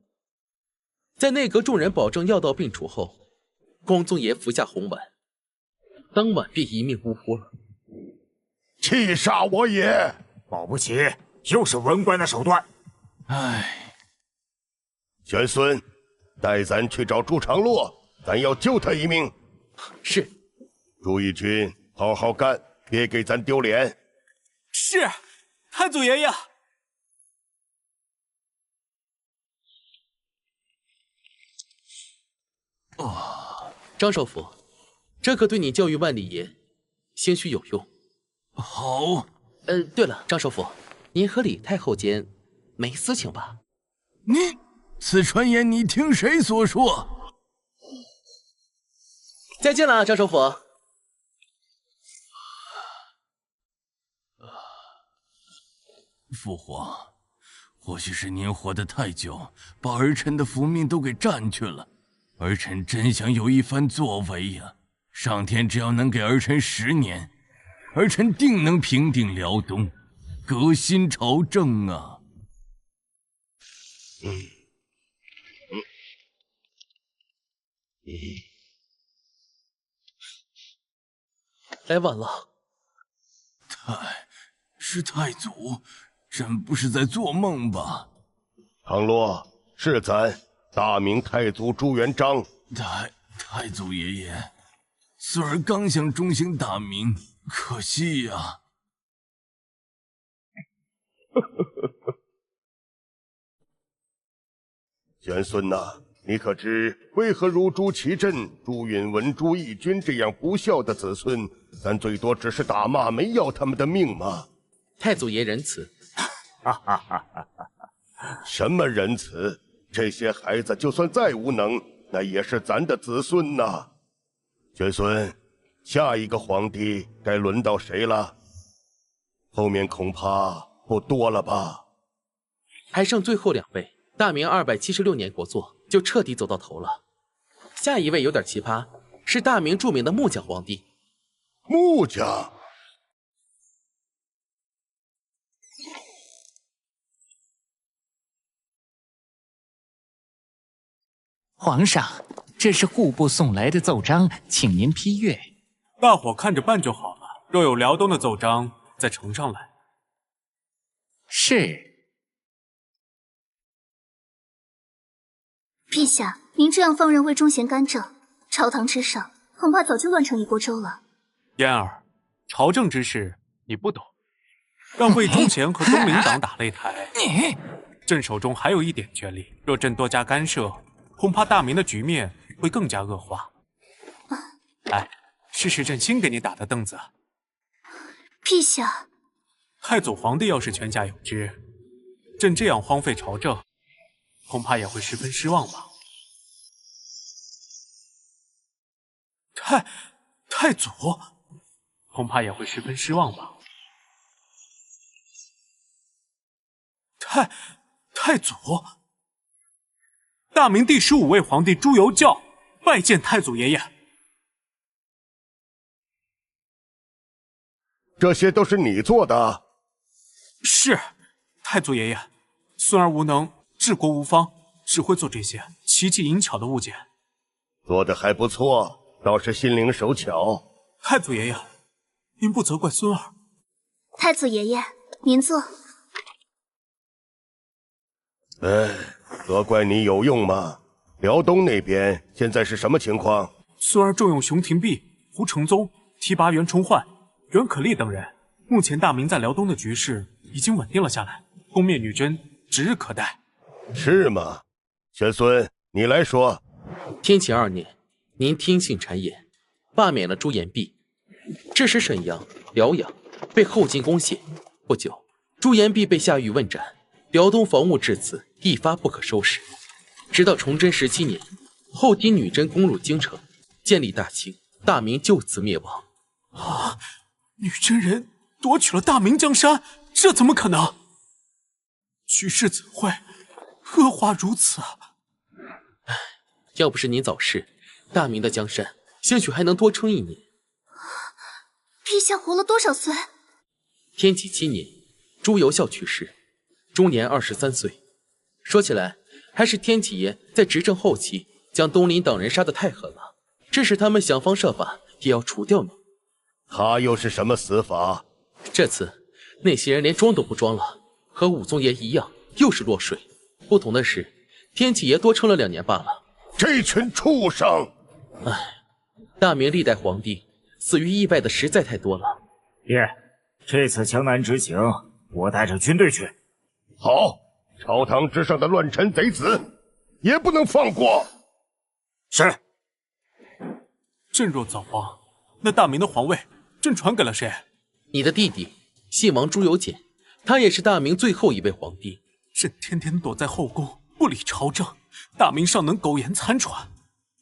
在内阁众人保证药到病除后，光宗爷服下红丸，当晚便一命呜呼了。气煞我也！保不齐又是文官的手段。唉，玄孙，带咱去找朱常洛，咱要救他一命。是。朱义军，好好干，别给咱丢脸。是，太祖爷爷。张首府，这可对你教育万历爷，兴许有用。好。对了，张首府，您和李太后间没私情吧？此传言你听谁所说？再见了，张首府。父皇，或许是您活得太久，把儿臣的福命都给占去了。儿臣真想有一番作为呀！上天只要能给儿臣10年，儿臣定能平定辽东，革新朝政啊！来晚了。是太祖，朕不是在做梦吧？常洛，是咱大明太祖朱元璋。太祖爷爷，孙儿刚想中兴大明，可惜呀。玄孙呐，你可知为何如朱祁镇、朱允文、朱翊钧这样不孝的子孙，咱最多只是打骂，没要他们的命吗？太祖爷仁慈。什么仁慈？这些孩子就算再无能，那也是咱的子孙呐。玄孙，下一个皇帝该轮到谁了？后面恐怕不多了吧？还剩最后2位，大明276年国祚就彻底走到头了。下一位有点奇葩，是大明著名的木匠皇帝。木匠？皇上，这是户部送来的奏章，请您批阅。大伙看着办就好了。若有辽东的奏章，再呈上来，是。陛下，您这样放任魏忠贤干政，朝堂之上恐怕早就乱成一锅粥了。嫣儿，朝政之事你不懂，让魏忠贤和东林党打擂台。朕手中还有一点权力，若朕多加干涉，恐怕大明的局面会更加恶化。来，试试朕新给你打的凳子。陛下，太祖皇帝要是泉下有知，朕这样荒废朝政，恐怕也会十分失望吧。太祖，恐怕也会十分失望吧。太祖，大明第15位皇帝朱由校拜见太祖爷爷。这些都是你做的？是，太祖爷爷。孙儿无能，治国无方，只会做这些奇技淫巧的物件。做的还不错，倒是心灵手巧。太祖爷爷，您不责怪孙儿。太祖爷爷，您坐。责怪你有用吗？辽东那边现在是什么情况？孙儿重用熊廷弼、胡承宗，提拔袁崇焕、袁可立等人。目前大明在辽东的局势已经稳定了下来，攻灭女真指日可待。是吗？玄孙，你来说。天启2年，您听信谗言，罢免了朱延弼，致使沈阳、辽阳被后金攻陷。不久，朱延弼被下狱问斩，辽东防务至此一发不可收拾。直到崇祯17年，后金女真攻入京城，建立大清，大明就此灭亡。啊！女真人夺取了大明江山，这怎么可能？局势怎会恶化如此？要不是您早逝，大明的江山兴许还能多撑1年。陛下活了多少岁？天启7年，朱由校去世，终年23岁。说起来，还是天启爷在执政后期将东林党人杀得太狠了，致使他们想方设法也要除掉你。他又是什么死法？这次那些人连装都不装了，和武宗爷一样，又是落水。不同的是，天启爷多撑了2年罢了。这群畜生！大明历代皇帝死于意外的实在太多了。爹，这次江南之行，我带着军队去。好，朝堂之上的乱臣贼子也不能放过。是。朕若早亡，那大明的皇位朕传给了谁？你的弟弟信王朱由检，他也是大明最后一位皇帝。朕天天躲在后宫，不理朝政，大明尚能苟延残喘。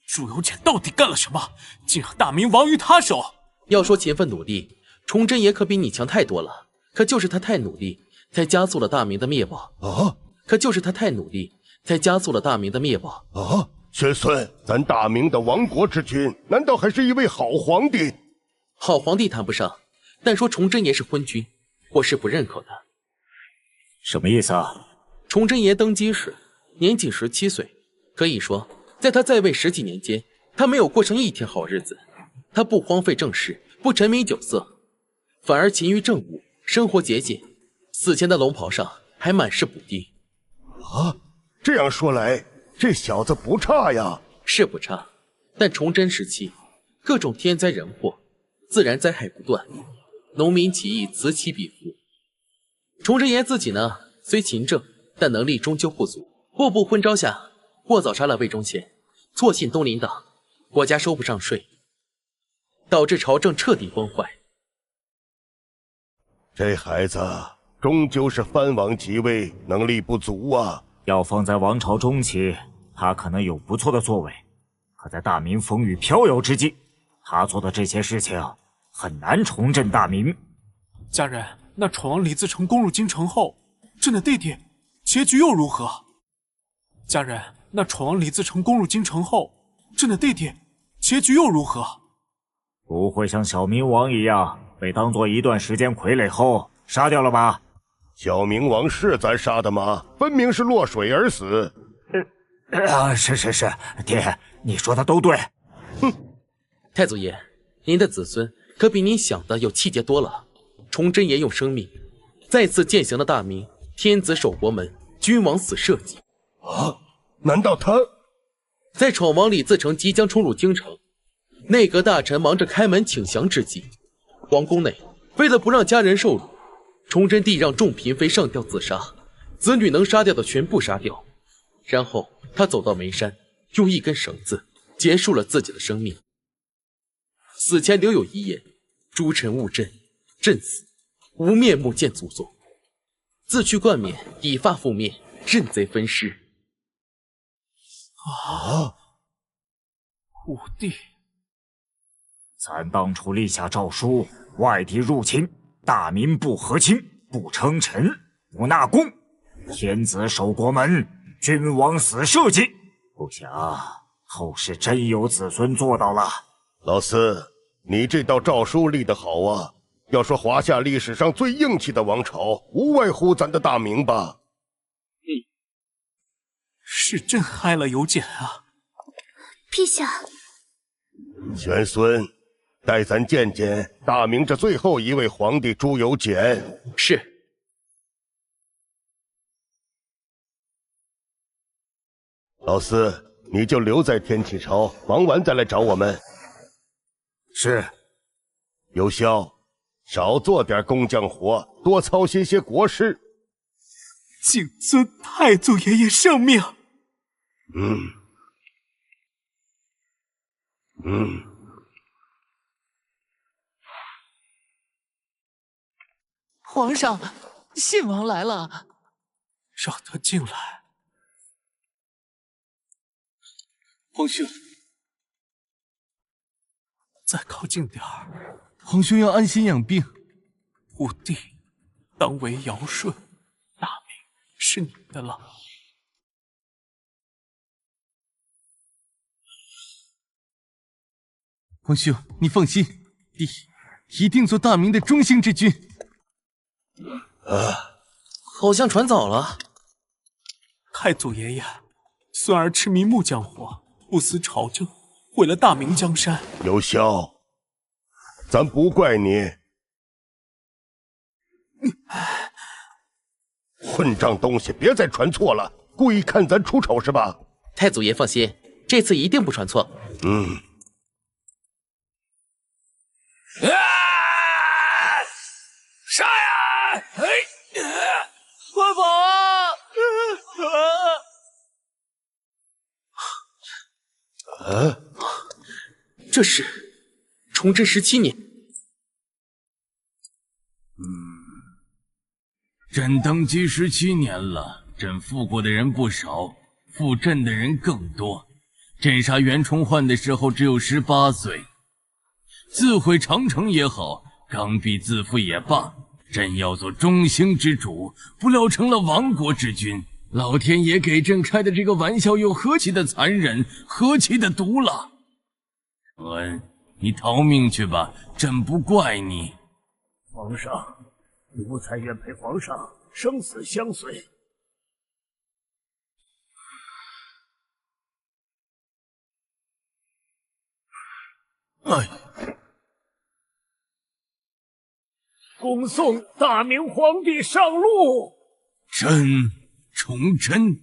朱由检到底干了什么，竟让大明亡于他手？要说勤奋努力，崇祯爷可比你强太多了。可就是他太努力，才加速了大明的灭亡。玄孙，咱大明的亡国之君，难道还是一位好皇帝？好皇帝谈不上，但说崇祯爷是昏君，我是不认可的。什么意思啊？崇祯爷登基时年仅17岁，可以说在他在位10几年间，他没有过上一天好日子。他不荒废政事，不沉迷酒色，反而勤于政务，生活节俭，死前的龙袍上还满是补丁。这样说来，这小子不差呀。是不差，但崇祯时期各种天灾人祸，自然灾害不断，农民起义此起彼伏。崇祯爷自己呢，虽勤政，但能力终究不足。步步昏招下，过早杀了魏忠贤，错信东林党，国家收不上税，导致朝政彻底崩坏。这孩子终究是藩王即位，能力不足啊。要放在王朝中期，他可能有不错的作为，可在大明风雨飘摇之际，他做的这些事情很难重振大明。家人，那闯王李自成攻入京城后，朕的弟弟结局又如何？家人，那闯王李自成攻入京城后，朕的弟弟结局又如何？不会像小明王一样被当作一段时间傀儡后杀掉了吧？小明王是咱杀的吗？分明是落水而死。是，爹，你说的都对。太祖爷，您的子孙可比您想的有气节多了。崇祯爷用生命再次践行了大明天子守国门，君王死社稷。啊？难道他在闯王李自成即将冲入京城，内阁大臣忙着开门请降之际，皇宫内为了不让家人受辱，崇祯帝让众嫔妃上吊自杀，子女能杀掉的全部杀掉。然后他走到眉山，用一根绳子结束了自己的生命。死前留有遗言：诸臣勿朕，朕死无面目见祖宗。自去冠冕，以发覆面，任贼分尸。啊！武帝，咱当初立下诏书，外敌入侵，大明不和亲，不称臣，不纳贡，天子守国门，君王死社稷。不想后世真有子孙做到了。老四，你这道诏书立得好啊！要说华夏历史上最硬气的王朝，无外乎咱的大明吧？是朕害了有检啊！陛下，玄孙，带咱见见大明这最后一位皇帝朱由检。是。老四，你就留在天启朝，忙完再来找我们。是。有效，少做点工匠活，多操心些国事。谨遵太祖爷爷圣命。皇上，信王来了。让他进来。皇兄，再靠近点儿。皇兄要安心养病。武帝，当为尧舜，大明是你的了。皇兄，你放心，弟一定做大明的中兴之君。好像传早了。太祖爷爷，孙儿痴迷木匠活，不思朝政，毁了大明江山。有效，咱不怪你。混账东西，别再传错了，故意看咱出丑是吧？太祖爷放心，这次一定不传错。杀呀！快跑啊！这是崇祯17年。朕登基17年了，朕负过的人不少，负朕的人更多。朕杀袁崇焕的时候只有18岁，自毁长城也好，刚愎自负也罢，朕要做中兴之主，不料成了亡国之君。老天爷给朕开的这个玩笑又何其的残忍，何其的毒辣！承恩，你逃命去吧，朕不怪你。皇上，奴才愿陪皇上生死相随。恭送大明皇帝上路。朕崇祯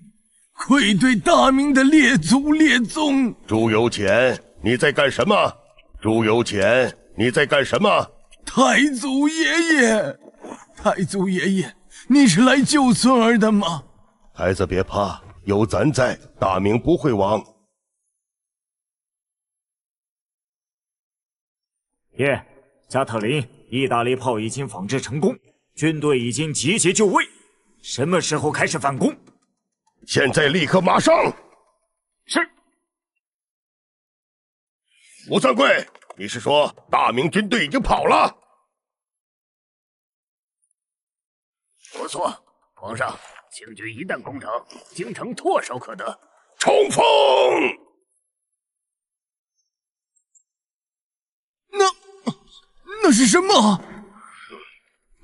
愧对大明的列祖列宗。朱由检，你在干什么？朱由检，你在干什么？太祖爷爷，太祖爷爷，你是来救孙儿的吗？孩子别怕，有咱在，大明不会亡。爷，加特林，意大利炮已经仿制成功，军队已经集结就位，什么时候开始反攻？现在，立刻，马上！是。吴三桂，你是说大明军队已经跑了？不错，皇上，清军一旦攻城，京城唾手可得。冲锋！那是什么？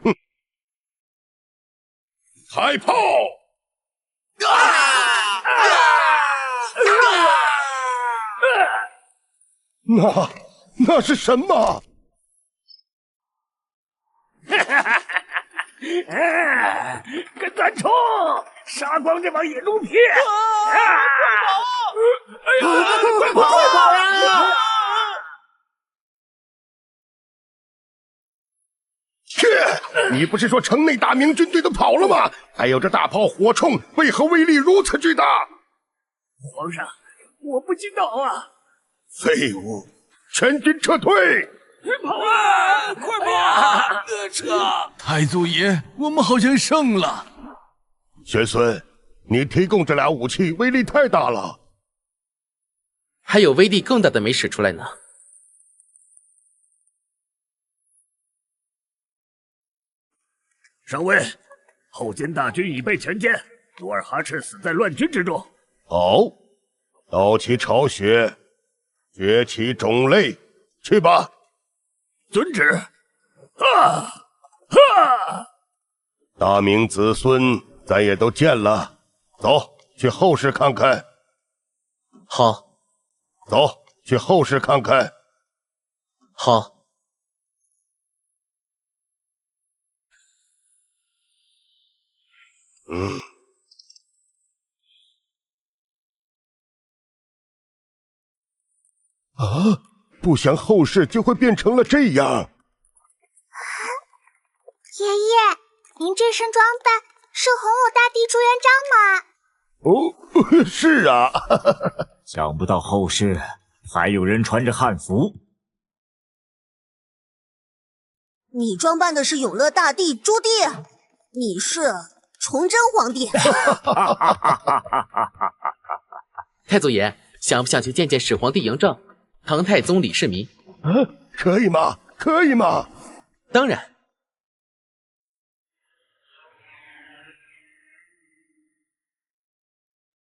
哼！开炮！那是什么？跟咱冲！杀光这帮野奴皮！快跑呀！切！你不是说城内大明军队都跑了吗？还有这大炮火铳，为何威力如此巨大？皇上，我不知道啊！废物！全军撤退！跑啊！快跑！撤！太祖爷，我们好像胜了。玄孙，你提供这俩武器威力太大了，还有威力更大的没使出来呢。上尉，后金大军已被全歼，努尔哈赤死在乱军之中。好，刀其巢穴，掘其种类，去吧。遵旨。大明子孙咱也都见了，走去后室看看。好，走去后室看看。好。不想后事就会变成了这样。爷爷，您这身装扮是洪武大帝朱元璋吗？哦，是啊。想不到后世还有人穿着汉服。你装扮的是永乐大帝朱棣，你是崇祯皇帝。太祖爷，想不想去见见始皇帝嬴政、唐太宗李世民？可以吗？可以吗？当然。